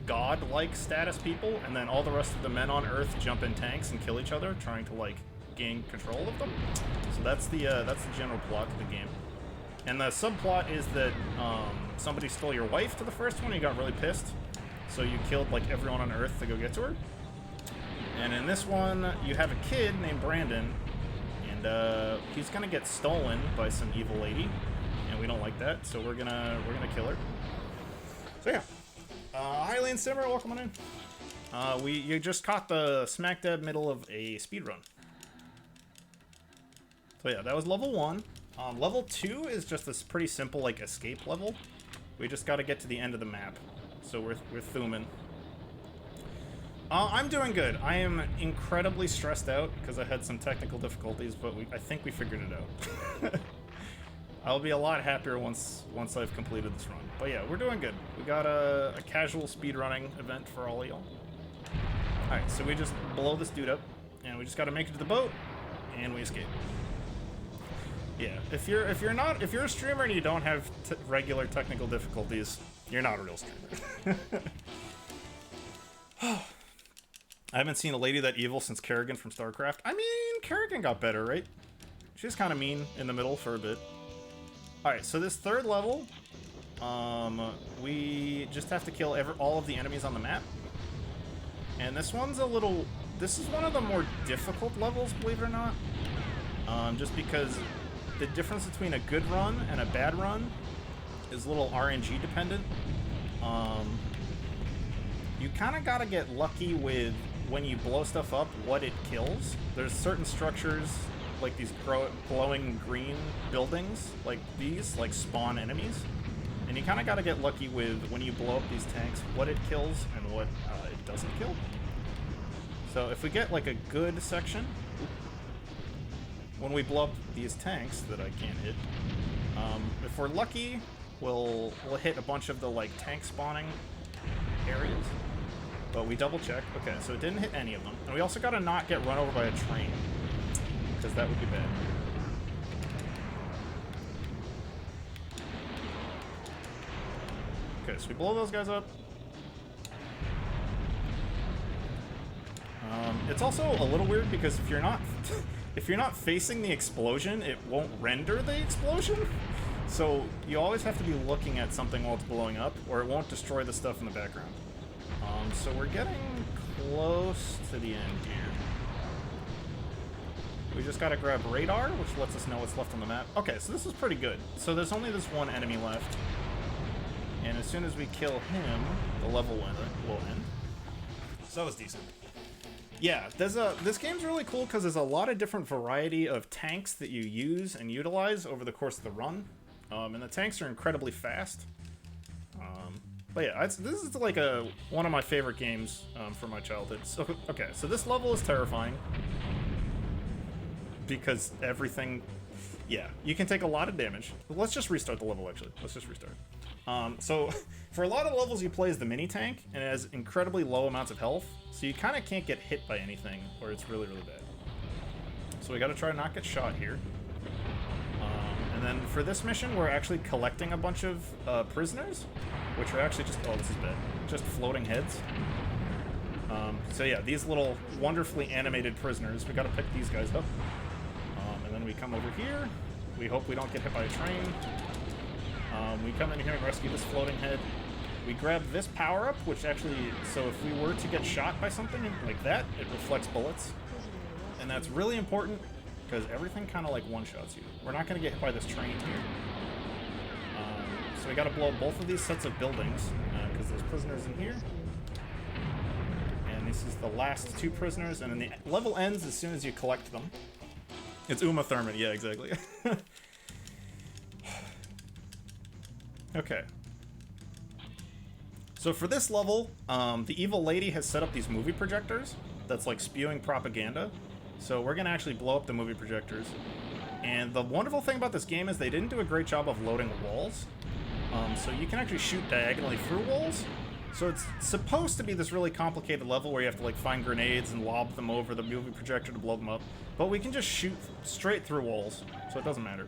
god-like status people, and then all the rest of the men on Earth jump in tanks and kill each other, trying to like gain control of them. So that's the general plot of the game. And the subplot is that somebody stole your wife to the first one, and you got really pissed, so you killed like everyone on Earth to go get to her. And in this one, you have a kid named Brandon, and he's gonna get stolen by some evil lady, and we don't like that, so we're gonna kill her. So yeah. Hi Lane Simmer, welcome on in. You just caught the smack dab middle of a speed run. So yeah, that was level 1. Level 2 is just this pretty simple like escape level. We just got to get to the end of the map. So we're thumbing. I'm doing good. I am incredibly stressed out because I had some technical difficulties, but I think we figured it out. I'll be a lot happier once I've completed this run. But yeah, we're doing good. We got a casual speedrunning event for all of y'all. Alright, so we just blow this dude up, and we just gotta make it to the boat, and we escape. Yeah, if you're a streamer and you don't have regular technical difficulties, you're not a real streamer. I haven't seen a lady that evil since Kerrigan from StarCraft. I mean, Kerrigan got better, right? She's kind of mean in the middle for a bit. Alright, so this third level, we just have to kill all of the enemies on the map. And this is one of the more difficult levels, believe it or not. Just because the difference between a good run and a bad run is a little RNG dependent. You kind of gotta get lucky with when you blow stuff up, what it kills. There's certain structures, like these glowing green buildings, like these, like spawn enemies. And you kind of got to get lucky with when you blow up these tanks, what it kills and what it doesn't kill. So if we get like a good section, when we blow up these tanks that I can't hit, if we're lucky, we'll hit a bunch of the like tank spawning areas. But we double check. Okay, so it didn't hit any of them. And we also got to not get run over by a train, because that would be bad. Okay, so we blow those guys up. It's also a little weird because if you're not facing the explosion, it won't render the explosion. So you always have to be looking at something while it's blowing up, or it won't destroy the stuff in the background. So we're getting close to the end here. We just gotta grab radar, which lets us know what's left on the map. Okay, so this is pretty good. So there's only this one enemy left. And as soon as we kill him, the level will end. So that was decent. Yeah, this game's really cool because there's a lot of different variety of tanks that you use and utilize over the course of the run. And the tanks are incredibly fast. But yeah, this is like one of my favorite games from my childhood. So, okay, so this level is terrifying. Because everything... Yeah, you can take a lot of damage. Let's just restart the level, actually. Let's just restart. So, for a lot of levels, you play as the mini-tank, and it has incredibly low amounts of health, so you kind of can't get hit by anything, or it's really, really bad. So we gotta try to not get shot here. And then for this mission, we're actually collecting a bunch of prisoners, which are actually just... Oh, this is bad. Just floating heads. So yeah, these little wonderfully animated prisoners, we gotta pick these guys up. And then we come over here. We hope we don't get hit by a train. We come in here and rescue this floating head. We grab this power-up, which actually, so if we were to get shot by something like that, it reflects bullets. And that's really important, because everything kind of like one-shots you. We're not going to get hit by this train here. So we got to blow both of these sets of buildings, because there's prisoners in here. And this is the last 2 prisoners, and then the level ends as soon as you collect them. It's Uma Thurman, yeah, exactly. Okay. So for this level, the evil lady has set up these movie projectors that's like spewing propaganda. So we're gonna actually blow up the movie projectors. And the wonderful thing about this game is they didn't do a great job of loading walls. So you can actually shoot diagonally through walls. So it's supposed to be this really complicated level where you have to like find grenades and lob them over the movie projector to blow them up. But we can just shoot straight through walls, so it doesn't matter.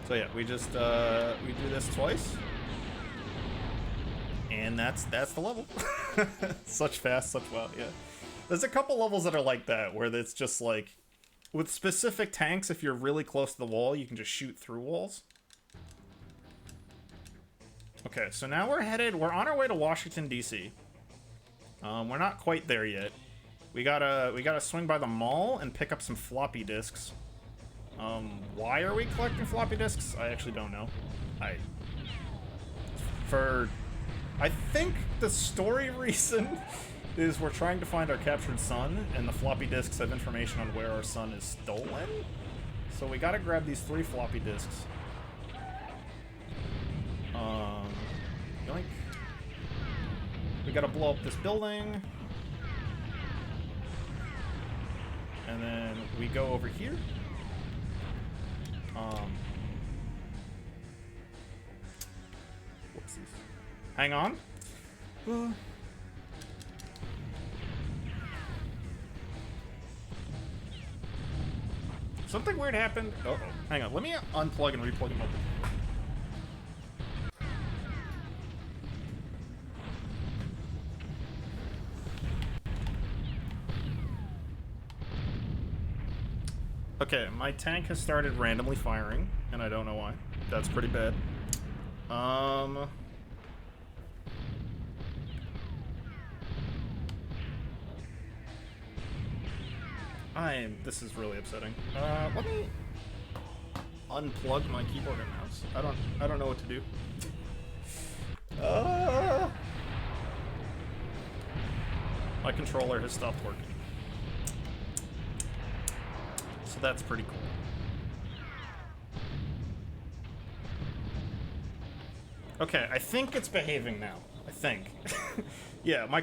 So yeah, we just we do this twice, and that's the level. Such fast, such wow, yeah. There's a couple levels that are like that, where it's just like, with specific tanks, if you're really close to the wall, you can just shoot through walls. Okay, so now we're on our way to Washington, D.C. We're not quite there yet. We gotta swing by the mall and pick up some floppy disks. Why are we collecting floppy disks? I actually don't know. I think the story reason is we're trying to find our captured son, and the floppy disks have information on where our son is stolen. So we gotta grab these 3 floppy disks. Yoink. We gotta blow up this building. And then we go over here. Whoopsies. Hang on. Something weird happened. Uh-oh. Hang on. Let me unplug and replug him over. Okay, my tank has started randomly firing, and I don't know why. That's pretty bad. This is really upsetting. Let me unplug my keyboard and mouse. I don't know what to do. My controller has stopped working. So that's pretty cool. Okay, I think it's behaving now. I think. Yeah, my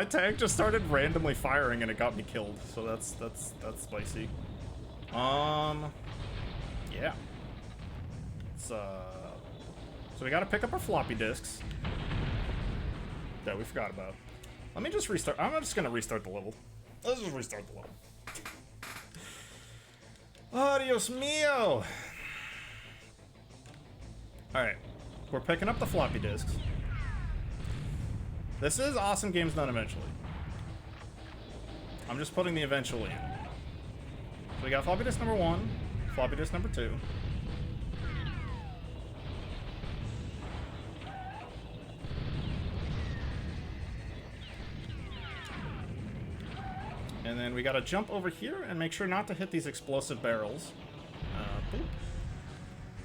tank just started randomly firing and it got me killed. So that's spicy. Yeah. So we gotta pick up our floppy disks that we forgot about. Let me just restart. I'm just gonna restart the level. Let's just restart the level. Oh, Dios mío! Alright. We're picking up the floppy disks. This is Awesome Games Done Eventually. I'm just putting the eventually in. So we got floppy disk number 1, floppy disk number 2. And then we gotta jump over here and make sure not to hit these explosive barrels. Boop.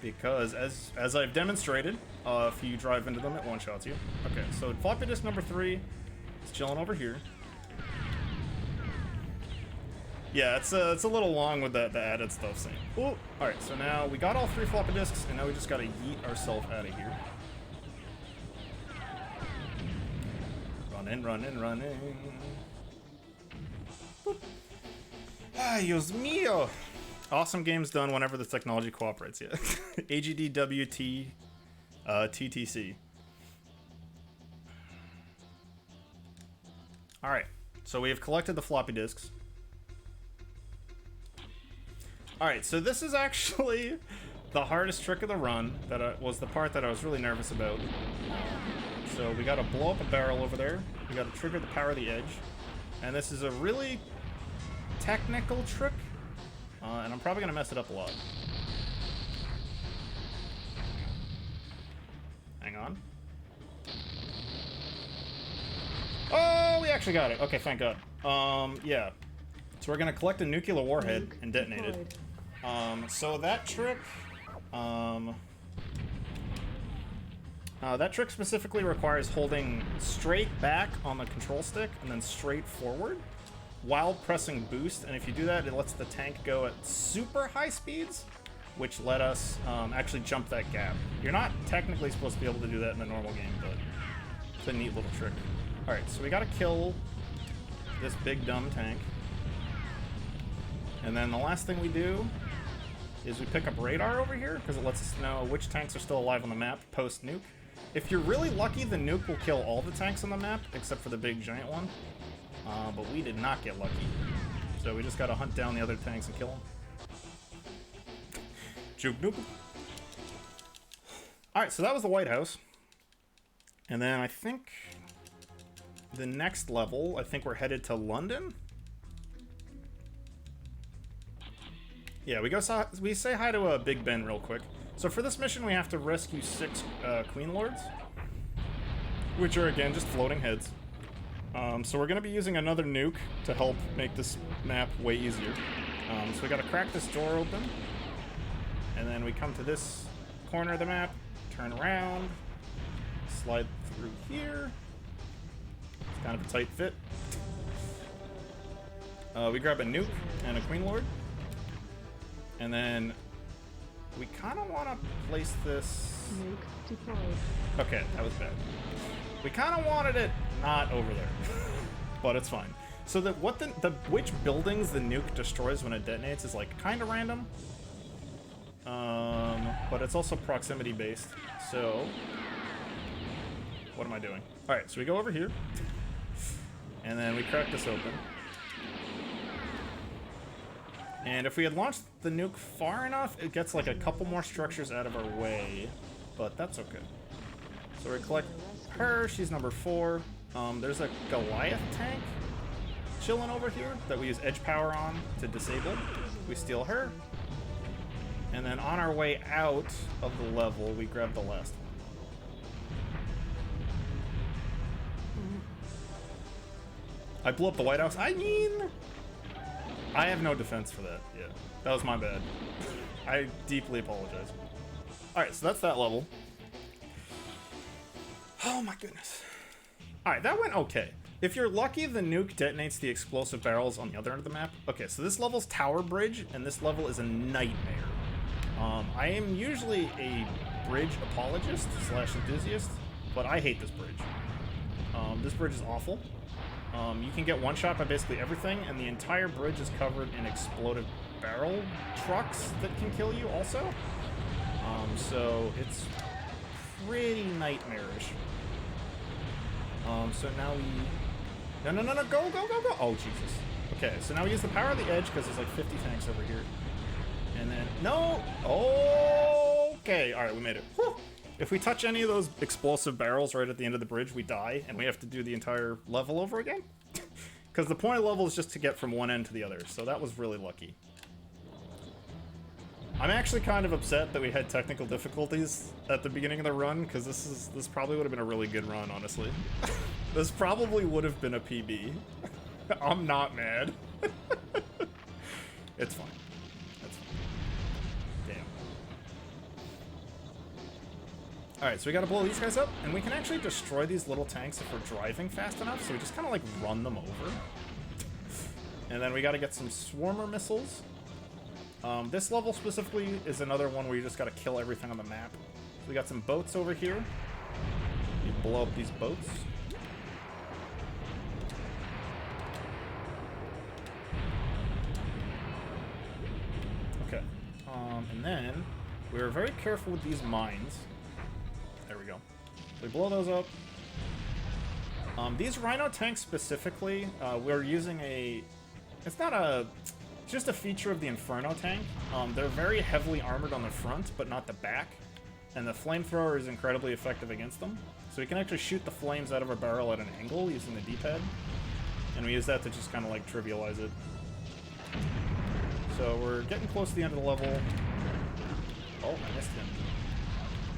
Because, as I've demonstrated, if you drive into them, it one-shots you. Okay, so floppy disk number 3 is chilling over here. Yeah, it's a little long with the added stuff saying. Oh, alright, so now we got all 3 floppy disks, and now we just gotta yeet ourselves out of here. Running, running, running. Boop. Ah, Dios mío! Awesome Games Done whenever the technology cooperates, yeah. AGDWT TTC. Alright, so we have collected the floppy disks. Alright, so this is actually the hardest trick of the run. That was the part that I was really nervous about. So we gotta blow up a barrel over there. We gotta trigger the power of the edge. And this is a really technical trick. And I'm probably gonna mess it up a lot. Hang on. Oh, we actually got it. Okay, thank God. Yeah. So we're gonna collect a nuclear warhead and detonate it. So that trick, that trick specifically requires holding straight back on the control stick and then straight forward while pressing boost. And if you do that, it lets the tank go at super high speeds, which let us actually jump that gap. You're not technically supposed to be able to do that in the normal game, but it's a neat little trick. Alright, so we gotta kill this big dumb tank. And then the last thing we do is we pick up radar over here, because it lets us know which tanks are still alive on the map post-nuke. If you're really lucky, the nuke will kill all the tanks on the map, except for the big giant one. But we did not get lucky. So we just gotta hunt down the other tanks and kill them. Juke nuke. Alright, so that was the White House. And then I think the next level, I think we're headed to London. Yeah, we say hi to Big Ben real quick. So for this mission, we have to rescue 6 Queen Lords, which are, again, just floating heads. So we're going to be using another nuke to help make this map way easier. So we got to crack this door open, and then we come to this corner of the map, turn around, slide through here. It's kind of a tight fit. We grab a nuke and a Queen Lord. And then we kind of want to place this... Nuke deployed. Okay, that was bad. We kind of wanted it not over there, but it's fine. So that what which buildings the nuke destroys when it detonates is like kind of random, but it's also proximity based. So what am I doing? All right, so we go over here, and then we crack this open. And if we had launched the nuke far enough, it gets like a couple more structures out of our way, but that's okay. So we collect her, she's number 4. There's a Goliath tank chilling over here that we use edge power on to disable. We steal her. And then on our way out of the level, we grab the last one. I blew up the White House. I mean... I have no defense for that. Yeah, that was my bad. I deeply apologize. Alright, so that's that level. Oh my goodness. Alright, that went okay. If you're lucky, the nuke detonates the explosive barrels on the other end of the map. Okay, so this level's Tower Bridge, and this level is a nightmare. I am usually a bridge apologist / enthusiast, but I hate this bridge. This bridge is awful. You can get one shot by basically everything, and the entire bridge is covered in exploded barrel trucks that can kill you also. So it's pretty nightmarish. So now we... No, go! Oh, Jesus. Okay, so now we use the power of the edge, because there's like 50 tanks over here. And then... No! Okay, alright, we made it. Whew. If we touch any of those explosive barrels right at the end of the bridge, we die, and we have to do the entire level over again. Because the point of the level is just to get from one end to the other, so that was really lucky. I'm actually kind of upset that we had technical difficulties at the beginning of the run, because this probably would have been a really good run, honestly. This probably would have been a PB. I'm not mad. It's fine. That's fine. Damn. Alright, so we gotta blow these guys up, and we can actually destroy these little tanks if we're driving fast enough, so we just kind of like run them over. And then we gotta get some swarmer missiles. This level specifically is another one where you just gotta kill everything on the map. So we got some boats over here. You blow up these boats. Okay. And then we were very careful with these mines. There we go. So we blow those up. These Rhino tanks specifically, we're using a... It's not a... It's just a feature of the Inferno tank. They're very heavily armored on the front, but not the back. And the flamethrower is incredibly effective against them. So we can actually shoot the flames out of our barrel at an angle using the D-pad. And we use that to just kind of like trivialize it. So we're getting close to the end of the level. Oh, I missed him.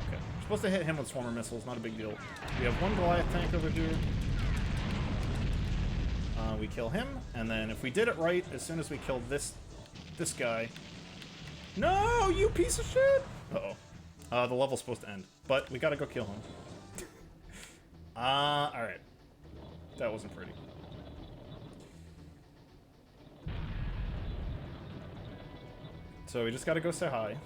Okay. supposed to hit him with Swarmer missiles, not a big deal. We have one Goliath tank over here. We kill him, and then if we did it right, as soon as we killed this guy... No, you piece of shit! Uh-oh. The level's supposed to end, but we gotta go kill him. Alright. That wasn't pretty. So we just gotta go say hi.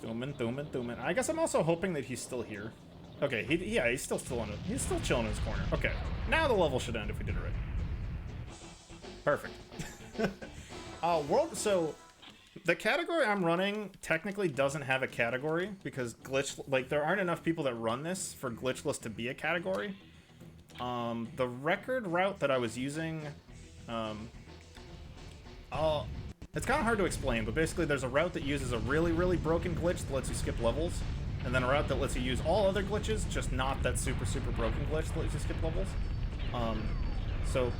Thuman. I guess I'm also hoping that he's still here. Okay, he's still he's still chilling in his corner. Okay, now the level should end if we did it right. Perfect. So the category I'm running technically doesn't have a category because there aren't enough people that run this for glitchless to be a category. The record route that I was using, it's kind of hard to explain, but basically there's a route that uses a really, really broken glitch that lets you skip levels, and then a route that lets you use all other glitches, just not that super, super broken glitch that lets you skip levels. So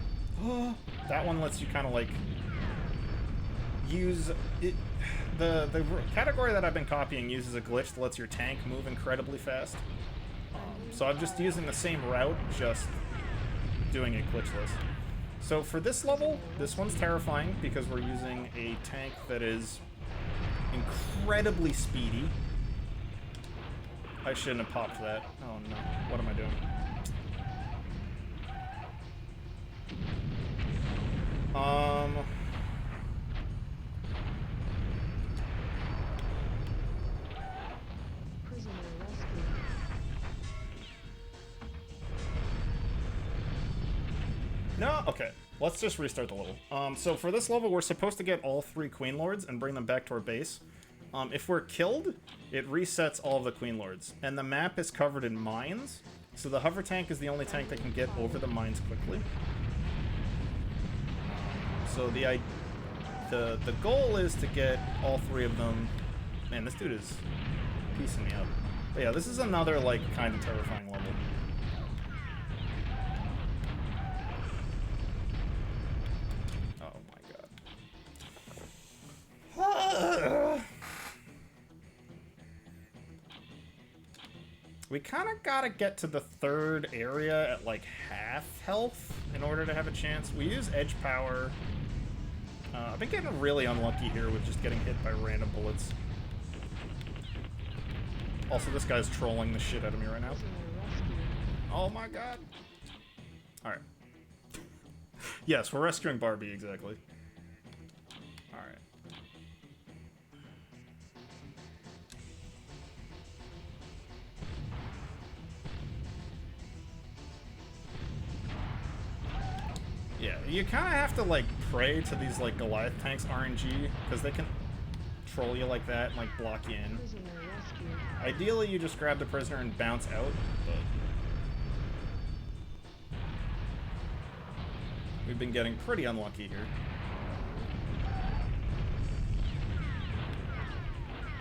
that one lets you kind of like use it. The category that I've been copying uses a glitch that lets your tank move incredibly fast. So I'm just using the same route, just doing it glitchless. So for this level, this one's terrifying because we're using a tank that is incredibly speedy. I shouldn't have popped that. Oh no, what am I doing? No? Okay. Let's just restart the level. So for this level, we're supposed to get all 3 Queen Lords and bring them back to our base. If we're killed, it resets all of the Queen Lords. And the map is covered in mines, so the hover tank is the only tank that can get over the mines quickly. So the goal is to get all 3 of them. Man, this dude is piecing me up. But yeah, this is another, like, kind of terrifying level. We kind of gotta get to the 3rd area at like half health in order to have a chance. We use edge power. I've been getting really unlucky here with just getting hit by random bullets. Also, this guy's trolling the shit out of me right now. Oh my god. Alright. Yes, we're rescuing Barbie, exactly. Alright. Yeah, you kind of have to, like, pray to these, like, Goliath tanks RNG, because they can troll you like that and, like, block you in. Ideally, you just grab the prisoner and bounce out, but... we've been getting pretty unlucky here.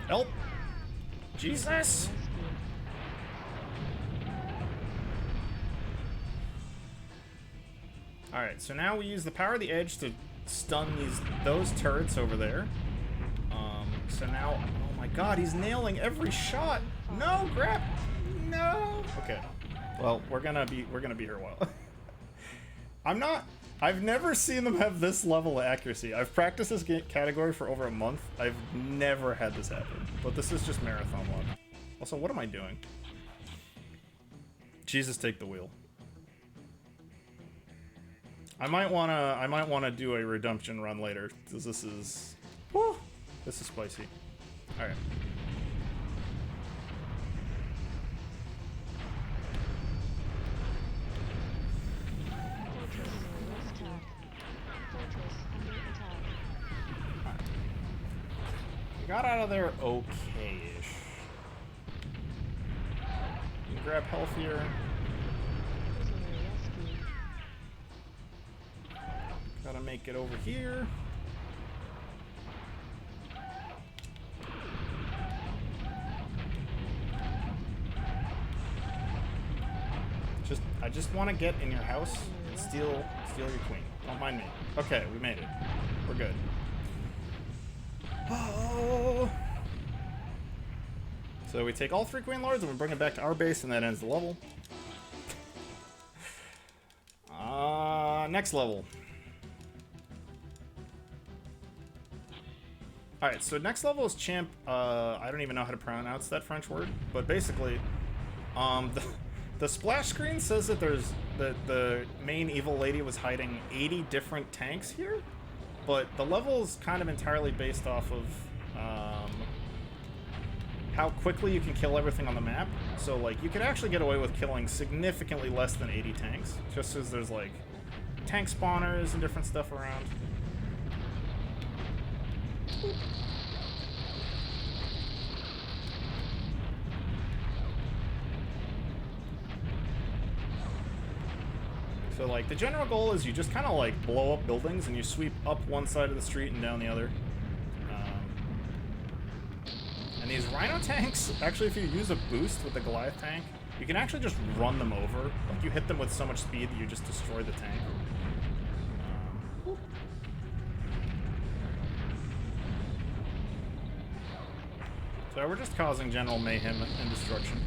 Help! Jesus! Alright, so now we use the power of the edge to stun those turrets over there. So now, oh my god, he's nailing every shot! No, grab! No! Okay. Well, we're gonna be here a while. I've never seen them have this level of accuracy. I've practiced this category for over a month. I've never had this happen. But this is just marathon luck. Also, what am I doing? Jesus, take the wheel. I might wanna do a redemption run later, because this is spicy. Alright. We got out of there okay-ish. You can grab health here. Gotta make it over here. just want to get in your house and steal your queen. Don't mind me. Okay, we made it. We're good. Oh. So we take all 3 Queen Lords and we bring it back to our base, and that ends the level. Next level. Alright, so next level is Champ. I don't even know how to pronounce that French word, but basically, the splash screen says that the main evil lady was hiding 80 different tanks here, but the level is kind of entirely based off of how quickly you can kill everything on the map. So, like, you can actually get away with killing significantly less than 80 tanks, just as there's, like, tank spawners and different stuff around. So, like, the general goal is you just kind of, like, blow up buildings and you sweep up one side of the street and down the other. And these Rhino tanks, actually, if you use a boost with the Goliath tank, you can actually just run them over. Like, you hit them with so much speed that you just destroy the tank. So we're just causing general mayhem and destruction.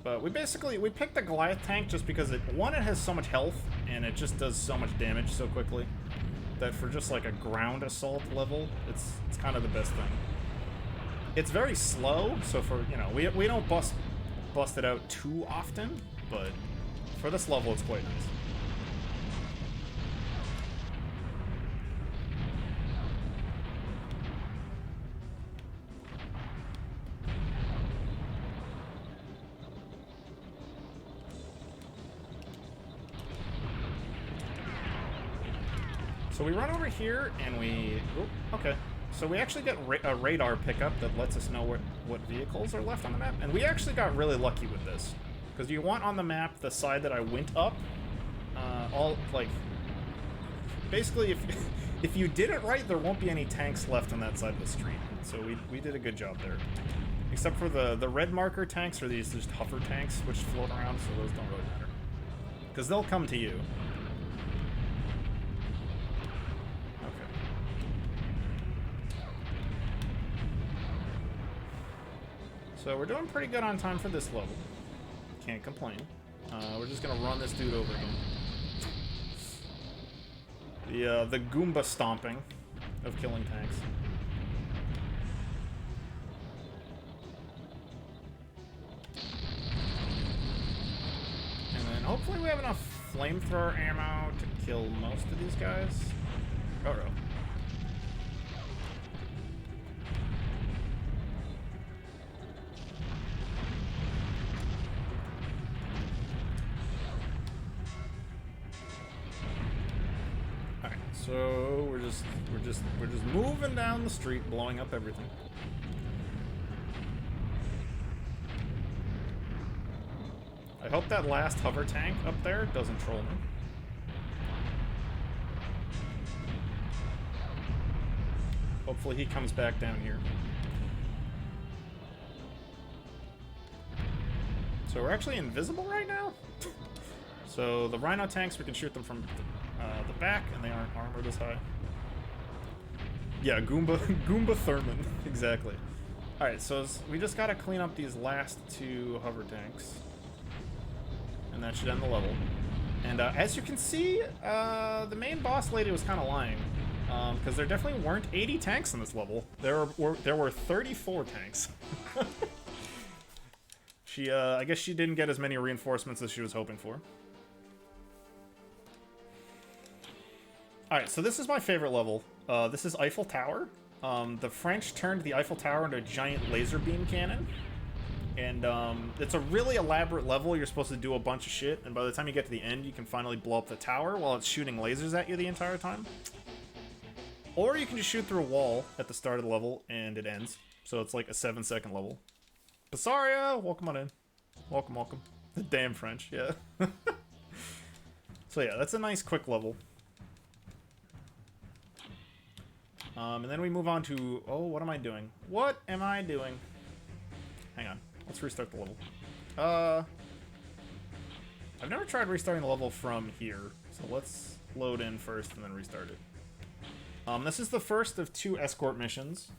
But we picked the Goliath tank just because it has so much health, and it just does so much damage so quickly that for just like a ground assault level, it's kind of the best thing. It's very slow, so for, you know, we don't bust it out too often, but for this level it's quite nice. So we run over here and we... Oh, okay. So we actually get a radar pickup that lets us know what vehicles are left on the map. And we actually got really lucky with this. Because you want on the map the side that I went up. Basically, if you did it right, there won't be any tanks left on that side of the street. So we did a good job there. Except for the red marker tanks, or these just hover tanks, which float around, so those don't really matter. Because they'll come to you. So we're doing pretty good on time for this level. Can't complain. We're just gonna run this dude over again. The Goomba stomping of killing tanks. And then hopefully we have enough flamethrower ammo to kill most of these guys. Uh-oh. So we're just moving down the street, blowing up everything. I hope that last hover tank up there doesn't troll me. Hopefully he comes back down here. So we're actually invisible right now? So the Rhino tanks, we can shoot them from the back, and they aren't armored as high. Yeah, Goomba Thurman, exactly. Alright, so we just gotta clean up these last 2 hover tanks. And that should end the level. And as you can see, the main boss lady was kind of lying. Because there definitely weren't 80 tanks in this level. There were 34 tanks. I guess she didn't get as many reinforcements as she was hoping for. Alright, so this is my favorite level. This is Eiffel Tower. The French turned the Eiffel Tower into a giant laser beam cannon. And it's a really elaborate level. You're supposed to do a bunch of shit, and by the time you get to the end, you can finally blow up the tower while it's shooting lasers at you the entire time. Or you can just shoot through a wall at the start of the level, and it ends. So it's like a 7-second level. Passaria, welcome on in. Welcome, welcome. The damn French, yeah. So yeah, that's a nice quick level. And then we move on to... Oh, what am I doing? What am I doing? Let's restart the level. I've never tried restarting the level from here, so let's load in first and then restart it. This is the first of 2 escort missions.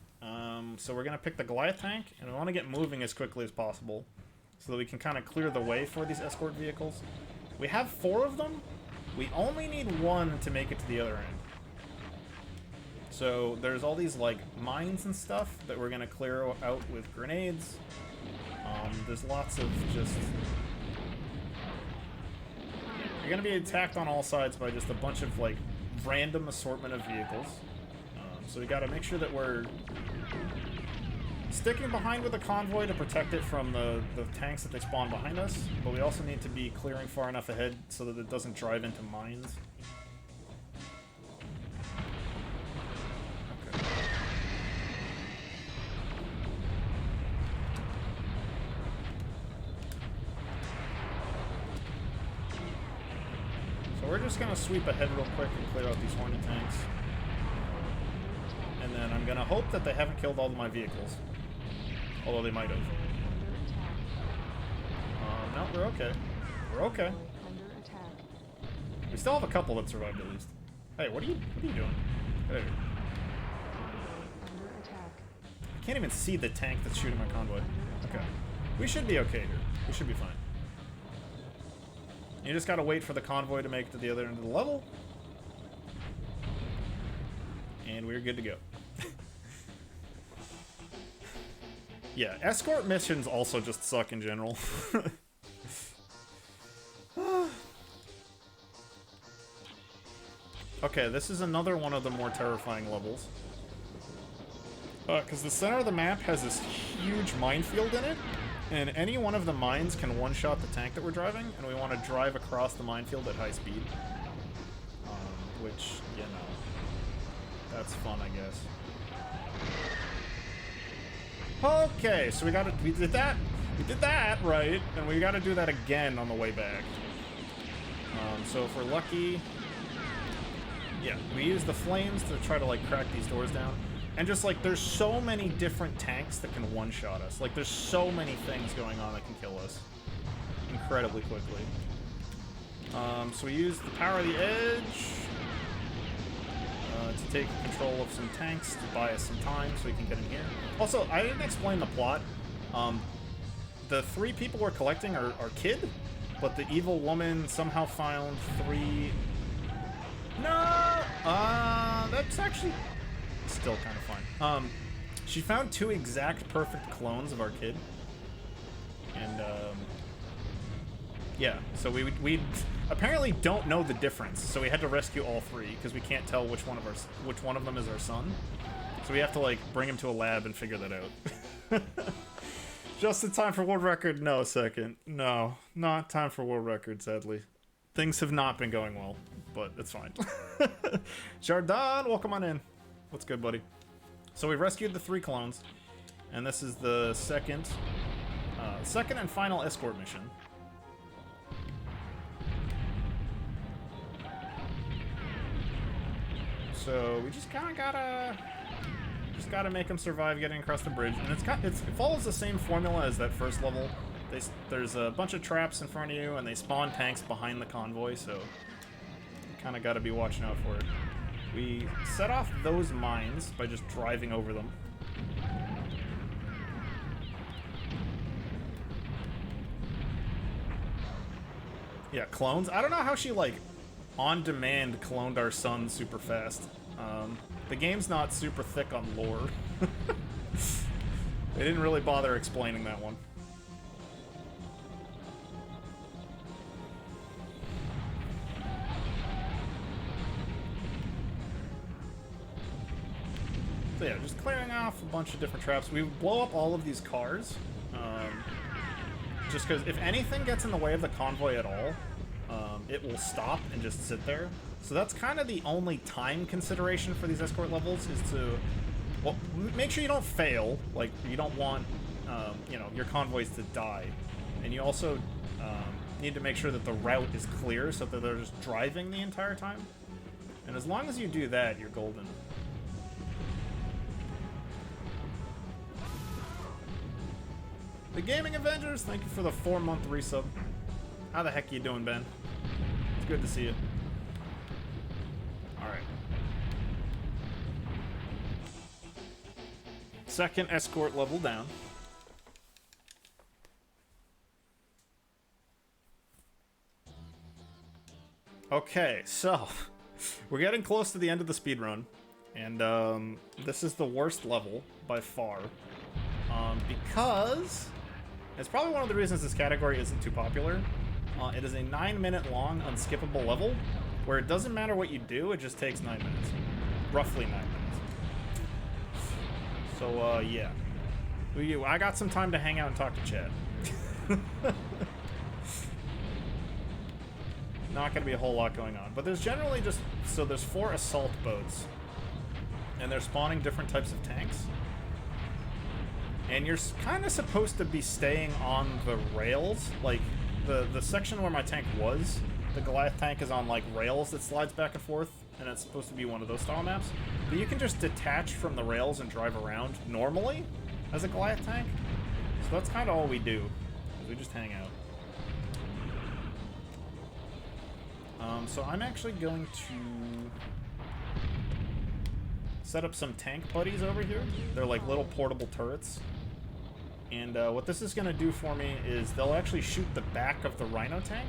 So we're gonna pick the Goliath tank, and we want to get moving as quickly as possible, so that we can kind of clear the way for these escort vehicles. We have 4 of them. We only need 1 to make it to the other end. So there's all these like mines and stuff that we're gonna clear out with grenades. There's lots of just... You're gonna be attacked on all sides by just a bunch of like random assortment of vehicles. So we gotta make sure that we're sticking behind with the convoy to protect it from the tanks that they spawn behind us, but we also need to be clearing far enough ahead so that it doesn't drive into mines. Okay. So we're just gonna sweep ahead real quick and clear out these Hornet tanks. And then I'm gonna hope that they haven't killed all of my vehicles. Although they might have. No, we're okay. We're okay. We still have a couple that survived at least. Hey, what are you doing? Get out of here. I can't even see the tank that's shooting my convoy. Okay. We should be okay here. We should be fine. You just gotta wait for the convoy to make it to the other end of the level. And we're good to go. Yeah, escort missions also just suck in general. Okay, this is another one of the more terrifying levels. Because the center of the map has this huge minefield in it, and any one of the mines can one-shot the tank that we're driving, and we want to drive across the minefield at high speed. Which, you know, that's fun, I guess. Okay, so we did that right, and we gotta do that again on the way back. So if we're lucky, yeah, we use the flames to try to like crack these doors down, and just like there's so many different tanks that can one-shot us. Like there's so many things going on that can kill us incredibly quickly. So we use the power of the edge to take control of some tanks to buy us some time so we can get in here. Also, I didn't explain the plot. The 3 people we're collecting are kid, but the evil woman somehow found 3... No! That's actually still kind of fun. She found 2 exact perfect clones of our kid. And, yeah, so we apparently don't know the difference, so we had to rescue all 3 because we can't tell which one of them is our son. So we have to like bring him to a lab and figure that out. Just in time for world record? No, second. No, not time for world record, sadly. Things have not been going well, but it's fine. Jardin, welcome on in. What's good, buddy? So we rescued the 3 clones, and this is the second and final escort mission. So we just kind of gotta make them survive getting across the bridge, and it follows the same formula as that first level. There's a bunch of traps in front of you, and they spawn tanks behind the convoy, so you kind of gotta be watching out for it. We set off those mines by just driving over them. Yeah, clones. I don't know how she like on demand cloned our son super fast. The game's not super thick on lore. They didn't really bother explaining that one. So yeah, just clearing off a bunch of different traps. We blow up all of these cars. Just because if anything gets in the way of the convoy at all, it will stop and just sit there. So that's kind of the only time consideration for these escort levels, is to, well, make sure you don't fail. Like, you don't want, you know, your convoys to die. And you also need to make sure that the route is clear so that they're just driving the entire time. And as long as you do that, you're golden. The Gaming Avengers, thank you for the 4-month resub. How the heck you doing, Ben? It's good to see you. Alright. Second escort level down. Okay, so we're getting close to the end of the speed run, and this is the worst level by far, because it's probably one of the reasons this category isn't too popular. It is a 9-minute long unskippable level where it doesn't matter what you do, it just takes 9 minutes, roughly 9 minutes. So yeah, I got some time to hang out and talk to Chad. Not going to be a whole lot going on. But there's generally just... So there's 4 assault boats. And they're spawning different types of tanks. And you're kind of supposed to be staying on the rails. Like, the section where my tank was, the Goliath tank is on, like, rails that slides back and forth. And it's supposed to be one of those style maps. But you can just detach from the rails and drive around normally as a Goliath tank. So that's kind of all we do. We just hang out. So I'm actually going to set up some tank buddies over here. They're like little portable turrets. And what this is going to do for me is they'll actually shoot the back of the Rhino tank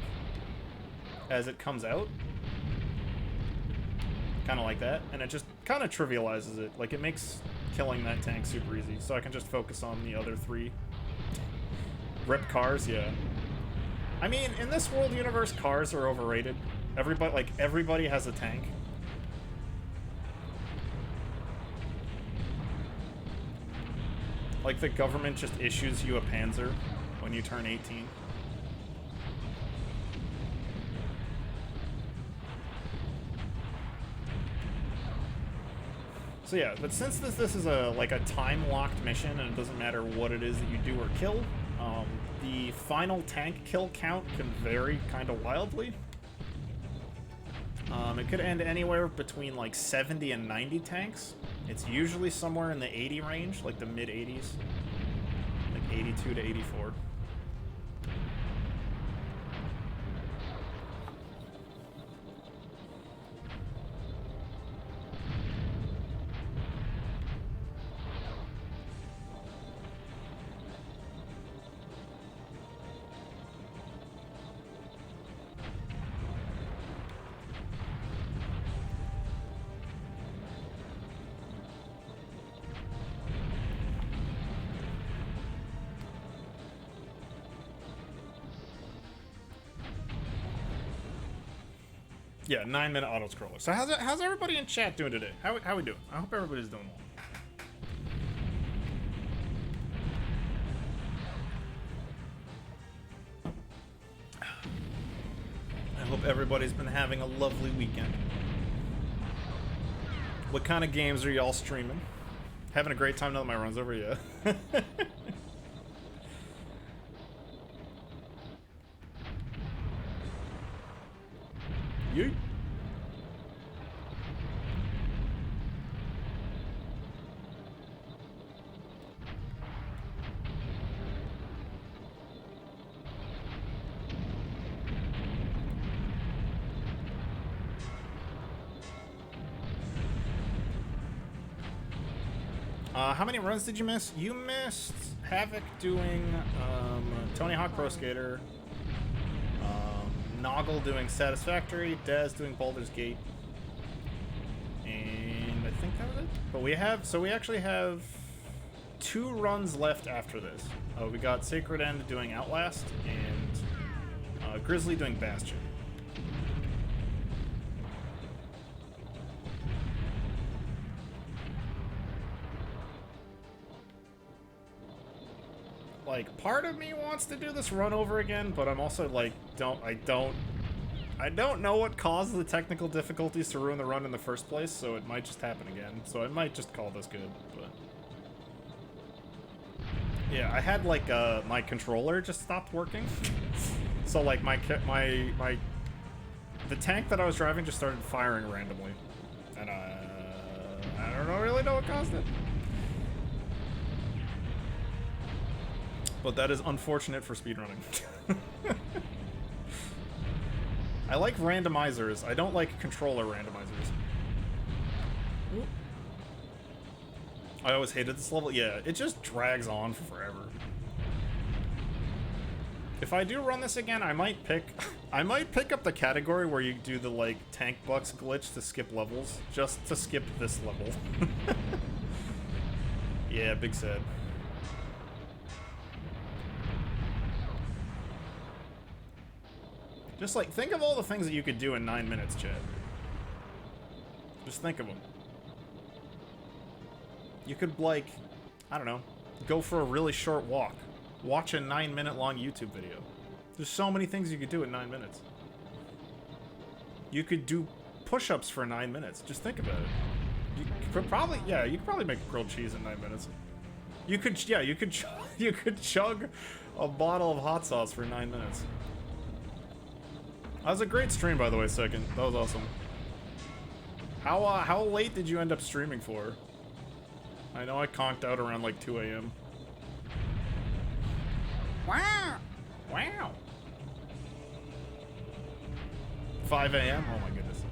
as it comes out. Kind of like that. And it just kind of trivializes it. Like, it makes killing that tank super easy. So I can just focus on the other 3. Rip cars, yeah. I mean, in this world universe, cars are overrated. Everybody has a tank. Like, the government just issues you a Panzer when you turn 18. So yeah, but since this is a time-locked mission and it doesn't matter what it is that you do or kill, the final tank kill count can vary kind of wildly. It could end anywhere between like 70 and 90 tanks. It's usually somewhere in the 80 range, like the mid-80s. Like 82 to 84. Yeah, 9-minute auto-scroller. So how's everybody in chat doing today? How we doing? I hope everybody's doing well. I hope everybody's been having a lovely weekend. What kind of games are y'all streaming? Having a great time now that my run's over, yeah. Yeet. How many runs did you miss? You missed Havok doing Tony Hawk Pro Skater, Noggle doing Satisfactory, Daz doing Baldur's Gate, and I think that was it. But we actually have 2 runs left after this. We got SacredEnd doing Outlast, and Grizzly doing Bastion. Like, part of me wants to do this run over again, but I'm also like, I don't know what caused the technical difficulties to ruin the run in the first place, so it might just happen again. So I might just call this good, but yeah, I had like my controller just stopped working, so like the tank that I was driving just started firing randomly, and I don't really know what caused it. But that is unfortunate for speedrunning. I like randomizers. I don't like controller randomizers. I always hated this level. Yeah, it just drags on forever. If I do run this again, I might pick up the category where you do the like tank bucks glitch to skip levels, just to skip this level. Yeah, big sad. Just like think of all the things that you could do in 9 minutes, Chad. Just think of them. You could like, I don't know, go for a really short walk. Watch a 9-minute long YouTube video. There's so many things you could do in 9 minutes. You could do push-ups for 9 minutes. Just think about it. You could probably, yeah, you could probably make grilled cheese in 9 minutes. You could, yeah, you could chug a bottle of hot sauce for 9 minutes. That was a great stream, by the way, Second. That was awesome. How late did you end up streaming for? I know I conked out around like 2 a.m. Wow! Wow! 5 a.m.? Oh my goodness.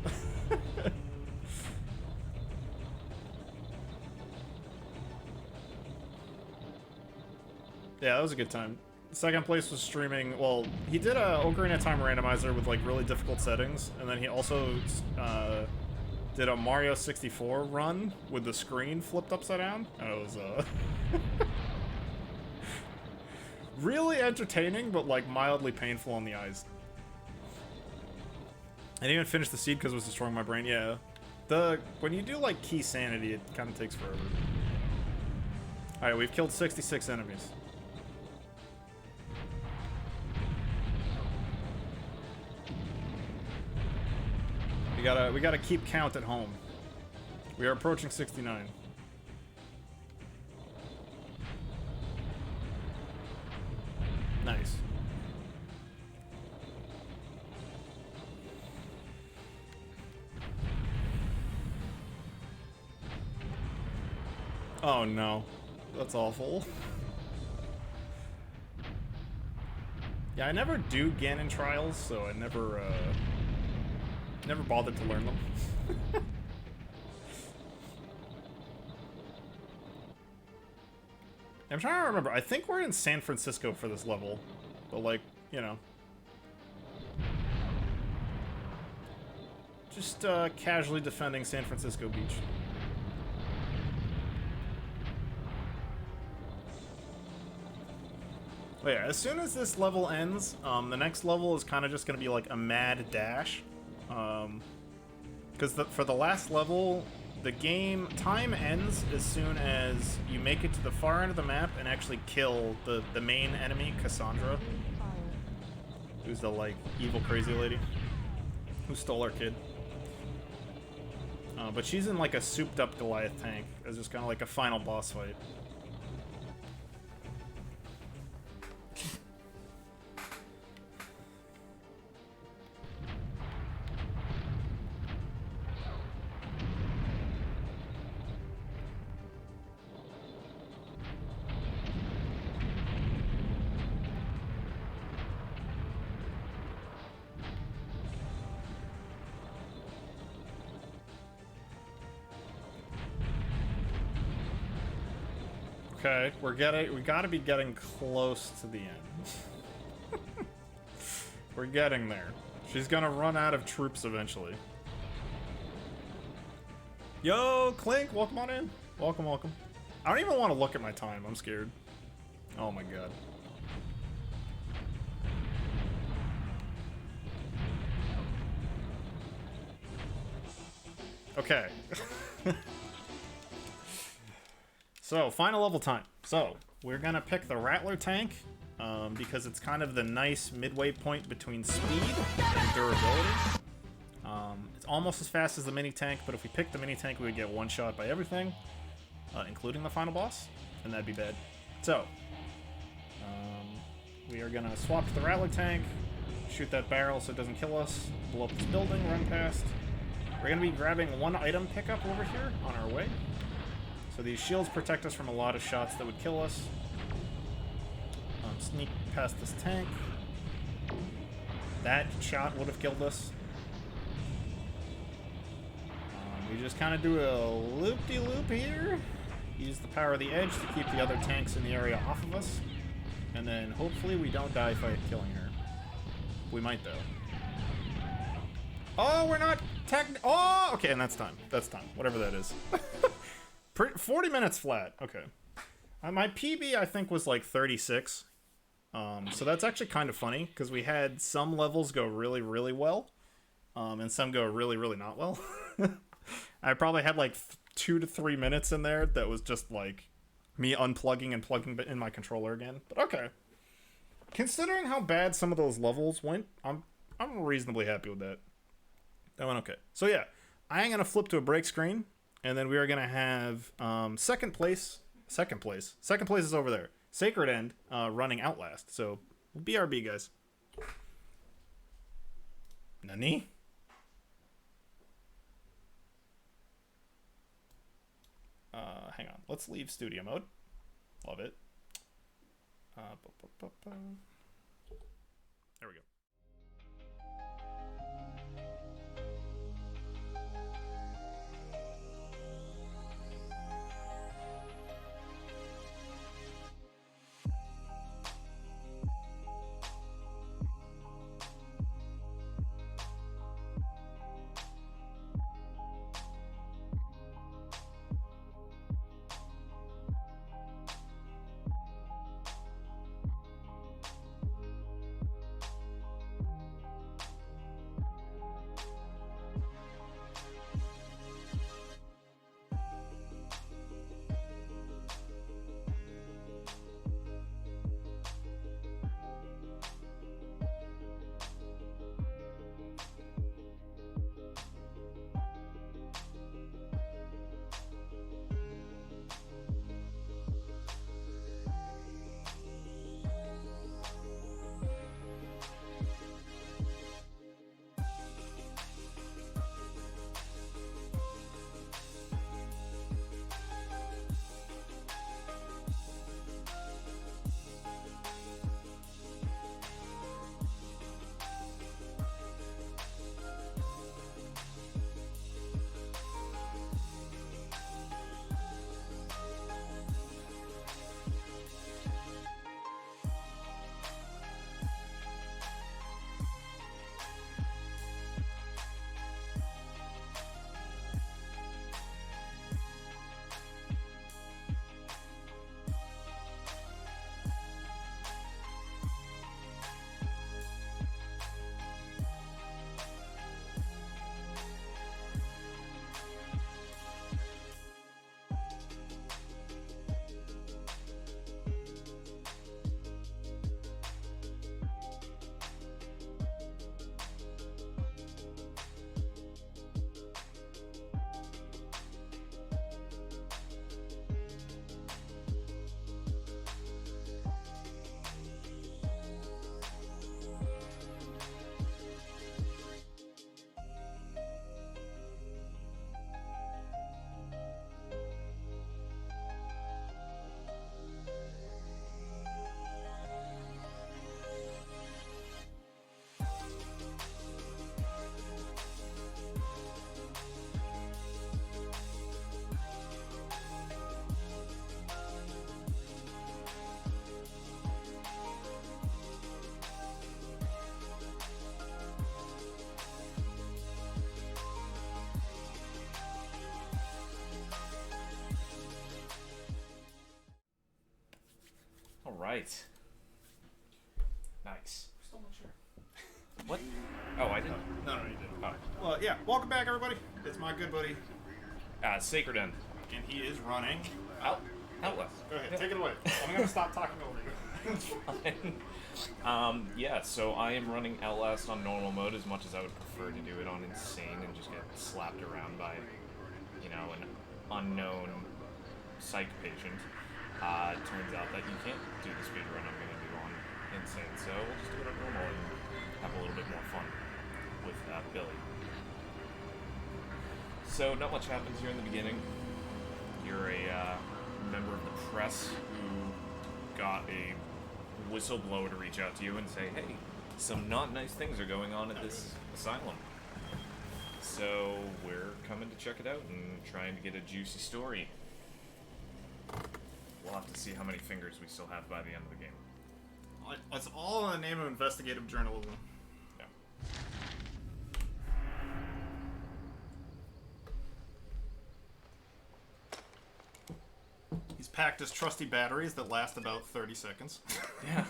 Yeah, that was a good time. Second place was streaming, well, he did a Ocarina of Time randomizer with like really difficult settings, and then he also did a Mario 64 run with the screen flipped upside down. And it was really entertaining, but like mildly painful on the eyes. I didn't even finish the seed because it was destroying my brain. Yeah, when you do like key sanity, it kind of takes forever. All right, we've killed 66 enemies. We gotta keep count at home. We are approaching 69. Nice. Oh no, that's awful. Yeah, I never do Ganon trials, so I never bothered to learn them. I'm trying to remember. I think we're in San Francisco for this level, but like, you know, just casually defending San Francisco Beach. But yeah, as soon as this level ends, the next level is kind of just going to be like a mad dash. Because for the last level, the game time ends as soon as you make it to the far end of the map and actually kill the main enemy, Cassandra. Who's the, like, evil crazy lady who stole our kid. But she's in, like, a souped-up Goliath tank as just kind of like a final boss fight. Okay, we gotta be getting close to the end. We're getting there. She's gonna run out of troops eventually. Yo, Clink, welcome on in. Welcome, welcome. I don't even want to look at my time. I'm scared. Oh my god. Okay. So, final level time. So, we're gonna pick the Rattler tank, because it's kind of the nice midway point between speed and durability. It's almost as fast as the mini tank, but if we pick the mini tank, we would get one shot by everything, including the final boss, and that'd be bad. So, we are gonna swap to the Rattler tank, shoot that barrel so it doesn't kill us, blow up this building, run past. We're gonna be grabbing one item pickup over here on our way. So these shields protect us from a lot of shots that would kill us. Sneak past this tank. That shot would have killed us. We just kind of do a loop-de-loop here. Use the power of the edge to keep the other tanks in the area off of us. And then hopefully we don't die fight killing her. We might though. Oh, we're not oh, okay, and that's time. That's time. Whatever that is. 40 minutes flat. Okay. My PB I think was like 36. So that's actually kind of funny because we had some levels go really, really well, and some go really, really not well. I probably had like 2 to 3 minutes in there that was just like me unplugging and plugging in my controller again. But okay, considering how bad some of those levels went, I'm reasonably happy with that. That went okay. So yeah, I am gonna flip to a break screen, and then we are gonna have second place. Second place is over there. SacredEnd running Outlast. So BRB, guys. Nani? Hang on. Let's leave studio mode. Love it. There we go. All right. Nice. Still not sure. What? Oh, I didn't. No, you didn't. Oh. Well, yeah. Welcome back, everybody. It's my good buddy, SacredEnd. and he is running. Outlast. Go ahead, take it away. I'm gonna stop talking over you. Yeah, so I am running Outlast on normal mode as much as I would prefer to do it on insane and just get slapped around by, you know, an unknown psych patient. It turns out that you can't do the speed run I'm going to do on insane, so we'll just do it on normal and have a little bit more fun with Billy. So not much happens here in the beginning. You're a member of the press who got a whistleblower to reach out to you and say, hey, some not nice things are going on at this asylum. So we're coming to check it out and trying to get a juicy story. We'll have to see how many fingers we still have by the end of the game. It's all in the name of investigative journalism. Yeah. He's packed his trusty batteries that last about 30 seconds. Yeah.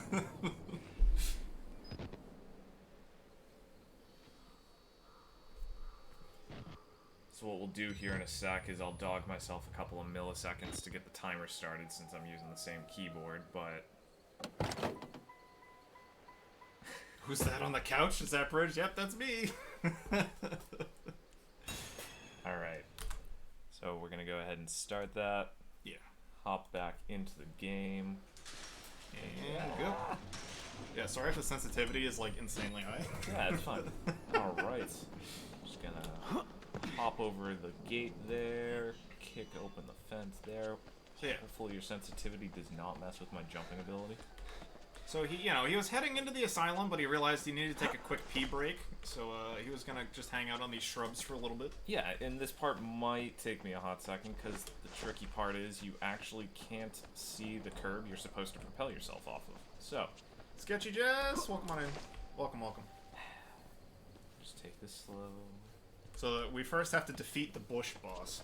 So what we'll do here in a sec is I'll dog myself a couple of milliseconds to get the timer started since I'm using the same keyboard, but... Who's that on the couch? Is that Bridge? Yep, that's me. Alright. So we're gonna go ahead and start that. Yeah. Hop back into the game. And go. Yeah, sorry if the sensitivity is like insanely high. Yeah, it's fine. Alright. Just gonna hop over the gate there, kick open the fence there. So yeah. Hopefully your sensitivity does not mess with my jumping ability. So he was heading into the asylum, but he realized he needed to take a quick pee break. So he was gonna just hang out on these shrubs for a little bit. Yeah, and this part might take me a hot second because the tricky part is you actually can't see the curb you're supposed to propel yourself off of. So, Sketchy Jess, welcome on in. Welcome. just take this slow. So we first have to defeat the bush boss.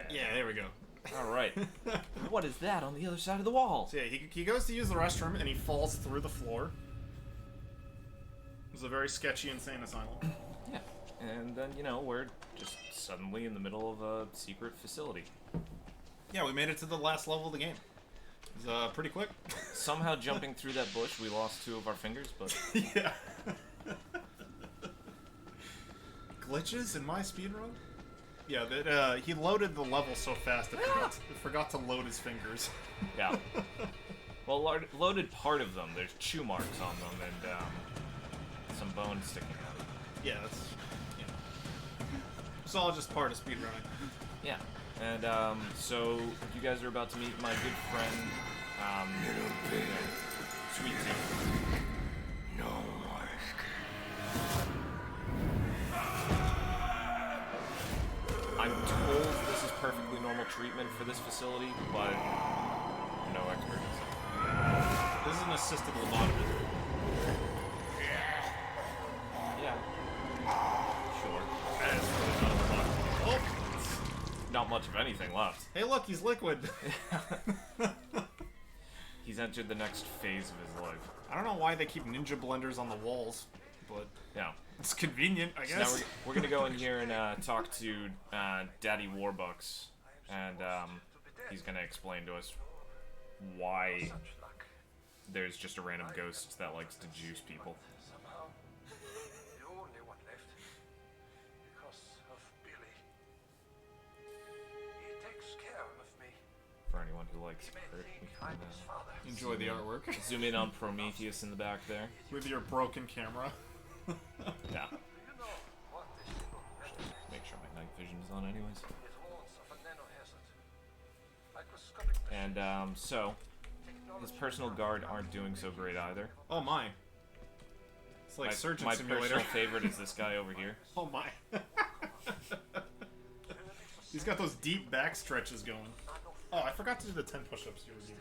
Yeah, there we go. Alright. What is that on the other side of the wall? So yeah, he goes to use the restroom and he falls through the floor. It was a very sketchy, insane asylum. Yeah. And then, we're just suddenly in the middle of a secret facility. Yeah, we made it to the last level of the game. It was pretty quick. Somehow jumping through that bush, we lost 2 of our fingers, but... Yeah. Glitches in my speedrun? Yeah, that he loaded the level so fast it forgot to load his fingers. Yeah. Well, loaded part of them. There's chew marks on them and some bones sticking out. Yeah, that's it's all just part of speedrunning. Yeah. And so you guys are about to meet my good friend, Sweet Tooth. No. I'm told this is perfectly normal treatment for this facility, but no expert. This is an assisted lobotomy. Yeah. Sure. And it's really not a lobotomy. Oh! Not much of anything left. Hey look, he's liquid! He's entered the next phase of his life. I don't know why they keep ninja blenders on the walls, but yeah. It's convenient, I guess. So now we're gonna go in here and talk to Daddy Warbucks, and he's gonna explain to us why there's just a random ghost that likes to juice people. The only one left. Because of Billy. He takes care of me. For anyone who likes hurt, enjoy the artwork. Zoom in on Prometheus in the back there. With your broken camera. Yeah. Make sure my night vision is on anyways. And so his personal guard aren't doing so great either. Oh my. It's like Surgeon Simulator. My personal favorite is this guy over here. Oh my. He's got those deep back stretches going. Oh, I forgot to do the 10 push-ups you were doing.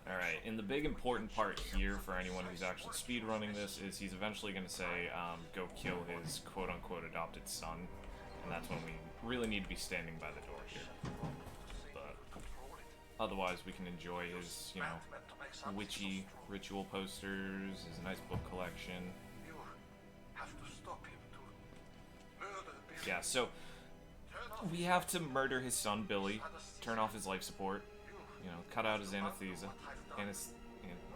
Alright, and the big important part here for anyone who's actually speedrunning this is he's eventually going to say, go kill his quote-unquote adopted son, and that's when we really need to be standing by the door here. But otherwise we can enjoy his, witchy ritual posters, his nice book collection. Yeah, so we have to murder his son, Billy, turn off his life support, cut out his anesthesia.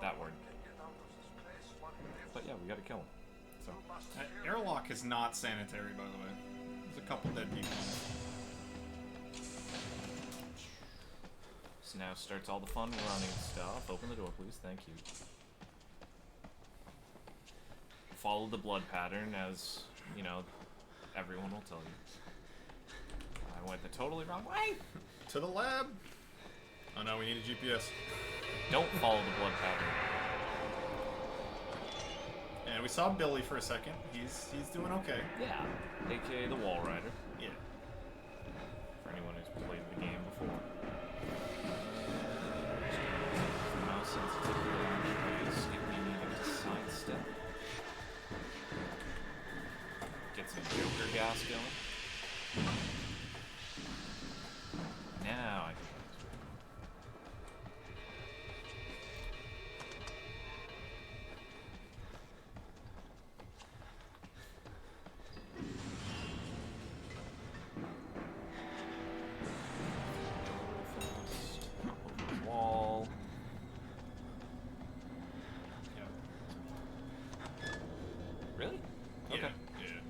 That word. But yeah, we gotta kill him. So that airlock is not sanitary, by the way. There's a couple dead people in it. So now starts all the fun running stuff. Open the door, please. Thank you. Follow the blood pattern as you know, everyone will tell you. I went the totally wrong way. To the lab. Oh no, we need a GPS. Don't follow the blood pattern. And we saw Billy for a second. He's doing okay. Yeah, aka the Wall Rider. Yeah. For anyone who's played the game before. Mouse sensitivity, skip me needing to sidestep. Get some Joker gas going. Now I can. Wall. Really? Okay. Yeah.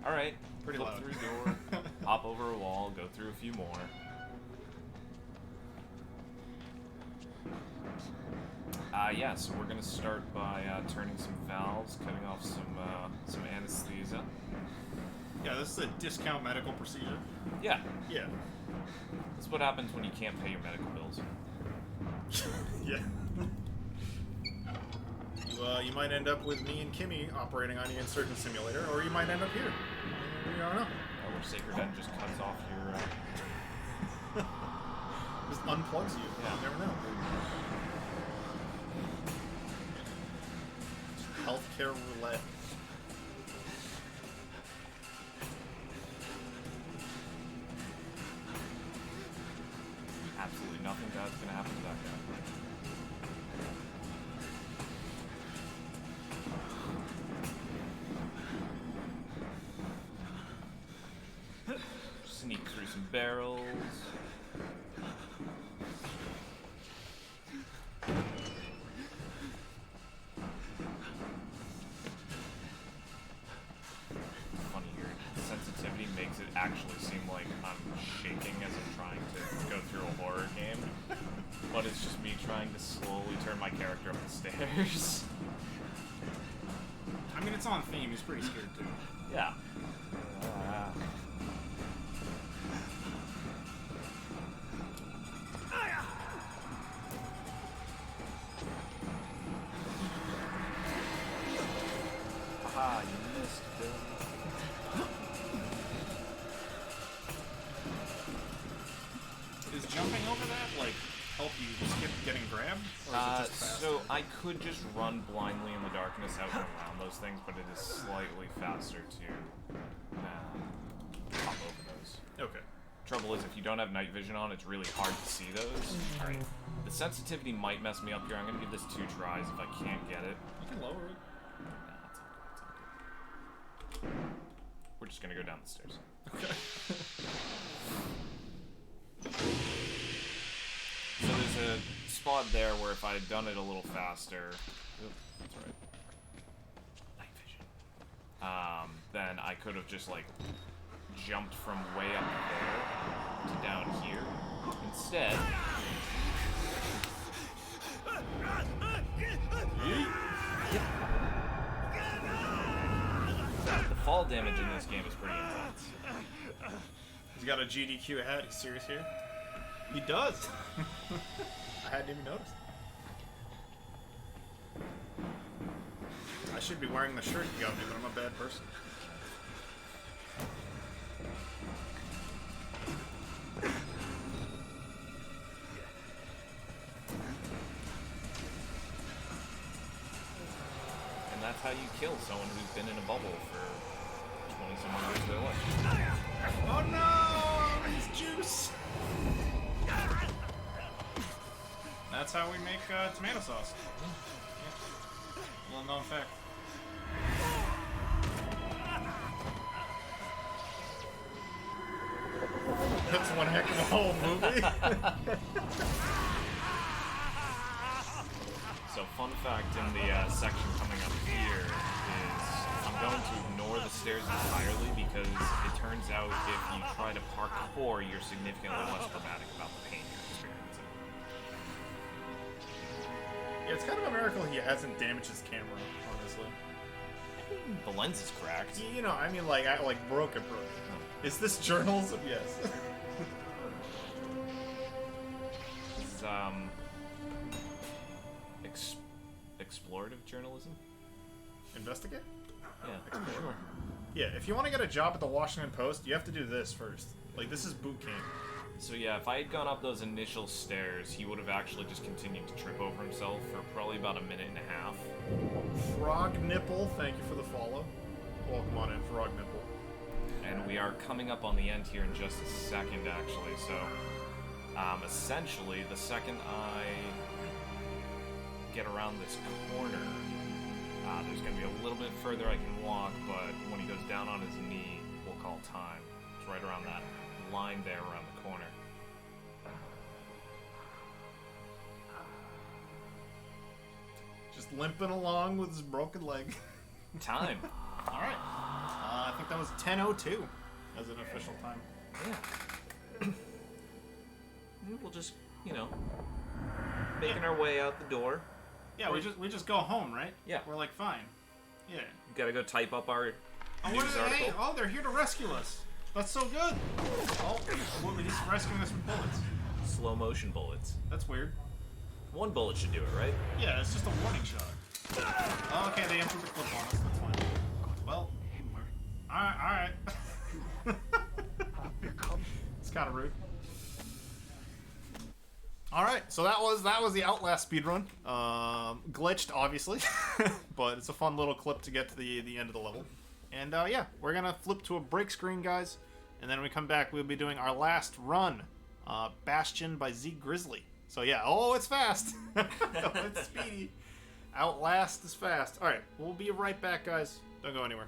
Alright. Pretty Flip loud. through a door, hop over a wall, go through a few more. Yeah, so we're gonna start by turning some valves, cutting off some anesthesia. Yeah, this is a discount medical procedure. Yeah. Yeah. That's what happens when you can't pay your medical bills. Yeah. You might end up with me and Kimmy operating on you in Surgeon Simulator, or you might end up here. You don't know. Or SacredEnd just cuts off your. Just unplugs you. Yeah. You never know. Healthcare roulette. Absolutely nothing bad's gonna happen to that guy. Sneak through some barrels. Funny, your sensitivity makes it actually seem like I'm shaking as I'm trying to go through a horror game. But it's just me trying to slowly turn my character up the stairs. I mean, it's on theme. He's pretty scared too. Yeah. Haha, you missed, Bill. Is jumping over that like help you skip getting grabbed? Or is it just faster? So I could just run blindly in the darkness out and around those things, but it is slightly faster to hop over those. Okay. Trouble is, if you don't have night vision on, it's really hard to see those. Alright. The sensitivity might mess me up here. I'm gonna give this 2 tries if I can't get it. You can lower it. Nah, it's okay. We're just gonna go down the stairs. Okay. So there's a spot there where if I had done it a little faster, that's right, night vision, then I could have just like jumped from way up there to down here. Instead, the fall damage in this game is pretty intense. He's got a GDQ ahead. He's serious here? He does. I hadn't even noticed. I should be wearing the shirt you got me, but I'm a bad person. And that's how you kill someone who's been in a bubble for 20-some years of their life. Oh no! He's juice! That's how we make tomato sauce. Yeah. Well known fact. That's one heck of a whole movie. So fun fact in the section coming up here is I'm going to ignore the stairs entirely because it turns out if you try to parkour, you're significantly less dramatic about the pain you're experiencing. Yeah, it's kind of a miracle he hasn't damaged his camera, honestly. The lens is cracked. You know, I mean, like, I broke it. Is this journalism? Yes. This is, explorative journalism? Investigate? Yeah. Yeah, if you want to get a job at the Washington Post, you have to do this first. Like, this is boot camp. So yeah, if I had gone up those initial stairs, he would have actually just continued to trip over himself for probably about a minute and a half. Frog Nipple, thank you for the follow. Welcome on in, Frog Nipple. And we are coming up on the end here in just a second, actually. So, essentially, the second I get around this corner, there's going to be a little bit further I can walk, but when he goes down on his knee, we'll call time. It's right around that line there around the corner. Just limping along with his broken leg. Time. Alright. I think that was 10:02 as an official time. Yeah. We'll just, you know, making our way out the door. Yeah, we just go home, right? Yeah. We're like, fine. Yeah. We gotta go type up our Oh, news article. Oh, they're here to rescue us. That's so good. Oh, well, he's rescuing us from bullets. Slow motion bullets. That's weird. One bullet should do it, right? Yeah, it's just a warning shot. Oh, okay, they emptied the clip on us. That's fine. Well, alright. It's kind of rude. Alright, so that was the Outlast speedrun. Glitched, obviously, but it's a fun little clip to get to the end of the level. And yeah, we're gonna flip to a break screen, guys, and then when we come back, we'll be doing our last run, Bastion by Z Grizzly. So yeah, oh, it's fast. It's speedy. Outlast is fast. Alright, we'll be right back, guys. Don't go anywhere.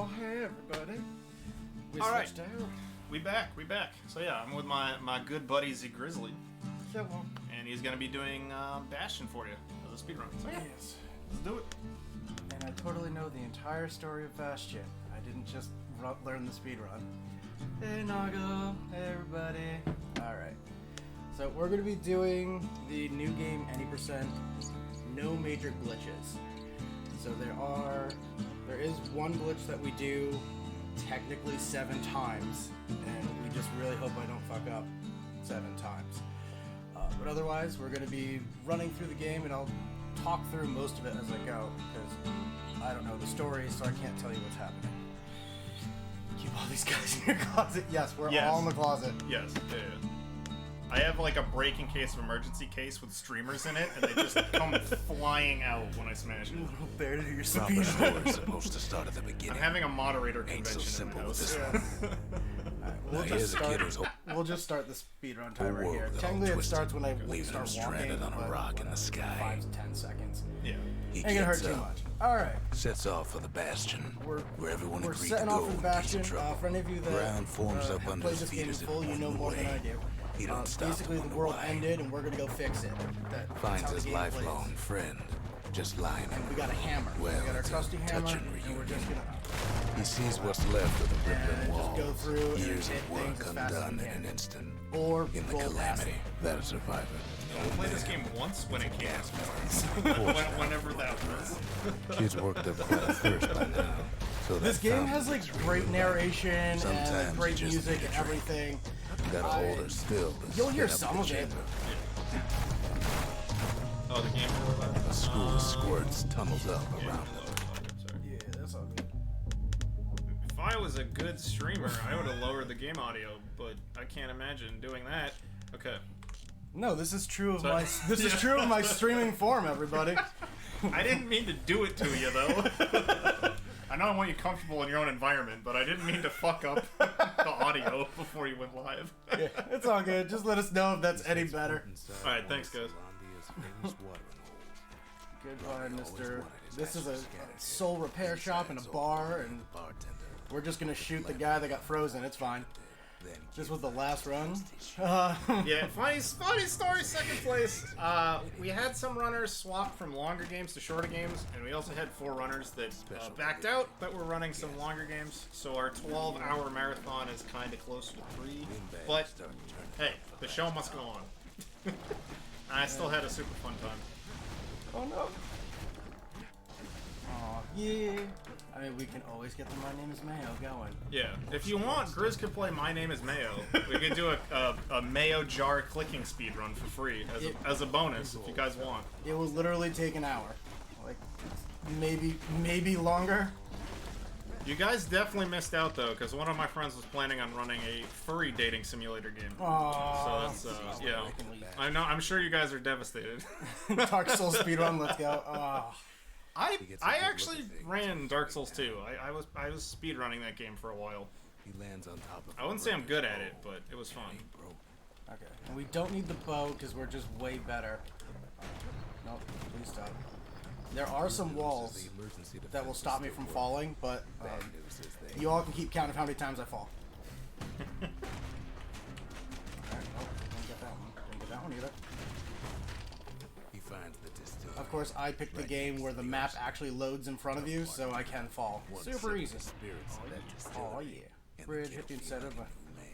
Oh, hey everybody. We All right. switched out. We back. So yeah, I'm with my good buddy Z Grizzly, So, well, and he's gonna be doing Bastion for you as a speedrun. So yeah, yes. let's do it. And I totally know the entire story of Bastion. I didn't just learn the speedrun. Hey Noggle, hey everybody. Alright. So we're gonna be doing the new game Any %, no major glitches. So there is one glitch that we do technically 7 times, and we just really hope I don't fuck up 7 times. But otherwise, we're going to be running through the game, and I'll talk through most of it as I go, because I don't know the story, so I can't tell you what's happening. Keep all these guys in your closet. Yes, we're all in the closet. Yes. Yeah. I have like a break in case of emergency case with streamers in it, and they just come flying out when I smash it. Bear to your Proper speed. story is supposed to start at the beginning. I'm having a moderator Ain't so convention in simple the with house. this one. We'll Now just here's a kid start. who's We'll just start the speedrun timer world here. got all Technically, it twisted, starts when I leaving start him stranded walking, on a but rock in the whatever, sky. 5 to 10 seconds. Yeah. He Ain't gonna hurt gets too up, much. All right. sets off for the Bastion, where everyone We're agreed to setting go off for the in case Bastion. of trouble. For any of you that Ground forms up have under played his this feet game as it full, you know pointed more than away. I do. He don't stop Basically, to the wonder world why. ended, and we're gonna go fix it. That's Finds how the his game lifelong plays. friend just lying And there. we got a hammer. Well, we got our it's a trusty hammer, touching and we're just reunion. gonna He sees what's left of the rippling just walls. go through and Years hit of things work as fast as undone we in can. an instant. or In the roll past calamity, it. that'll survive it. I played this game once when it came out. Whenever that was. Kids worked up quite a thirst by now. So This that game fountain has like is great real. narration and Sometimes great you just music need a and drink. everything. You gotta hold her still. to You'll hear spin up some the of it. chamber. Oh, the game. A school of squirts tunnels up around them. Yeah, that's all good. If I was a good streamer, I would have lowered the game audio, but I can't imagine doing that. Okay. No, this is true of So- my is true of my streaming form, everybody. I didn't mean to do it to you, though. I know I want you comfortable in your own environment, but I didn't mean to fuck up the audio before you went live. Yeah, it's all good. Just let us know if that's any better. Alright, thanks, guys. Goodbye, mister. This is a soul repair shop and a bar, and we're just gonna shoot the guy that got frozen. It's fine. This was the last run. Yeah, funny story, second place. We had some runners swap from longer games to shorter games, and we also had 4 runners that backed out, but were running some longer games. So our 12-hour marathon is kind of closer to 3. But hey, the show must go on. I still had a super fun time. Oh no. Aw, yeah. I mean, we can always get the My Name is Mayo going. Yeah, if you want, Grizz could play My Name is Mayo. We could do a Mayo jar clicking speed run for free as a bonus if you guys want. It will literally take an hour. Like, maybe longer. You guys definitely missed out though, because one of my friends was planning on running a furry dating simulator game. Aww. So that's yeah. I know. I'm sure you guys are devastated. Dark Souls speedrun, let's go. Oh. I actually ran Dark Souls 2. I was speedrunning that game for a while. He lands on top of I wouldn't say I'm good at it, but it was fun. Okay, and we don't need the bow because we're just way better. Nope, please stop. There are some walls that will stop me from falling, but you all can keep count of how many times I fall. Alright, nope, didn't get that one. Didn't get that one either. He finds the distance. Of course, I picked the game where the map actually loads in front of you, so I can fall. Super easy. Oh yeah. Bridge hit instead of a...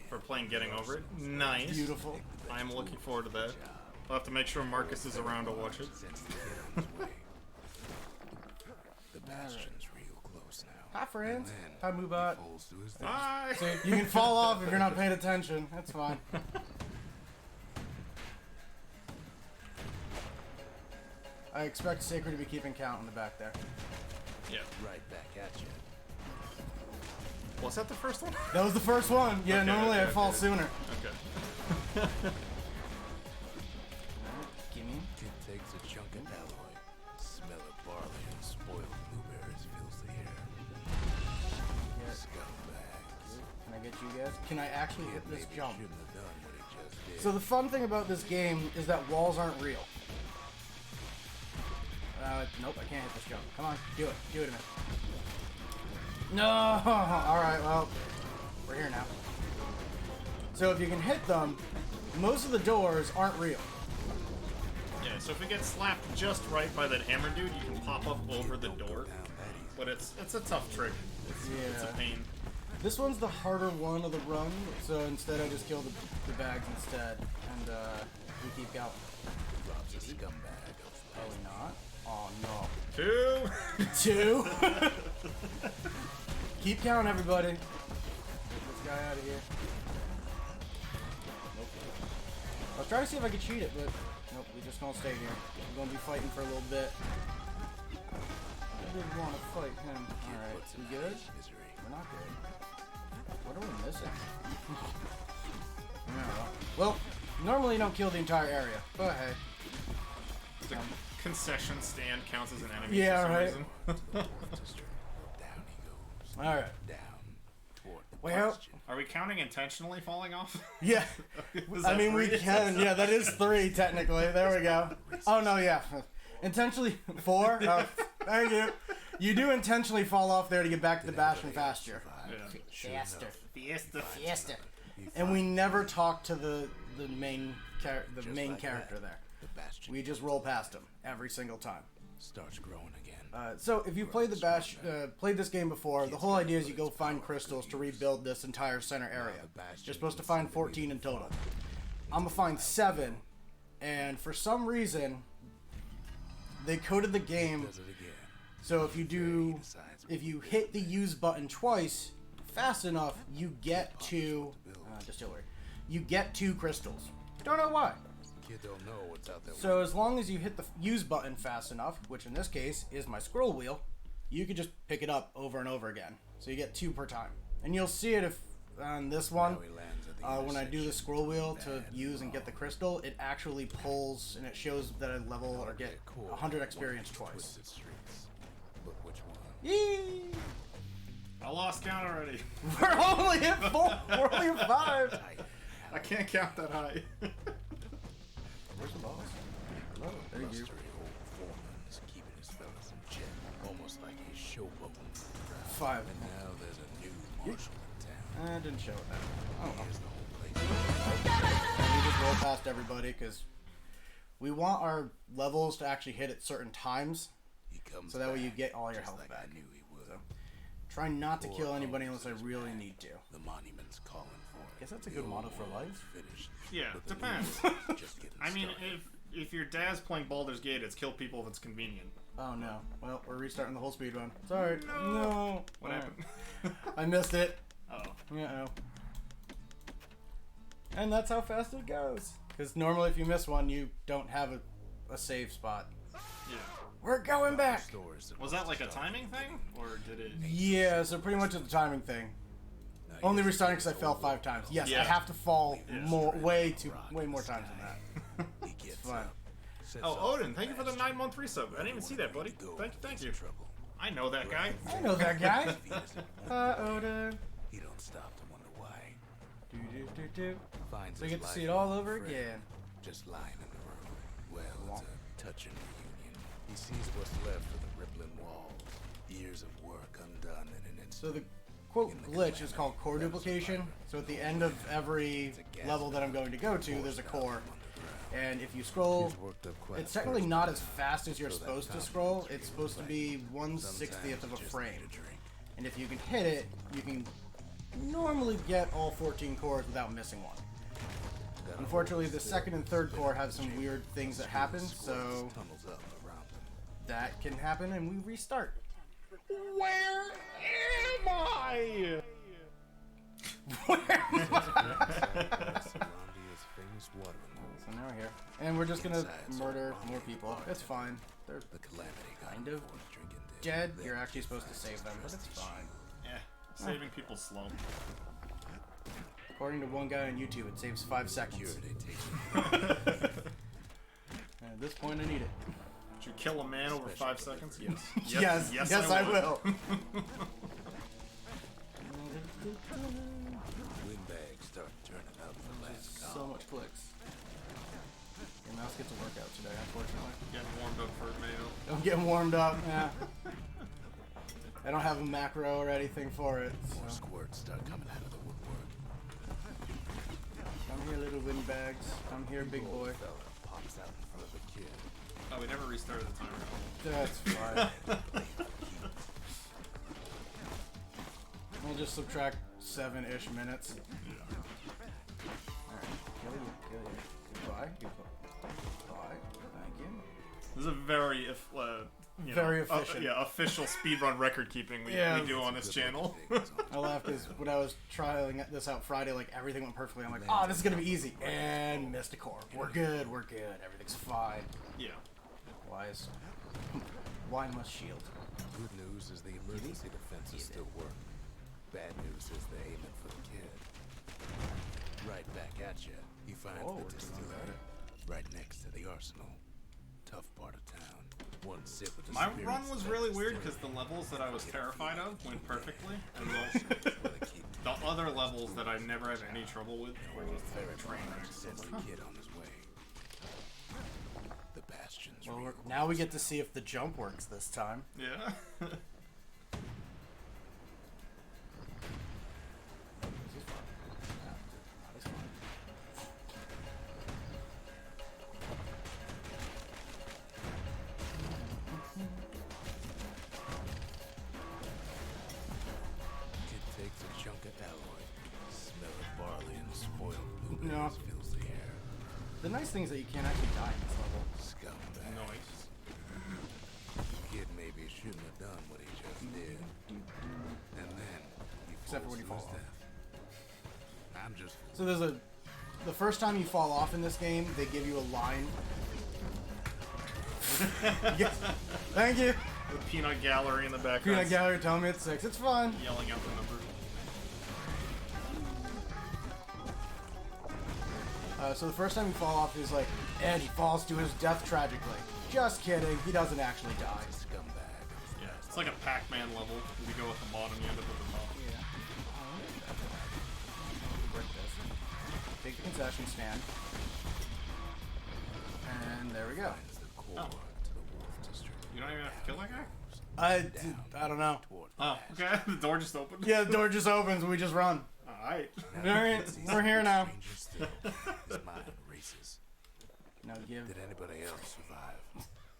For playing Getting Over It. Nice. Beautiful. I am looking forward to that. I'll have to make sure Marcus is around to watch it. The Bastion's real close now. Hi, friends. Hi, Moobot. Bye. So you can fall off if you're not paying attention. That's fine. I expect Sacred to be keeping count in the back there. Yeah. Right back at you. Was that the first one? That was the first one. Yeah, Okay, normally I okay, fall okay. sooner. Okay. Gimme. Kid takes a chunk of alloy. Smell of barley and spoiled blueberries fills the air. Yeah. Scumbags. Can I get you guys? Can I actually hit this Maybe jump? shouldn't have done what he just did. So the fun thing about this game is that walls aren't real. Nope, I can't hit this jump. Come on, do it. Do it a minute. No! Alright, well, we're here now. So if you can hit them, most of the doors aren't real. Yeah, so if we get slapped just right by that hammer dude, you can pop up over the door. But it's a tough trick. It's a pain. This one's the harder one of the run, so instead I just kill the bags instead, and we keep going. Probably not. Oh no. 2! Keep counting, everybody. Get this guy out of here. Nope. I was trying to see if I could cheat it, but nope, we just gonna stay here. We're gonna be fighting for a little bit. I didn't want to fight him. Alright, we good? We're not good. What are we missing? No. Well, normally you don't kill the entire area, but hey. The concession stand counts as an enemy Yeah, for some right. reason. Alright. Well, are we counting intentionally falling off? yeah. I mean, we can. Yeah, that is 3 technically. There we go. Oh no, yeah. Intentionally 4. Oh, thank you. You do intentionally fall off there to get back to the Bastion faster. Yeah. Fiesta. And we never talk to the main character there. We just roll past him every single time. Starts growing again. So if you played played this game before, the whole idea is you go find crystals to rebuild this entire center area. You're supposed to find 14 in total. I'm gonna find 7, and for some reason, they coded the game so if you hit the use button twice fast enough, you get to distillery. You get 2 crystals. Don't know why. Kid don't know what's out there. So as long as you hit the use button fast enough, which in this case is my scroll wheel, you can just pick it up over and over again. So you get 2 per time. And you'll see it if on this one, when I do the scroll wheel to use and get the crystal, it actually pulls and it shows that I level or get 100 experience twice. But which one? Yee! I lost count already. We're only at 4. We're only at 5. I can't count that high. Where's the boss? Oh, there you go. Old foreman's keeping his fellas in check, almost like he's showboating. 5. And now there's a new marshal in town. I didn't show it that. Oh, Here's the whole place. we just roll past everybody because we want our levels to actually hit at certain times, He comes so that way you back, get all your just health like back. I knew he would. So, try not to kill Poor anybody Holmes unless I is really back. need to. The monument's calling for it. Guess that's a The good old motto for war's life. finished, Yeah, but the depends. new one's just getting I mean, started. if your dad's playing Baldur's Gate, it's kill people if it's convenient. Oh no. Well, we're restarting the whole speed run. Sorry. No. What happened? I missed it. Uh-oh. Uh-oh. And that's how fast it goes. Because normally if you miss one, you don't have a save spot. Yeah. We're going back! Stories Was that like a timing thing? Or did it... Yeah, so pretty much it's a timing thing. Only restarting because I fell 5 times. Yes, Yeah. I have to fall Yeah. way more times than that. He gets Fine. up, sets Oh, off Odin, thank you for the 9-month resub. I didn't even see that, buddy. Thank you. trouble. I know that guy. I know that guy. Odin. He don't stop to wonder why. Do. Finds So you his get to see it all over lifelong friend again. Just lying in the room. Well, it's a touching reunion. He sees what's left of the rippling walls. Years of work undone in an So instant. the quote glitch is called core duplication. So at the end of every level that I'm going to go to, there's a core. And if you scroll, it's technically not as fast as you're supposed to scroll. It's supposed to be 1/60th of a frame. And if you can hit it, you can normally get all 14 cores without missing one. Unfortunately, the second and third core have some weird things that happen, so that can happen and we restart. Where am I? So now we're here. And we're just gonna murder more people. It's fine. They're kind of dead. You're actually supposed to save them, but it's fine. Yeah, saving people slow. According to one guy on YouTube, it saves 5 seconds. And at this point, I need it. Did you kill a man over 5 seconds? Yes, Yes. yes, I will. Windbags start turning up the last So much clicks. Your mouse gets a workout today, unfortunately. Getting warmed up for a mayo. I'm getting warmed up, yeah. I don't have a macro or anything for it. More So. squirts start coming out of the woodwork. Come here, little windbags. Come here, big boy. Fella pops out in front of the kid. Oh, we never restarted the timer. That's fine. We'll just subtract 7-ish minutes. Alright, kill you. Goodbye. Goodbye. Thank you. This is a very Very efficient. official speedrun record keeping we do on this channel. I laughed because when I was trying this out Friday, like everything went perfectly. I'm like, oh, this is gonna be easy, and missed a core. We're good. Everything's fine. Yeah. Why must shield? Good news is the emergency defenses still work. Bad news is they're aiming for the kid. Right back at you. You find the distillery right next to the arsenal. Tough part of town. One sip of the My spirits run was that really weird distillery because the levels that I was terrified of went perfectly, and the the other levels that I never had any trouble with were just train wrecks. sends the kid on his way. The bastion's Well, now we get to see if the jump works this time. Yeah. Kid takes a chunk of alloy. Smell of barley and spoiled No. blueberries fills the air. The nice thing is that you can't actually die in this level. Scumbag. Nice. Kid maybe shouldn't have done what he just did. And then he Except for when you falls fall to off. his death. I'm just So the first time you fall off in this game, they give you a line. Yes. Thank you. The peanut gallery in the background. Peanut Gallery, tell me it's 6. It's fine. Yelling out the number. So the first time you fall off is like, and he falls to his death tragically. Just kidding. He doesn't actually die. scumbag. Yeah, it's like a Pac-Man level. You go at the bottom, you end up at the top. Yeah. Break this. Take the concession stand. And there we go. Finds the core Oh. to the wolf district. You don't even have to kill that guy? I don't know. Toward Oh, okay. The door just opened. Yeah, the door just opens and we just run. Alright. Alright, we're here now. Stranger still, his mind races. Now give. Did anybody else survive?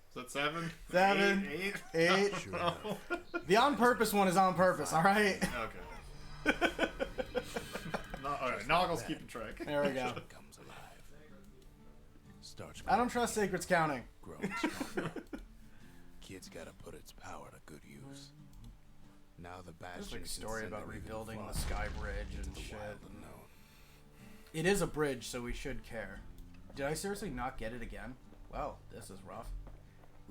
Is that 7? 7, 8? 8. Sure enough, The on purpose one is on purpose, alright? Okay. Alright, Noggle's keeping track. There we go. comes alive. Starts I don't trust Sacred's counting. growing stronger. Kid's gotta put its power to good use. Now the There's bastion like a can story send about him even rebuilding the farther Sky Bridge into and the shit. wild unknown. It is a bridge, so we should care. Did I seriously not get it again? Well, this is rough.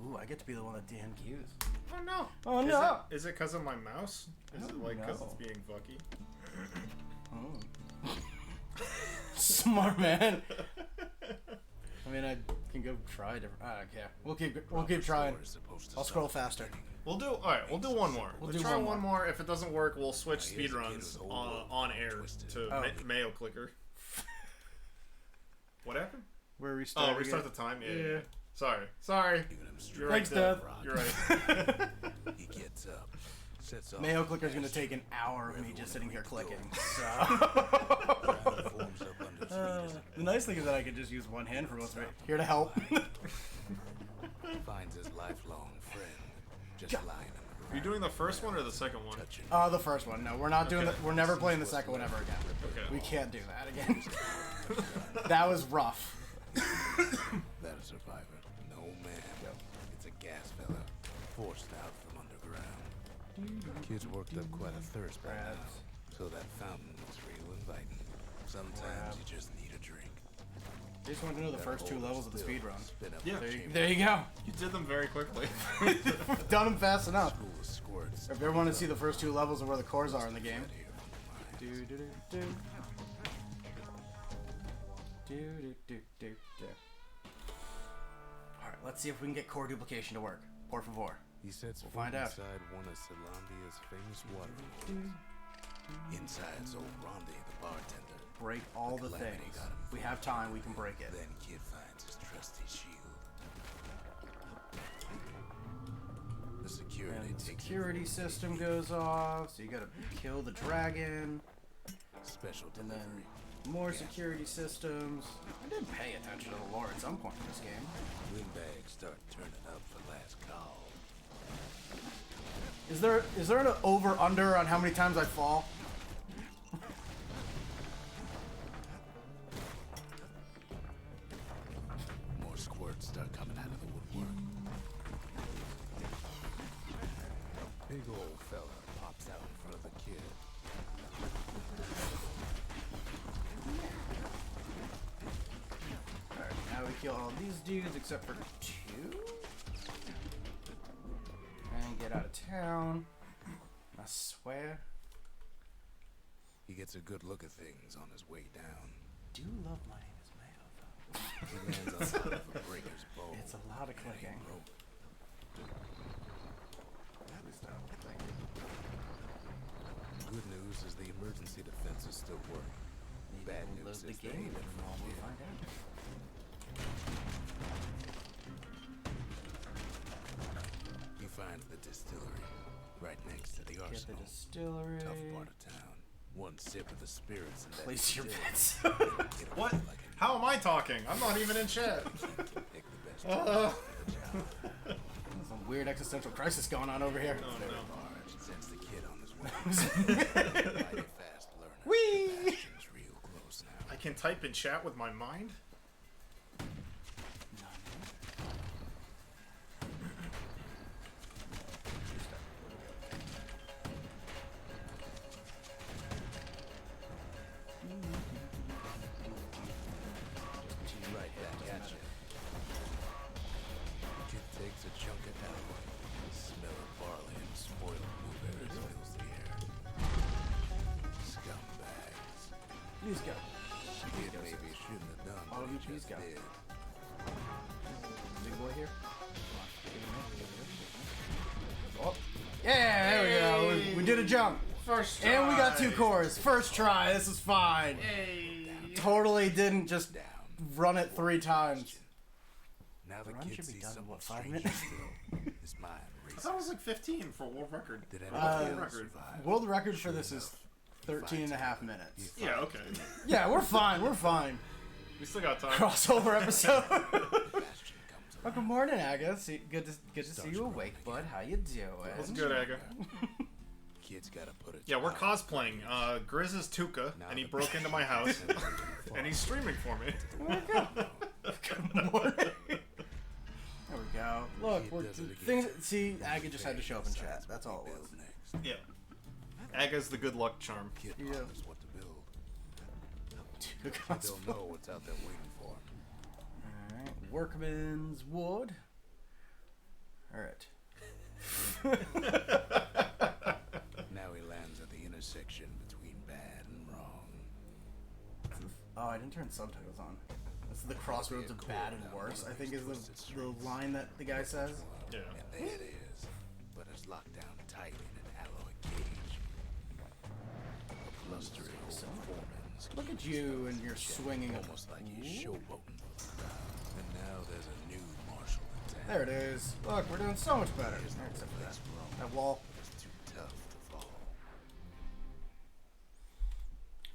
Ooh, I get to be the one that DNQs. Oh no. Oh Is no! it because of my mouse? Is it Oh, like because no. it's being fucky? Oh. Smart man. I mean, I can go try different. I don't care. We'll keep trying. Store is supposed to I'll stop scroll faster. We'll do we'll do one more. We'll Let's do try one one more. If it doesn't work, we'll switch Now, here's a kid speedruns who's old, on air twisted. to Oh. Mayo Clicker. What happened? We're Oh, restarting. restart the time? Yeah. Sorry. Giving him You're Thanks, right, Dad. You're right. He gets up, sets off. Mayo the Clicker's gonna bastion. take an hour of me just sitting here clicking. So. Ground forms up under its feet as it The nice thing is that I can just use one hand for most of it. Here to help. finds his lifelong friend just lying on the Are you ground. doing the first one or the second one? Touching The first one. No, we're not doing Okay. We're never playing the second one ever again. Okay. We can't do that again. That was rough. that a survivor. No man. It's a gas fella forced out from underground. Kid's worked up quite a thirst by now, so that fountain looks real inviting. Sometimes you just need a drink. I just want to know the first 2 levels of the speed run. Spin up Yeah. the chamber. There you go. You did them very quickly. Done them fast enough. School of squirts. If you ever want to see the first 2 levels of where the cores are in the game. Here from the mines. Alright, let's see if we can get core duplication to work. Por favor. He sets We'll foot find out. inside one of Celandia's famous water wheels. Inside's old Rondi, the bartender. Break all the Calamity things. got him We have time, we can break it. Then Kid finds his trusty shield. The security And the takes security system goes off, so you gotta kill the dragon. special And delivery. then more security systems. I didn't pay attention to the lore at some point in this game. Wingbags start turning up for last call. Is there an over under on how many times I fall? More squirts start coming out of the woodwork. A big old fella pops out in front of the kid. Alright, now we kill all these dudes except for 2. And get out of town. I swear. He gets a good look at things on his way down. Do love my name is Mayo. He lands on top of a breaker's bow. It's a lot of clicking. Rope. Please stop. Thank you. Good news is the emergency defenses still work. Bad We'll news load is the game they and we'll find out. He finds the distillery right next to the Get the arsenal. distillery. Tough part of town. One sip of the spirits and that Place your distillery. bets. Get What? away like a How am I talking? I'm not even in chat. pick the best choice for the job. There's some weird existential crisis going on over here. Oh, no. Large sends the kid on his way. Mighty fast learner. Whee! Bastion's real close now. I can type in chat with my mind? Right back at you. Kid takes a chunk of alloy. The smell of barley and spoiled blueberries fills the air. Scumbags. Please go. Kid maybe shouldn't have done All what of he you, please just go. did. Big boy here. Come on. Oh. Yeah, there we go. We did a jump. First try. And we got 2 cores. First try. This is fine. Hey. Totally didn't just Down. run it 3 times. Now the run kid should be sees done in, something what, 5 strange minutes? still. His mind I races. thought it was like 15 for world record. Did World anybody else record. survive? World record for Sure this is enough, 13 and a half minutes. Yeah, okay. Yeah, we're fine. We're fine. We still got time. Crossover episode. Bastion comes Well, good morning, Aga. Good to see you awake, bud. How you What's doing? good, Aga? Kid's gotta put it. Yeah, we're cosplaying. Grizz is Tuca, and he broke into my house, and he's streaming for me. Good morning. There we go. Look, we're things. See, Aga just had to show up in chat. That's all it was. Next. Yeah. Aga's the good luck charm. Kid Yeah. ponders what to build. Tuca They'll cosplay. know what's out there waiting for him. Alright, Workman's Wood. Alright. Now he lands at the intersection between bad and wrong. Oh, I didn't turn subtitles on. This is the crossroads of bad and worse, I think is the line that the guy says. Yeah. And there it is. But it's locked down tight in an alloy cage. A clustering old foremans. Look at you and your swinging. Almost like he's showboating. And now there's a new marshal in town. There it is. Look, we're doing so much better. Except for that. That wall. It's too tough to fall.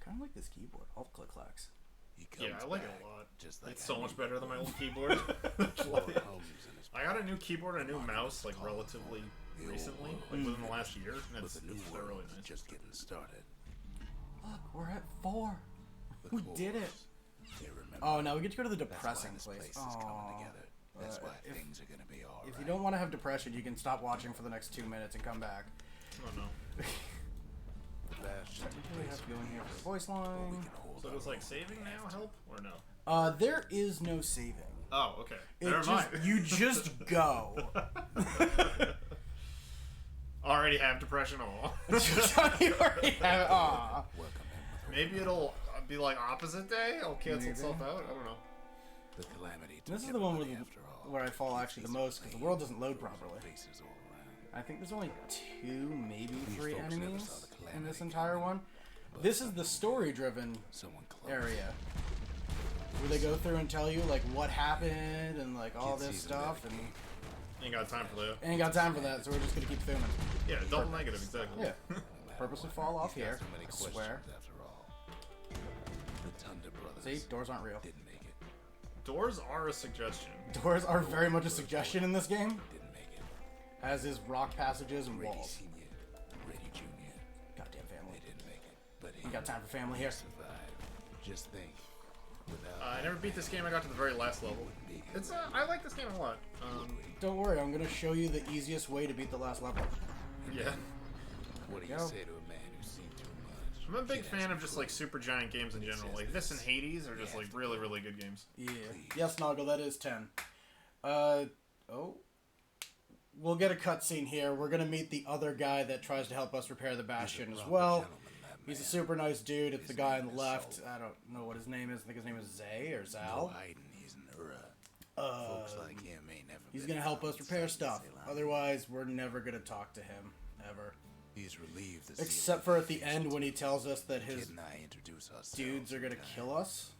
Kind of like this keyboard. All the click clacks. He comes Yeah, I like it back, a lot. Just like It's I so much knew better than my old keyboard. Four hums in his I got a new keyboard and a new mouse, like, relatively recently, like within the last year, and But the new they're really world's nice. just getting started. Look, we're at 4. The We did it. cores, they remember. Oh, now we get to go to the That's why depressing this place. place is coming Aw. together. That's why if- things are gonna be alright. If you don't want to have depression, you can stop watching for the next 2 minutes and come back. Oh no. The Bastion We have to go in here for the voice we line. can hold So our does, like, own. saving now help, or no? There is no saving. Oh, okay. It Never just, mind. you just go. Already have depression. Oh. You already have it. Aw. Welcome in with Maybe it'll be like opposite day. It'll cancel Maybe. itself out. I don't know. the calamity. This is took the one everybody where, after all. where I fall actually the most because the world doesn't load properly. Faces all around. I think there's only 2, maybe These 3 folks never enemies saw the in calamity this entire coming. one. This is the story-driven Someone close. area where they go through and tell you like what happened and like all Kid this sees him stuff navigate. and Ain't got time for that. Ain't got time for that, so we're just gonna keep filming. Yeah, double negative, exactly. Yeah. Purposely fall off here. I swear. After all. The Thunder Brothers See, doors aren't real. didn't make it. Doors are a suggestion. Doors are very much a suggestion in this game, Didn't make it. as is rock passages and Brady walls. Senior, Brady Junior, Goddamn they family. didn't make it. But You got time for family here? survived. Just think. Without I never beat this game. I got to the very last level. It's I like this game a lot. Don't worry, I'm gonna show you the easiest way to beat the last level. Yeah. what do you Go. say to a man who's seen too much? I'm a big fan of just like super giant games in general. Like this and Hades are just like really, really good games. Yeah. Yes, Noggle, that is 10. Oh. We'll get a cutscene here. We're gonna meet the other guy that tries to help us repair the Bastion as well. He's a super nice dude. It's the guy on the left. I don't know what his name is. I think his name is Zay or Zal. He's an Folks like him ain't never He's been gonna help out us repair since stuff. they lied. Otherwise, we're never gonna talk to him ever. He's relieved to see Except for at the end when he tells us that Kid his and I introduce ourselves dudes are gonna to kill us,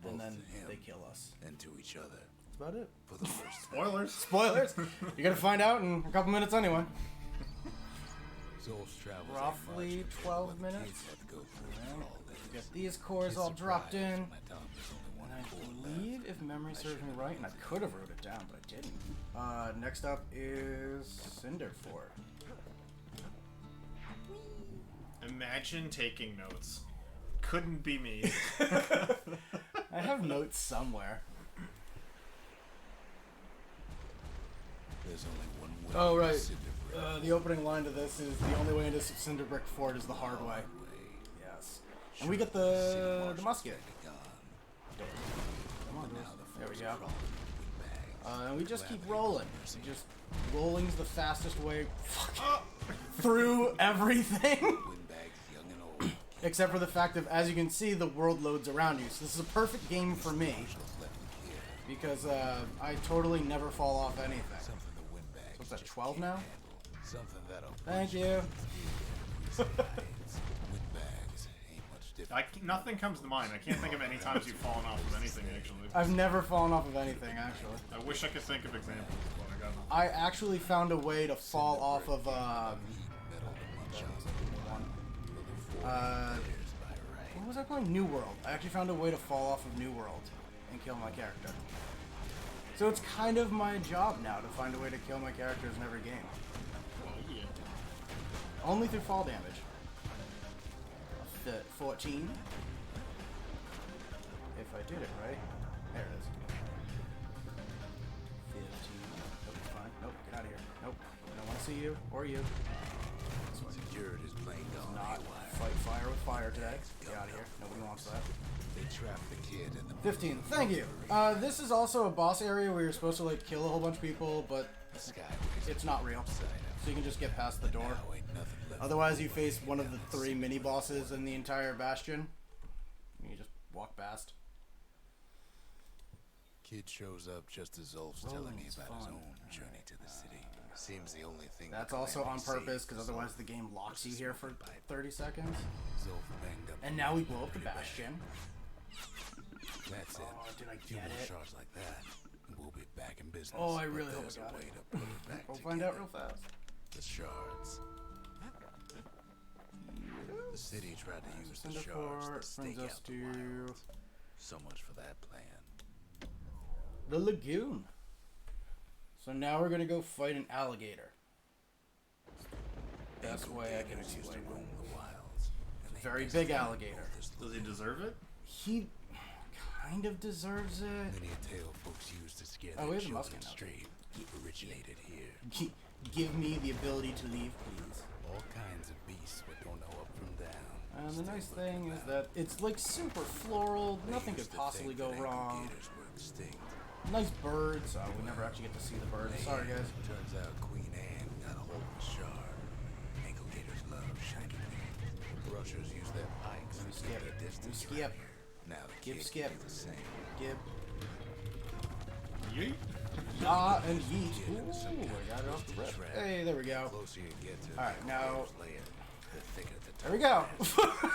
Both and then to him they kill us. and to each other That's about it. for the first time. Spoilers. Spoilers. You're gonna find out in a couple minutes anyway. Zolf's travels ain't Roughly much, but 12 what the minutes. kids had to go through for all this. Get these cores His all dropped surprise in. when I told him there's only one And I core left. believe, if memory serves me right, and I could have wrote it down, but I didn't. Next up is Cinderfort. Imagine taking notes. Couldn't be me. I have notes somewhere. There's only one way. Oh, right. to Cinderbrick. The opening line to this is the only way into Cinderbrick Fort is the hard way. Yes. And we get the musket. Come on, dude. There we go. And we just keep rolling. Just rolling's the fastest way through everything. Windbag's young and old. Except for the fact of, as you can see, the world loads around you. So this is a perfect game for me. Because I totally never fall off anything. Something the windbags What's that, just 12 can't now? handle. Something that'll Thank you. Windbags ain't much different. Nothing comes to mind. I can't think of any times you've fallen off of anything, actually. I've never fallen off of anything, actually. I wish I could think of examples, but I got I actually found a way to fall off of, what was I playing? New World. I actually found a way to fall off of New World and kill my character. So it's kind of my job now to find a way to kill my characters in every game. yeah. Only through fall damage. 14. If I did it right. There it is. 15. Nope, it's fine. Nope, get out of here. Nope. I don't want to see you or you. This one. Security's playing gone Not haywire. fight fire with fire today. Get out of here. Nobody wants that. They trapped the kid in the 15. Thank you. This is also a boss area where you're supposed to like kill a whole bunch of people, but skyways. it's not real. So you can just get past the door. Now ain't nothing left. Otherwise, you face one of the 3 mini bosses in the entire bastion. You just walk past. Kid shows up just as Zolf's telling me about his own journey to the city. Seems the only thing That's that can also let me on see purpose, because is otherwise Zolf the game locks you versus here for Windbag. 30 seconds. Zolf banged up. And now we blow up the bastion. That's it. Oh, did I Few get more it? shots like that, and we'll be back in business. Oh, I But really hope there's I a got way it. to put it back We'll together. find out real fast. The shards. The city tried to use the shards Cinderfort to stake brings us out the to wilds. So much for that plan. the lagoon. So now we're gonna go fight an alligator. Best way I can Gators used to explain roam it. the wilds. and they Very basically big alligator. built this Does he deserve it? He kind of deserves it. Many a tale folks used to scare Oh, their we have a children musket now. straight originated here. Give me the ability to leave, please. All kinds of beasts would don't know up from down. And the Still nice looking thing is out. that it's like super floral. They Nothing used could to possibly think go that wrong. gators were extinct. Nice birds. Oh, we never actually get to see the birds. Sorry, guys. Turns out Queen Anne got a hold of the shard. Ankle gators love shiny things. Brushers use their pikes Let me to skip. keep Let me distance skip. around here. Now the Give kid skip. can do the same. Gib. Yeet. Ah, and yeet. Ooh, I got it off the rip. Hey, there we The go. closer you get to All right, the now- gator's lair, the thicker the There we go.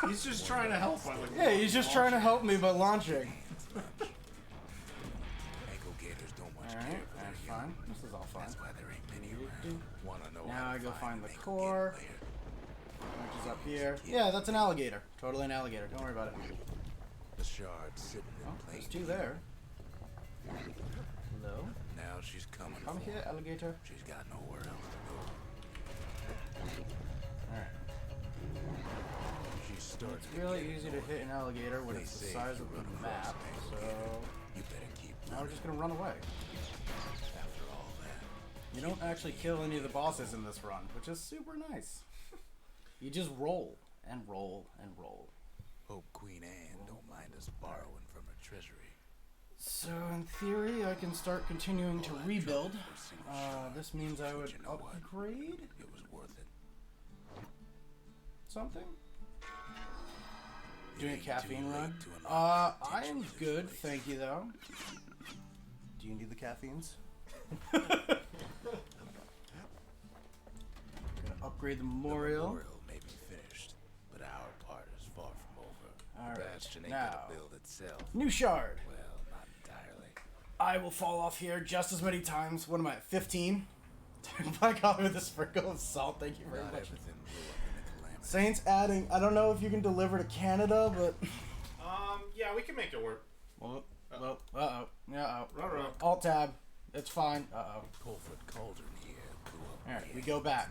He's just trying to help. By, like, Yeah, he's just trying to help me by launching. Ankle gators don't much Alright, care for their is fine. This is all fine. That's why there ain't many around. Wanna know Now how I to go find the them, they can core. get later. Which is up here. Yeah, that's an alligator. Totally an alligator. Don't worry about it. The shard sitting in Oh, plain there's two view. there. Hello? Now she's coming Come for here, him. alligator. She's got nowhere else to go. Alright. She's starting It's to really get easy to hit an alligator when They it's the say size if of you run the across map, an so alligator, you better keep now we're running. just gonna run away. After all that, You don't actually kill any of the bosses in this run, which is super nice. You just roll and roll and roll. hope Queen Anne don't mind us borrowing from her treasury. So in theory, I can start continuing to rebuild. This means I would you know what? upgrade It was worth it. something. It Doing a ain't caffeine too late run. to unlock the I potential am of this good, place. thank you though. Do you need the caffeines? Gonna upgrade the The memorial. memorial may be finished, but our part is far from over. Alright, Bastion ain't now. gonna build itself. New shard. Well, not entirely. I will fall off here just as many times. What am I at? 15? Black coffee with a sprinkle of salt. Thank you very Not much. everything blew up in the calamity. Saints adding. I don't know if you can deliver to Canada, but. Yeah, we can make it work. Well, uh-oh. Yeah, Ruh-roh. Alt tab. It's fine. Uh-oh. Colford Cauldron here blew up. Alright, we go back.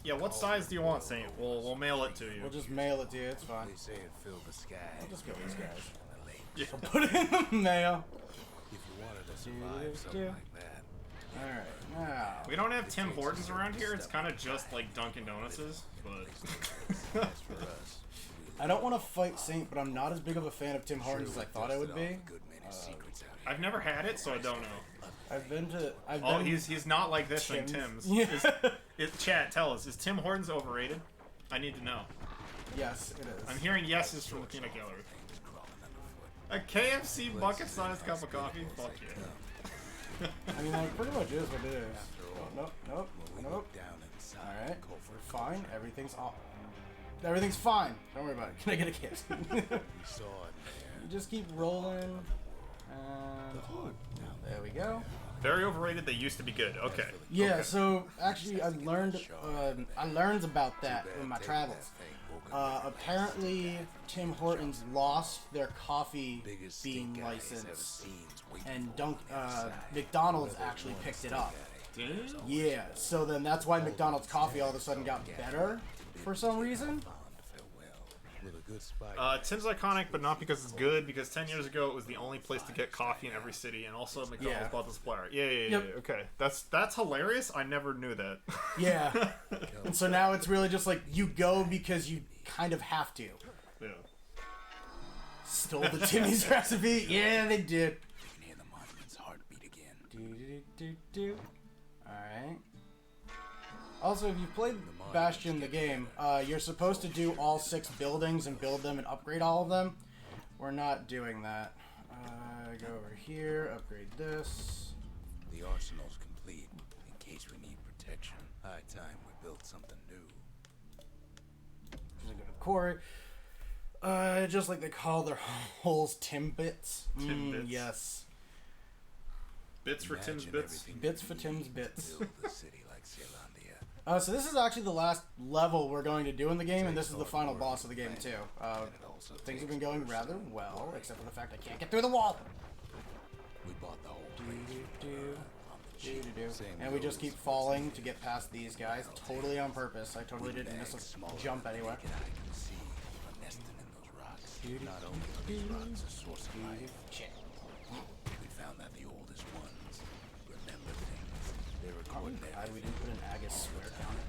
Yeah, what size do you want, Saint? We'll mail it to you. We'll just mail it to you. It's fine. They say it filled the sky. I'll just kill these guys. in the lake. Yeah. Put it in the mail. If you wanted to survive something like that, Alright, now. We don't have Tim Hortons around here. It's kind of just like Dunkin' Donuts, but that's for us. I don't want to fight Saint, but I'm not as big of a fan of Tim Hortons as I thought I would be. Good many secrets out here. I've never had it, so I don't know. I've been to. I've Oh, been. he's not like this in Tim's. Tim's. Yeah. Chat, tell us, is Tim Hortons overrated? I need to know. Yes, it is. I'm hearing yeses from the peanut gallery. A KFC bucket-sized cup of coffee? Fuck yeah. I mean, that pretty much is what it is. Nope, nope, When we nope. looked down inside Alright, Colford we're fine. Everything's all. Everything's fine. Don't worry about it. Can I get a kiss? we saw it there. You just keep rolling. And there we go. Very overrated. They used to be good. Okay. Yeah. Okay. So actually, I learned about that in my travels. Apparently, Tim Hortons lost their coffee Biggest being stink eyes ever licensed, seen waiting and for 'em inside. McDonald's actually picked it up. Yeah. So then that's why McDonald's coffee all of a sudden got better for some reason. With a good spike. Tim's iconic, but not because it's good. Because 10 years ago, it was the only place to get coffee in every city, and also McDonald's Yeah. bought the supplier. Yeah. Yep. Okay, that's hilarious. I never knew that. Yeah. And so now it's really just like you go because you kind of have to. Yeah. Stole the Timmy's recipe. Yeah, they did. You can hear the monument's heartbeat again. Do. Alright. Also, if you've played Bastion the game, you're supposed to do all 6 buildings and build them and upgrade all of them. We're not doing that. Go over here, upgrade this. The arsenal's complete in case we need protection. High time we built something new. Go to Quarry. Just like they call their holes Timbits. Timbits. Yes. Bits for Tim's Imagine bits. everything Bits we for need Tim's to bits. Build the city like Zealandia. So this is actually the last level we're going to do in the game, and this is the final boss of the game too. Things have been going rather well, except for the fact I can't get through the wall. We bought the whole place. And we just keep falling to get past these guys, totally on purpose. I totally didn't miss a jump anywhere. I can see are nesting in those rocks. Not only are these rocks a source of life, we found that the oldest ones remember things. They record God, we didn't put an Agus swear counter.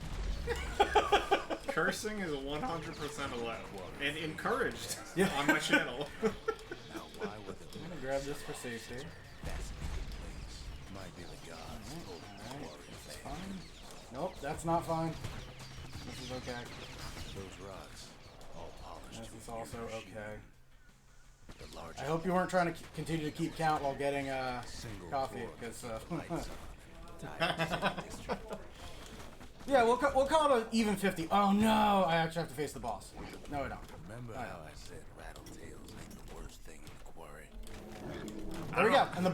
Cursing is 100% allowed and encouraged on my channel. Now, why would the I'm gonna grab this for safety. fascinating place might be the gods holding the warriors there. Fine. Nope, that's not fine. This is okay. Those rocks, all polished. This is to also your okay. The large I hope you weren't trying to continue to keep count while getting single coffee, floor because lights on the entire city district. yeah, we'll call it an even 50. Oh no, I actually have to face the boss. No, I don't. Remember how I said rattle tails ain't the worst thing in the quarry? There we go. And the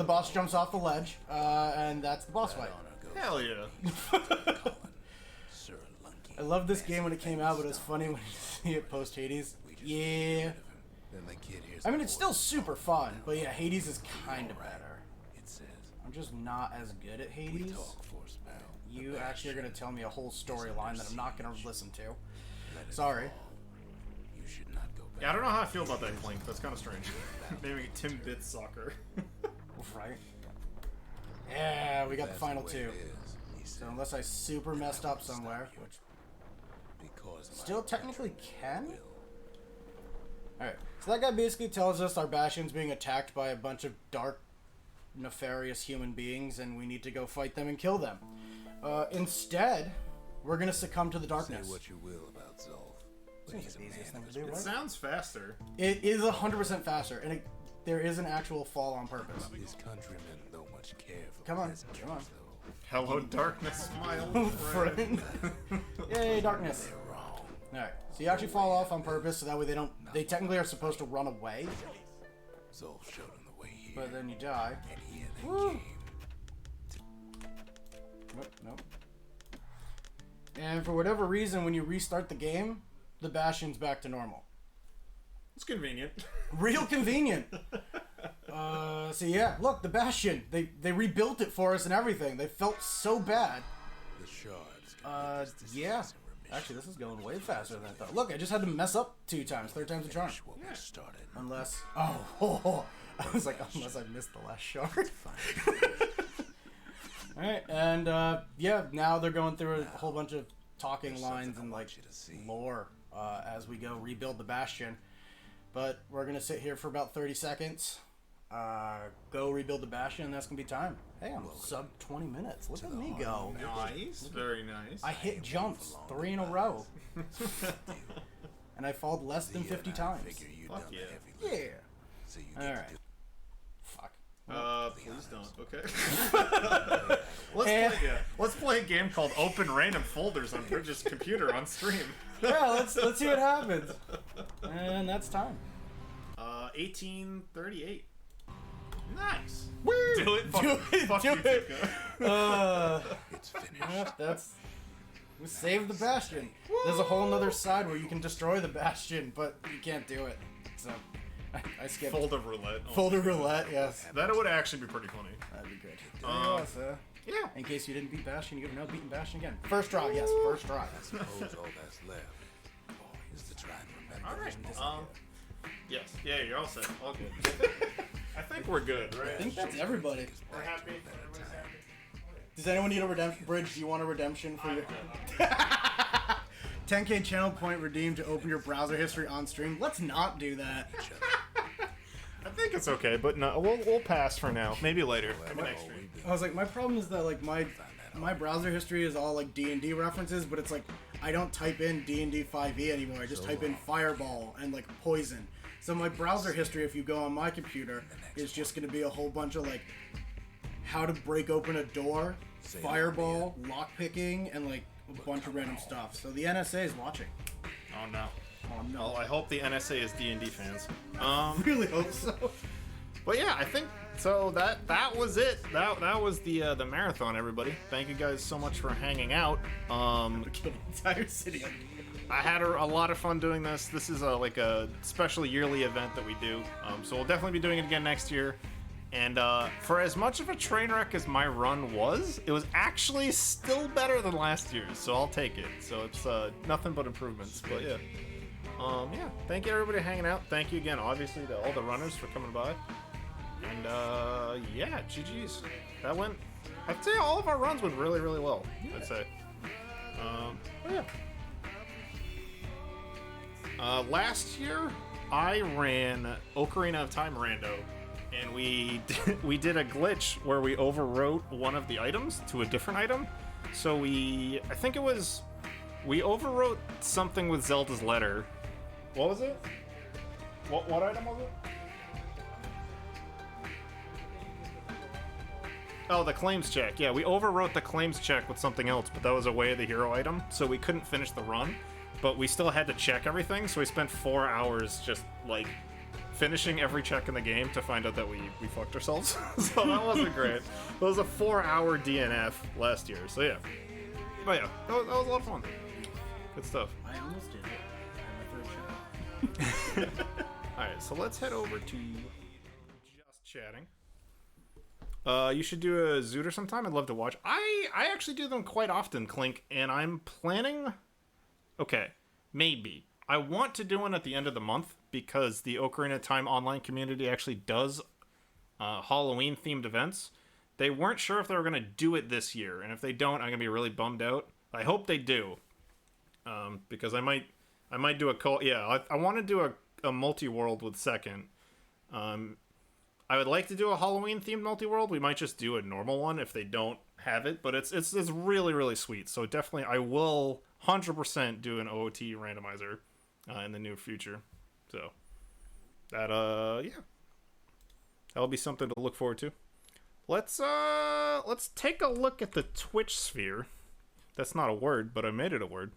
boss jumps off the ledge, and that's the boss fight. Hell yeah. I love this game when it came out, but it was funny when you see it post Hades. Yeah. I mean, it's still super fun, but yeah, Hades is kind of better. I'm just not as good at Hades. You actually are going to tell me a whole storyline that I'm not going to listen to. Sorry. Yeah, I don't know how I feel about that Clink. That's kind of strange. Naming it Tim Bits Soccer. Right. Yeah, we got the final two. So unless I super messed up somewhere, which still technically can. Alright, so that guy basically tells us our Bastion's being attacked by a bunch of dark, nefarious human beings, and we need to go fight them and kill them. Instead, we're gonna succumb to the darkness. Say what you will about Zolf, but he's a man of his It word. sounds faster. It is 100% faster, and there is an actual fall on purpose. His countrymen don't much care for Come on, peasantry, come on. though. Hello, darkness, my old friend. Yay, darkness. Alright, so you actually fall off on purpose, so that way they technically are supposed to run away. Zolf showed him the way here, But then you die. and here they Woo. came. Nope. And for whatever reason, when you restart the game, the Bastion's back to normal. It's convenient. Real convenient. So yeah, look, the Bastion. They rebuilt it for us and everything. They felt so bad. The shards. Yeah. Actually, this is going way faster than I thought. Look, I just had to mess up 2 times. 3rd time's a charm. What we started. Unless... Oh, I was like, unless I missed the last shard. Alright, and yeah, now they're going through a whole bunch of talking lines and like lore as we go rebuild the Bastion. But we're gonna sit here for about 30 seconds, go rebuild the Bastion, and that's gonna be time. Hey, I'm sub 20 minutes. Look at me go. Nice, very nice. I hit jumps 3 in a row, and I falled less than 50 times. Fuck yeah. Yeah. All right. Fuck. Please don't. Okay. Let's play a game called Open Random Folders on Bridget's computer on stream. Yeah, let's see what happens. And that's time. 1838. Nice. Woo! Do it. Fuck Do you, it. Tuca. It's finished. Yeah, we saved the Bastion. There's a whole nother side where you can destroy the Bastion, but you can't do it. So I skipped. Folder roulette. Oh. Folder roulette, yes. That would actually be pretty funny. That'd be good. Yeah. In case you didn't beat Bastion, you get now beating Bastion again. First try, yes, first try. I suppose all that's left is to try and remember. All right. Yes. Yeah, you're all set. All good. I think we're good, right? I think that's everybody. We're happy. Everybody's happy. Does anyone need a redemption? Bridge, do you want a redemption for your 10K channel point redeemed to open your browser history on stream? Let's not do that. I think it's okay, but no, we'll pass for now. Maybe later. Maybe next stream. I was like, my problem is that like my browser history is all like D&D references, but it's like I don't type in D&D 5e anymore. I just type in Fireball and like Poison. So my browser history, if you go on my computer, is just going to be a whole bunch of like how to break open a door, Fireball, lockpicking, and like a bunch of random stuff. So the NSA is watching. Oh no. Oh no. Well, I hope the NSA is D&D fans. Really hope so. But yeah, I think so. That was it. That was the marathon. Everybody, thank you guys so much for hanging out. Killed the entire city. I had a lot of fun doing this. This is like a special yearly event that we do. So we'll definitely be doing it again next year. And for as much of a train wreck as my run was, it was actually still better than last year's. So I'll take it. So it's nothing but improvements. But yeah. Yeah. Thank you everybody for hanging out. Thank you again, obviously, to all the runners for coming by. And yeah, GG's. That went. I'd say all of our runs went really, really well. I'd say. Yeah. Last year, I ran Ocarina of Time Rando, and we did a glitch where we overwrote one of the items to a different item. So we overwrote something with Zelda's letter. What was it? What item was it? Oh, the claims check. Yeah, we overwrote the claims check with something else, but that was a Way of the Hero item, so we couldn't finish the run. But we still had to check everything, so we spent 4 hours just, like, finishing every check in the game to find out that we fucked ourselves. So that wasn't great. It was a 4-hour DNF last year. So yeah. But yeah, that was a lot of fun. Good stuff. I almost did it. I my third shot. Alright, so let's head over to just chatting. You should do a Zooter sometime. I'd love to watch. I actually do them quite often, Clink, and I'm planning... Okay, maybe. I want to do one at the end of the month because the Ocarina of Time online community actually does Halloween-themed events. They weren't sure if they were going to do it this year, and if they don't, I'm going to be really bummed out. I hope they do, because I might do a call. Yeah, I want to do a multi-world with Second. I would like to do a Halloween-themed multi-world. We might just do a normal one if they don't have it, but it's really, really sweet. So definitely, I will 100% do an OOT randomizer in the near future. So that yeah, that'll be something to look forward to. Let's take a look at the Twitch sphere. That's not a word, but I made it a word.